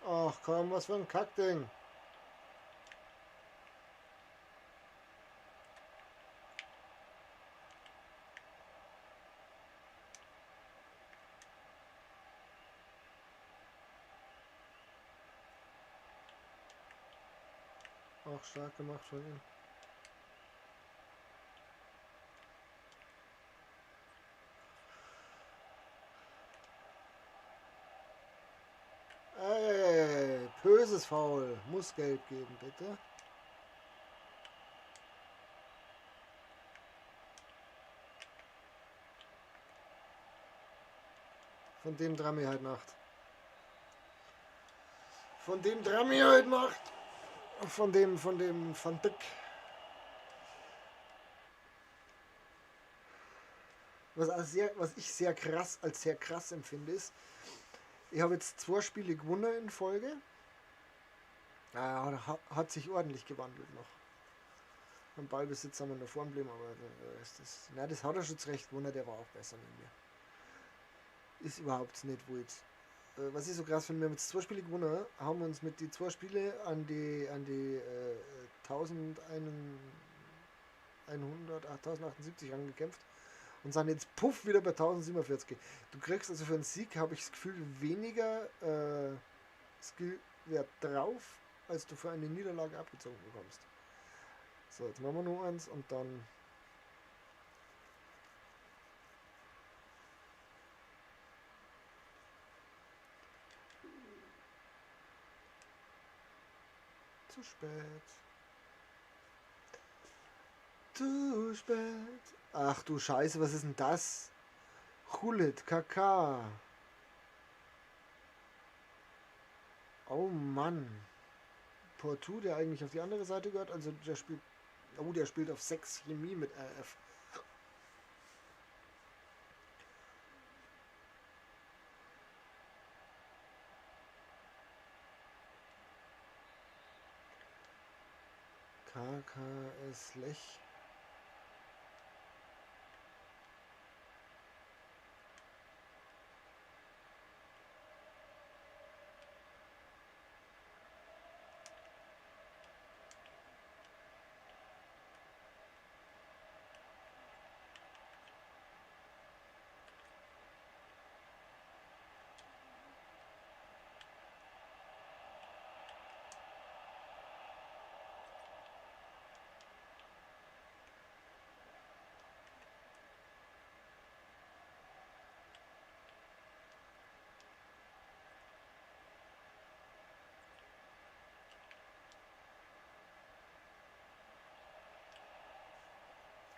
[SPEAKER 1] Ach komm, was für ein Kackding. Auch stark gemacht von ihm. Ey, böses Foul. Muss Gelb geben, bitte. Von dem Drami halt Nacht. Von dem Drami halt Nacht. Von Van Dijk. Was ich sehr krass empfinde, ist, ich habe jetzt 2 Spiele gewonnen in Folge. Hat sich ordentlich gewandelt noch. Am Ballbesitz haben wir noch vorn geblieben, aber das hat er schon zurecht gewonnen, der war auch besser mit mir. Ist überhaupt nicht wild. Was ich so krass finde, wir haben jetzt 2 Spiele gewonnen, haben uns mit die 2 Spiele an die 1078 angekämpft und sind jetzt puff wieder bei 1047. Du kriegst also für einen Sieg, habe ich das Gefühl, weniger Skillwert drauf, als du für eine Niederlage abgezogen bekommst. So, jetzt machen wir nur eins und dann. Zu spät. Zu spät. Ach du Scheiße, was ist denn das? Hulit, Kaka. Oh Mann. Portu, der eigentlich auf die andere Seite gehört, also der spielt. Oh, der spielt auf 6 Chemie mit RF. KKS Lech.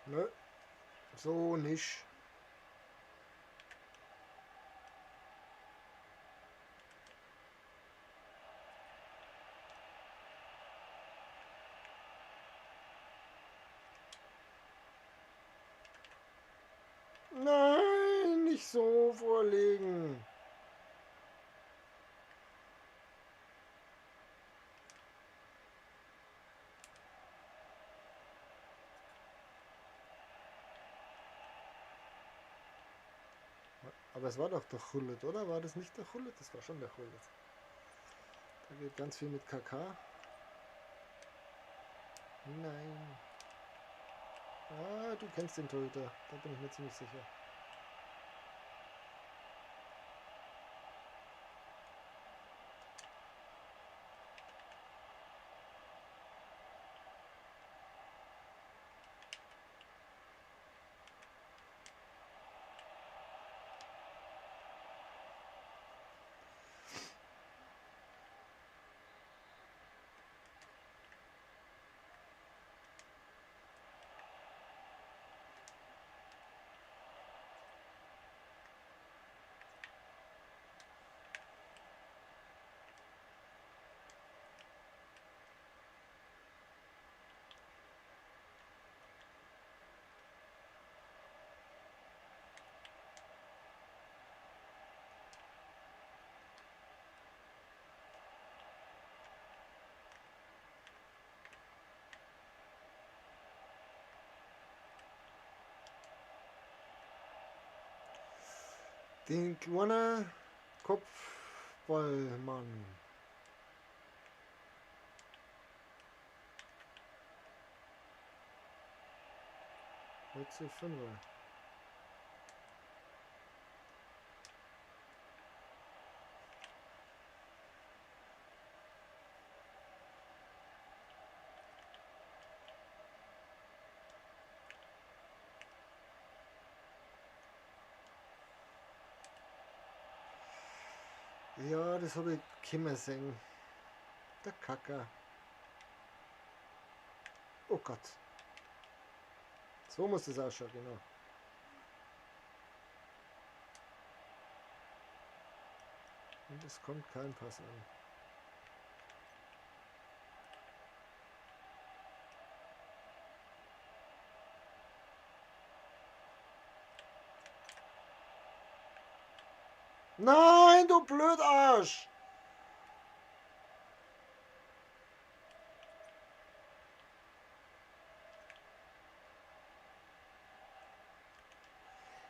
[SPEAKER 1] Nö, so nicht. Nein, nicht so vorlegen. Aber es war doch der Hullet, oder? War das nicht der Hullet? Das war schon der Hullet. Da geht ganz viel mit KK. Nein. Ah, du kennst den Torhüter. Da bin ich mir ziemlich sicher. Den kleinen Kopfballmann. Jetzt die Fünfer. Ja, das habe ich kommen sehen. Der Kacker. Oh Gott. So muss das ausschauen, genau. Und es kommt kein Pass an. Nein, du Blödarsch!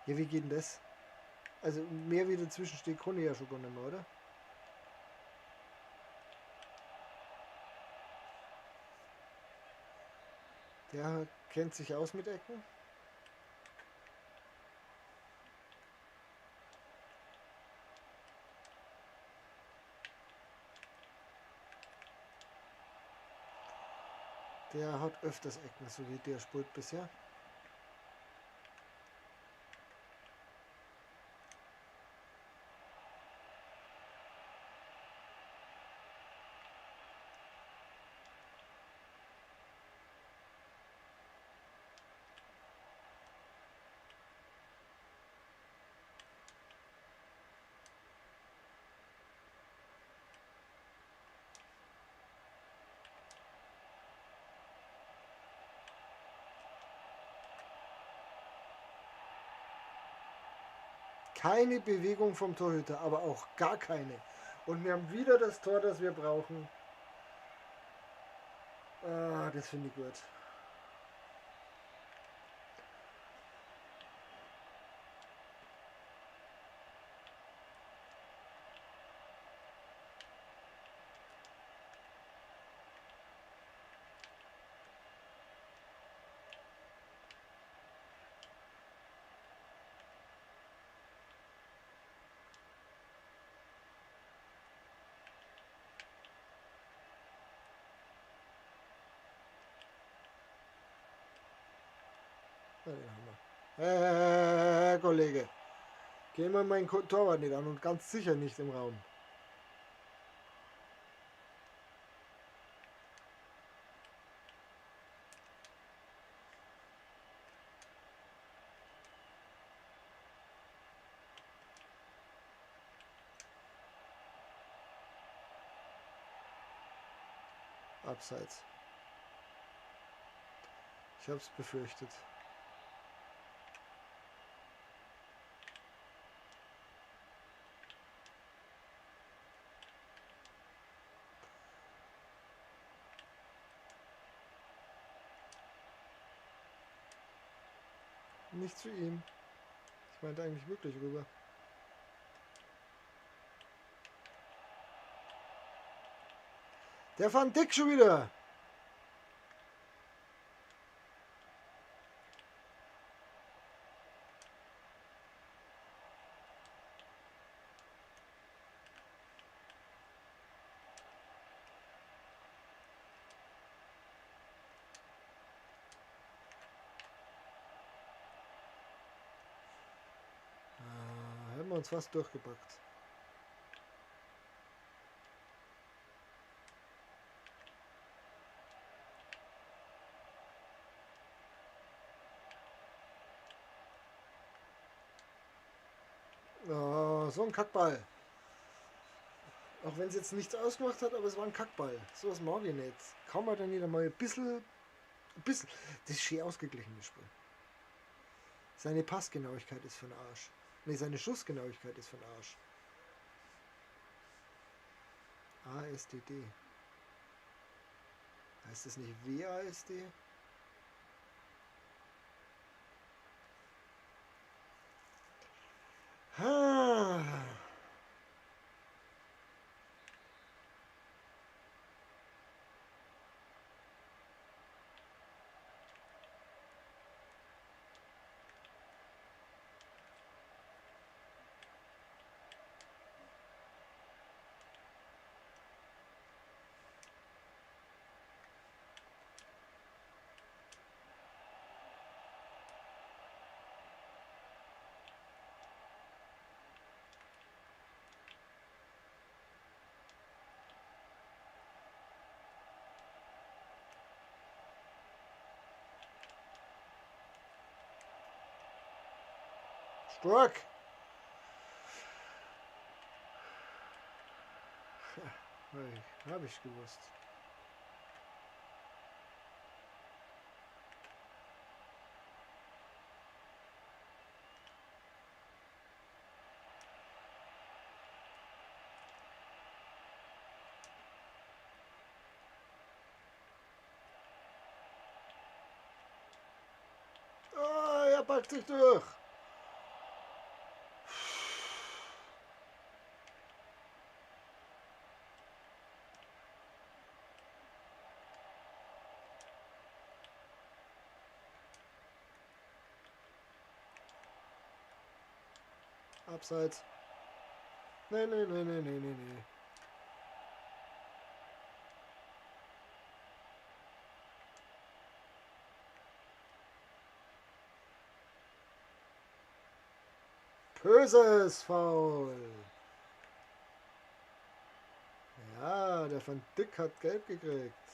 [SPEAKER 1] Ja, wie geht denn das? Also mehr wie dazwischen steht, kann ich ja schon gar nicht mehr, oder? Der kennt sich aus mit Ecken. Der hat öfters Ecken, so wie der spielt bisher. Keine Bewegung vom Torhüter, aber auch gar keine. Und wir haben wieder das Tor, das wir brauchen. Ah, das finde ich gut. Ja, den haben wir. Kollege. Gehen wir meinen Torwart nicht an und ganz sicher nicht im Raum. Abseits. Ich hab's befürchtet. Nicht zu ihm. Ich meinte eigentlich wirklich rüber. Der Van Dijk schon wieder. Haben wir uns fast durchgepackt. Oh, so ein Kackball. Auch wenn es jetzt nichts ausgemacht hat, aber es war ein Kackball. So was mag ich nicht. Kann man dann nicht einmal ein bisschen. Das ist schön ausgeglichen, das Spiel. Seine Passgenauigkeit ist für den Arsch. Ne, seine Schussgenauigkeit ist für den Arsch. ASDD. Heißt das nicht WASD? Ha! Stark. Hab ich gewusst. Oh, er packt sich durch. Abseits. Nee, nee, nee, nee, nee, nee, nee. Böses Foul. Ja, der Van Dijk hat gelb gekriegt.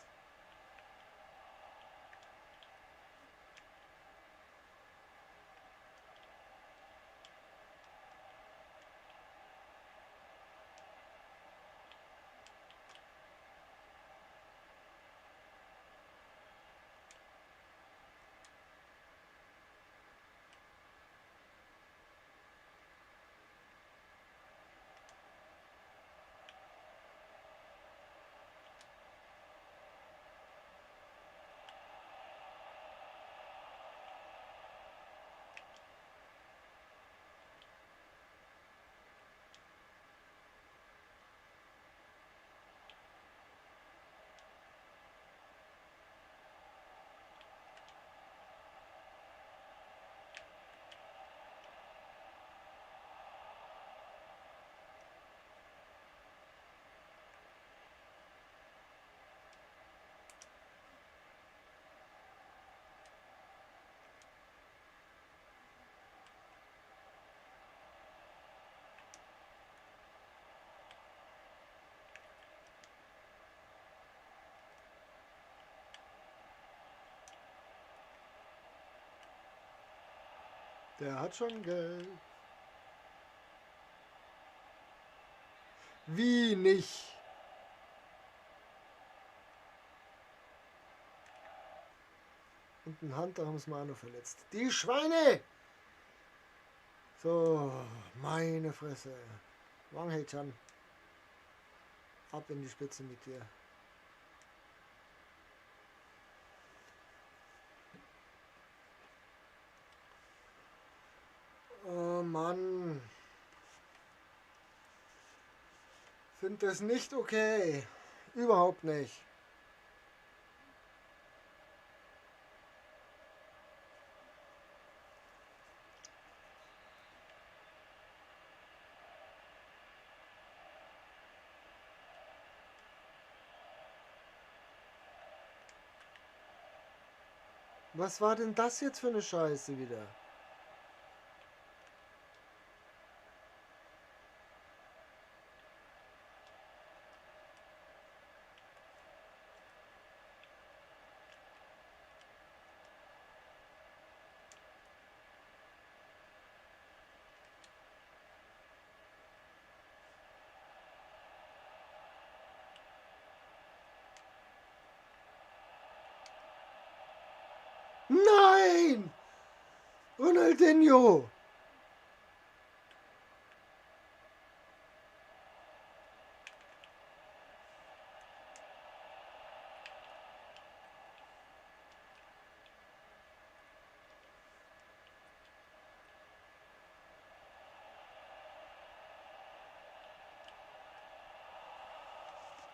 [SPEAKER 1] Der hat schon gelb. Wie nicht? Und ein Hunter haben es mal auch noch verletzt. Die Schweine! So, meine Fresse. Wang Hei-chan. Ab in die Spitze mit dir. Oh Mann. Find das nicht okay. Überhaupt nicht. Was war denn das jetzt für eine Scheiße wieder? Nein! Ronaldinho!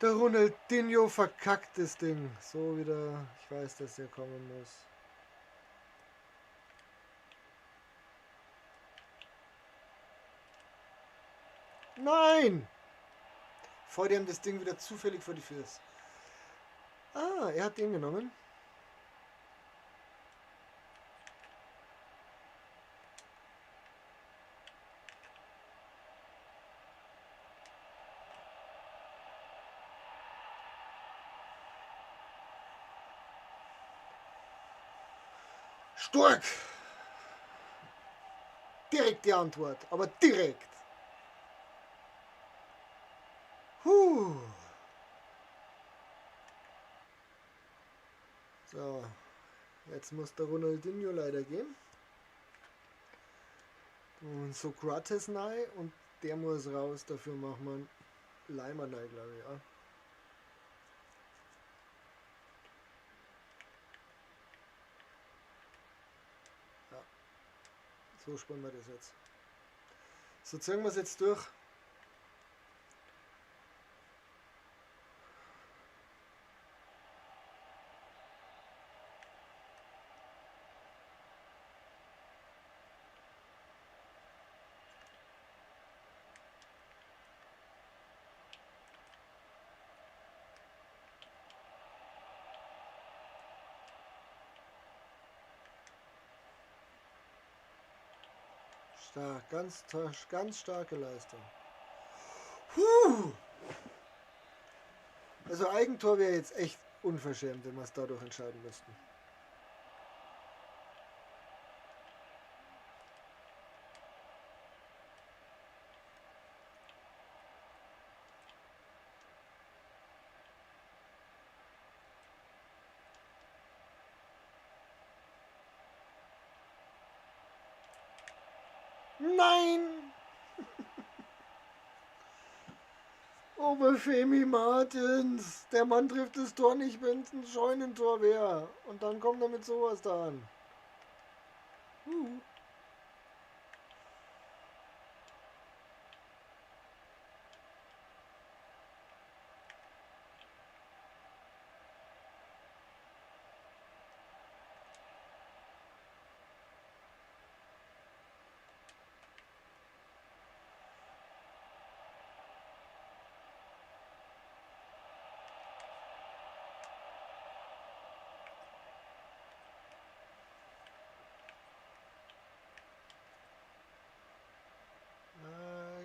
[SPEAKER 1] Der Ronaldinho verkackt das Ding. So wieder. Ich weiß, dass der kommen muss. Nein! Vor dem das Ding wieder zufällig vor die Füße. Ah, er hat den genommen. Stark! direkt die Antwort, aber direkt. So, jetzt muss der Ronaldinho leider gehen. Und Sokrates rein und der muss raus, dafür machen wir einen Leimer rein, glaube ich. Ja. Ja, so spielen wir das jetzt. So ziehen wir es jetzt durch. Stark, ganz starke Leistung. Also Eigentor wäre jetzt echt unverschämt, wenn wir es dadurch entscheiden müssten. Nein! Oberfemi Martins! Der Mann trifft das Tor nicht, wenn es ein Scheunentor wäre. Und dann kommt er mit sowas da an.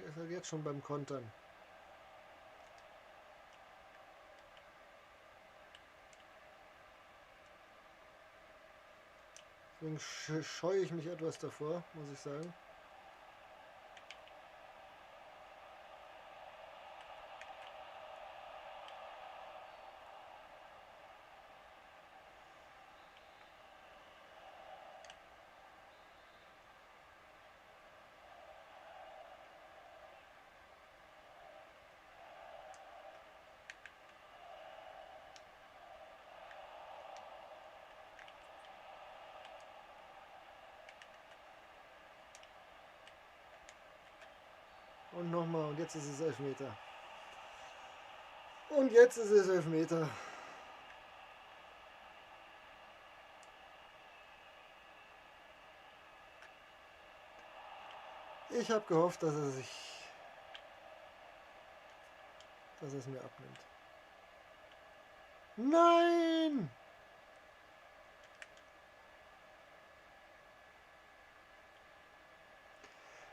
[SPEAKER 1] Ist halt jetzt schon beim Kontern. Deswegen scheue ich mich etwas davor, muss ich sagen. Und nochmal, und jetzt ist es Elfmeter. Und jetzt ist es Elfmeter. Ich habe gehofft, dass er es mir abnimmt. Nein!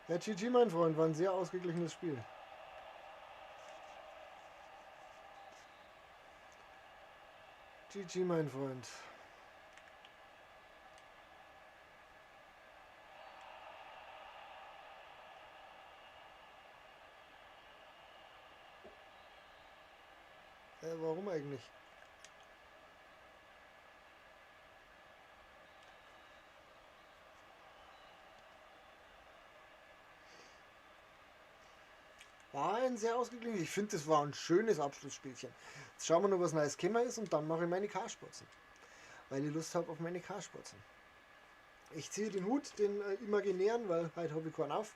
[SPEAKER 1] Ja, GG, mein Freund, war ein sehr ausgeglichenes Spiel. GG, mein Freund. Warum eigentlich? War ein sehr ausgeglichenes. Ich finde, das war ein schönes Abschlussspielchen. Jetzt schauen wir noch, was neues Kämmer ist und dann mache ich meine K-Sporzen. Weil ich Lust habe auf meine K-Sporzen. Ich ziehe den Hut, den imaginären, weil heute habe ich keinen auf.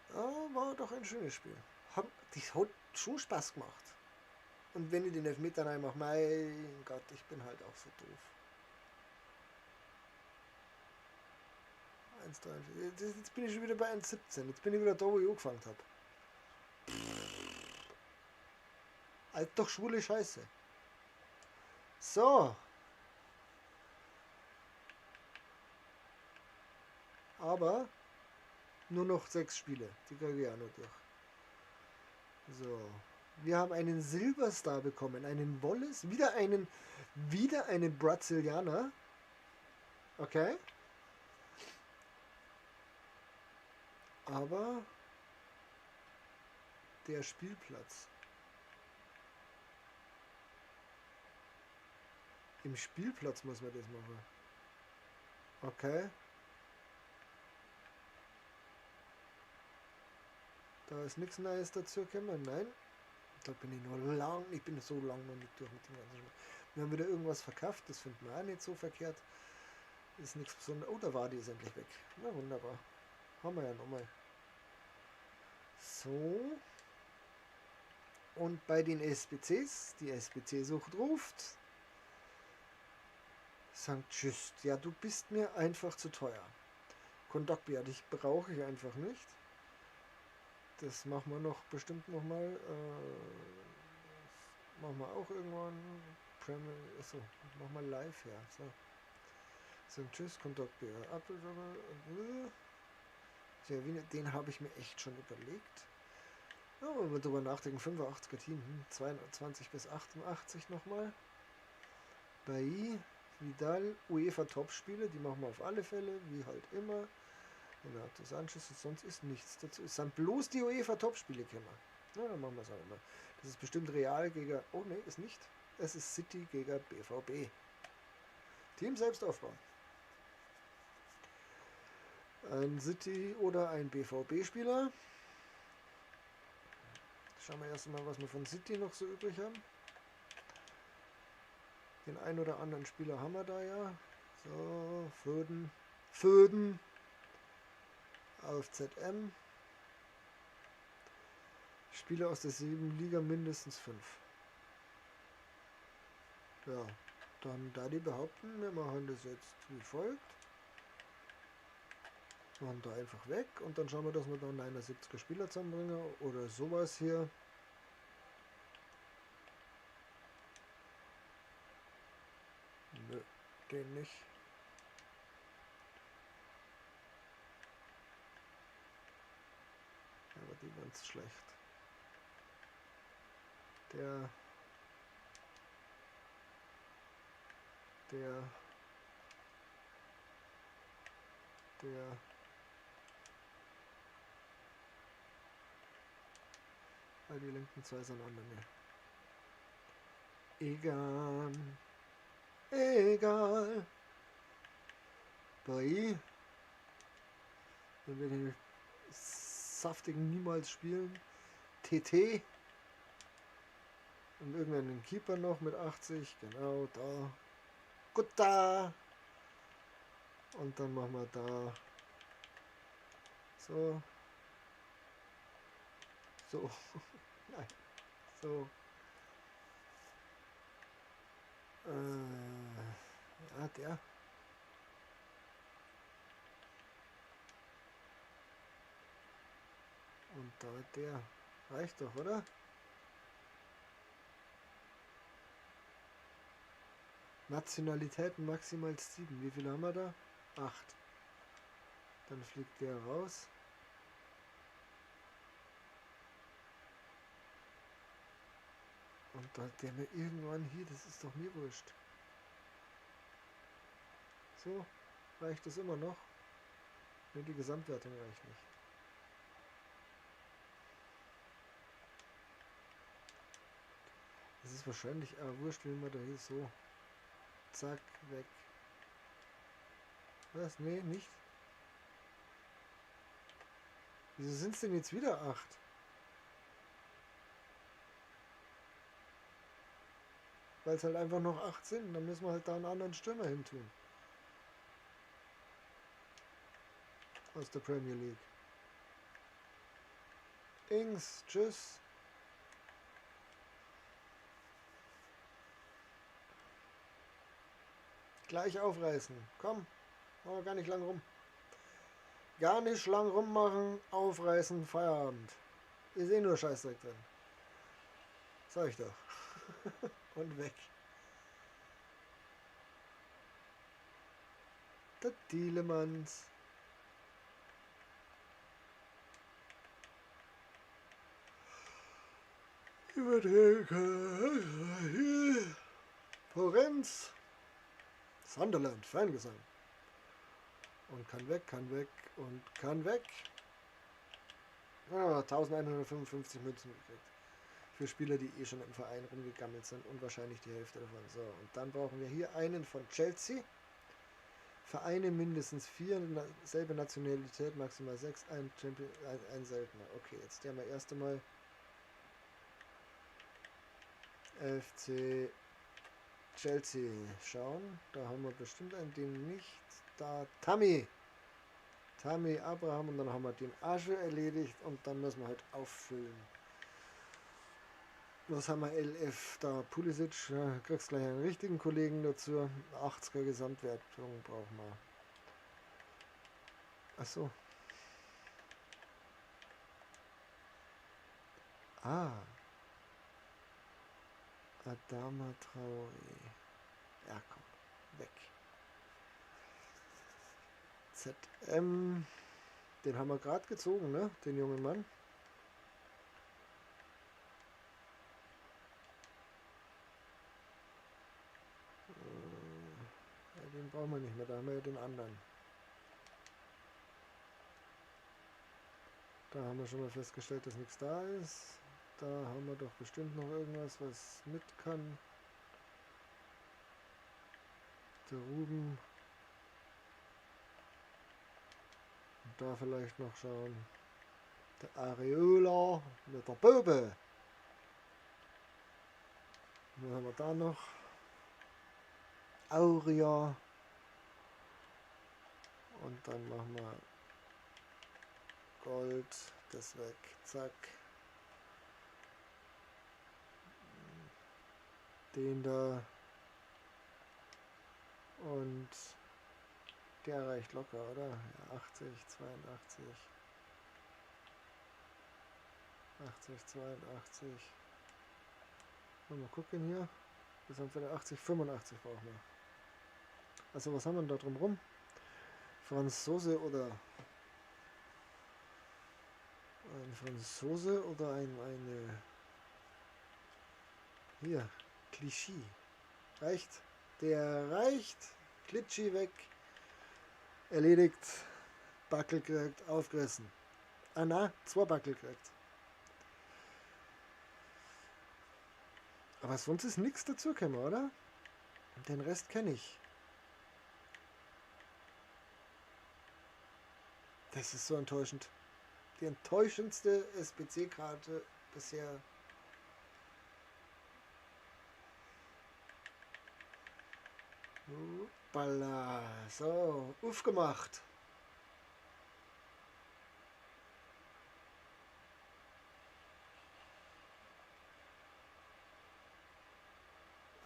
[SPEAKER 1] War doch ein schönes Spiel. Das hat schon Spaß gemacht. Und wenn ich den Elfmeter reinmache, mein Gott, ich bin halt auch so doof. 1,43. Jetzt bin ich schon wieder bei 1,17. Jetzt bin ich wieder da, wo ich angefangen habe. Halt doch schwule Scheiße. So. Aber nur noch 6 Spiele. Die kriege ich auch noch durch. So. Wir haben einen Silberstar bekommen. Einen Wallace. Wieder einen Brasilianer. Okay. Aber der Spielplatz. Im Spielplatz muss man das machen. Okay. Da ist nichts Neues dazu gekommen. Nein. Da bin ich nur lang. Ich bin so lang noch nicht durch mit dem ganzen Spiel. Wir haben wieder irgendwas verkauft. Das finden wir auch nicht so verkehrt. Ist nichts Besonderes. Oh, da war die ist endlich weg. Na wunderbar. Haben wir ja nochmal. So. Und bei den SBCs, die SBC-Sucht ruft, sagt tschüss. Ja, du bist mir einfach zu teuer. Kontaktbeer, dich brauche ich einfach nicht. Das machen wir noch bestimmt nochmal. Machen wir auch irgendwann. Achso, machen wir live her. So. Sagen tschüss, Kontaktbeer. Den habe ich mir echt schon überlegt. Ja, wenn wir drüber nachdenken, 85er Team, 22 bis 88 nochmal. Bei Vidal, UEFA Top-Spiele, die machen wir auf alle Fälle, wie halt immer. Renato Sanchez, sonst ist nichts dazu. Es sind bloß die UEFA Top-Spiele, kennen wir. Ja, dann machen wir es auch immer. Das ist bestimmt Real gegen, oh ne, ist nicht. Es ist City gegen BVB. Team selbst aufbauen. Ein City oder ein BVB-Spieler. Schauen wir erst mal, was wir von City noch so übrig haben. Den einen oder anderen Spieler haben wir da ja. So, Föden auf ZM. Spieler aus der 7 Liga mindestens 5. Ja, dann da die behaupten, wir machen das jetzt wie folgt. Machen da einfach weg und dann schauen wir, dass wir da 79er Spieler zusammenbringen oder sowas hier. Nö, den nicht. Aber die ganz schlecht. Der die linken zwei sind andere. Egal. Egal. Bei wenn wir den saftigen niemals spielen. TT. Und irgendeinen Keeper noch mit 80. Genau, da. Gut da. Und dann machen wir da. So. So. Nein. So. Ja, der. Und da der. Reicht doch, oder? Nationalitäten maximal 7. Wie viele haben wir da? 8. Dann fliegt der raus. Und da der mir irgendwann hier, das ist doch mir wurscht. So, reicht das immer noch? Ne, die Gesamtwertung reicht nicht. Das ist wahrscheinlich wurscht, wenn man da hier so. Zack, weg. Was? Nee, nicht. Wieso sind es denn jetzt wieder 8? Weil es halt einfach noch 8 sind. Dann müssen wir halt da einen anderen Stürmer hin tun. Aus der Premier League. Ings, tschüss. Gleich aufreißen. Komm, machen wir gar nicht lang rum. Gar nicht lang rummachen, aufreißen, Feierabend. Ist eh nur Scheißdreck drin. Sag ich doch. Und weg. Der Dielemanns. Florenz. Sunderland, Fangesang. Und kann weg und kann weg. 1155 Münzen gekriegt. Für Spieler, die eh schon im Verein rumgegammelt sind und wahrscheinlich die Hälfte davon. So, und dann brauchen wir hier einen von Chelsea. Vereine mindestens 4, selbe Nationalität, maximal 6, ein Seltener. Okay, jetzt der mal erst einmal FC Chelsea schauen. Da haben wir bestimmt einen, den nicht. Da Tammy Abraham, und dann haben wir den Asche erledigt und dann müssen wir halt auffüllen. Was haben wir? LF, da Pulisic, ja, kriegst gleich einen richtigen Kollegen dazu. 80er Gesamtwertung brauchen wir. Achso. Ah. Adama Traoré. Ja, komm. Weg. ZM. Den haben wir gerade gezogen, ne? Den jungen Mann. Ja, den brauchen wir nicht mehr. Da haben wir ja den anderen. Da haben wir schon mal festgestellt, dass nichts da ist. Da haben wir doch bestimmt noch irgendwas, was mit kann. Der Ruben. Und da vielleicht noch schauen. Der Areola mit der Böbe. Dann haben wir da noch. Aurea. Und dann machen wir Gold. Das weg. Zack. Den da. Und der reicht locker, oder? Ja, 80, 82. 80, 82. Mal gucken hier. Das haben wir 80, 85 brauchen wir. Also was haben wir denn da drum rum? Franzose oder ein Franzose oder eine hier, Klischee. Reicht? Der reicht. Klitschi weg. Erledigt. Backel gekriegt, aufgerissen. Ah na, 2 Backel gekriegt. Aber sonst ist nichts dazu gekommen, oder? Den Rest kenne ich. Das ist so enttäuschend. Die enttäuschendste SBC-Karte bisher. Hoppala. So, aufgemacht.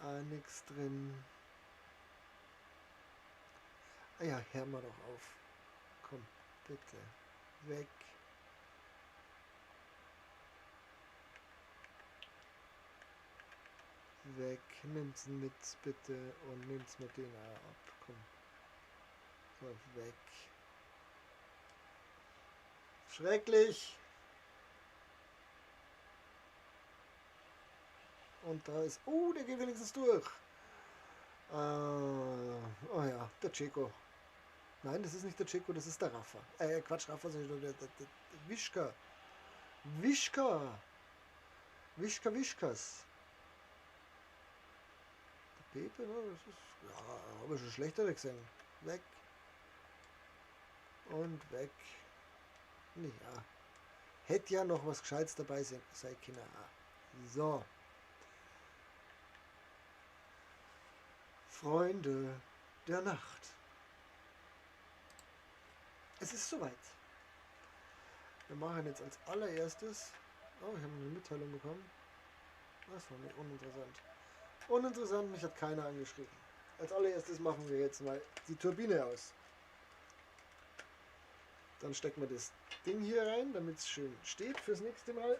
[SPEAKER 1] Ah, nix drin. Ah ja, hör mal doch auf. Komm, bitte. Weg. Weg. Nimm's mit, bitte. Und nimm's mit denen ab. Komm. So, weg. Schrecklich. Und da ist... Oh, der geht wenigstens durch. Oh ja, der Ceco. Nein, das ist nicht der Ceco, das ist der Rafa. Quatsch, Rafa ist der Wischka. Wischka. Wischkas. Der Pepe, ne? Das ist... Ja, habe ich schon schlechtere gesehen. Weg. Und weg. Ja. Hätte ja noch was Gescheites dabei sein können. So. Freunde der Nacht. Es ist soweit. Wir machen jetzt als allererstes... Oh, ich habe eine Mitteilung bekommen. Das war mir uninteressant. Uninteressant, mich hat keiner angeschrieben. Als allererstes machen wir jetzt mal die Turbine aus. Dann stecken wir das Ding hier rein, damit es schön steht fürs nächste Mal.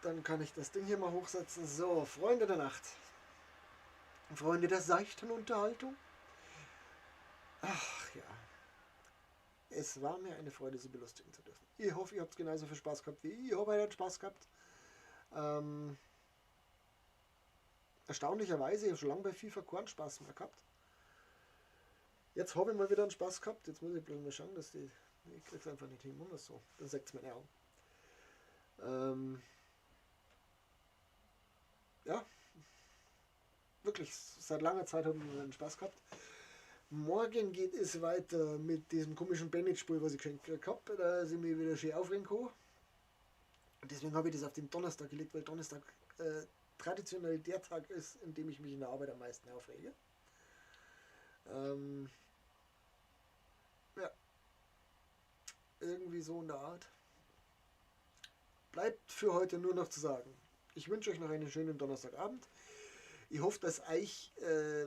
[SPEAKER 1] Dann kann ich das Ding hier mal hochsetzen. So, Freunde der Nacht. Freunde der seichten Unterhaltung. Ach ja. Es war mir eine Freude, Sie belustigen zu dürfen. Ich hoffe, ihr habt genauso viel Spaß gehabt wie ich. Ich hoffe, ihr habt Spaß gehabt. Erstaunlicherweise, ich habe schon lange bei FIFA keinen Spaß mehr gehabt. Jetzt habe ich mal wieder einen Spaß gehabt. Jetzt muss ich bloß mal schauen, dass die Ich krieg's einfach nicht hin, immer so. Dann sagt's meine Augen. Ja, wirklich, seit langer Zeit haben wir einen Spaß gehabt. Morgen geht es weiter mit diesem komischen Bennett-Spiel, was ich geschenkt habe, dass ich mich wieder schön aufregen kann. Und deswegen habe ich das auf den Donnerstag gelegt, weil Donnerstag traditionell der Tag ist, in dem ich mich in der Arbeit am meisten aufrege. Ja, irgendwie so in der Art. Bleibt für heute nur noch zu sagen, ich wünsche euch noch einen schönen Donnerstagabend. Ich hoffe, dass euch,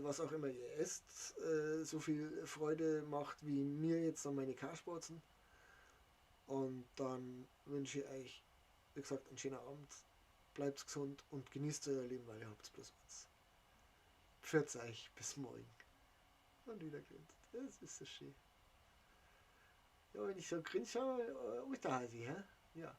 [SPEAKER 1] was auch immer ihr esst, so viel Freude macht wie mir jetzt an meine Karsporzen. Und dann wünsche ich euch, wie gesagt, einen schönen Abend. Bleibt gesund und genießt euer Leben, weil ihr habt bloß eins. Pfiat euch, bis morgen. Und wieder grinst. Das ist so schön. Ja, wenn ich so grinse, Osterhasi, hä? Ja.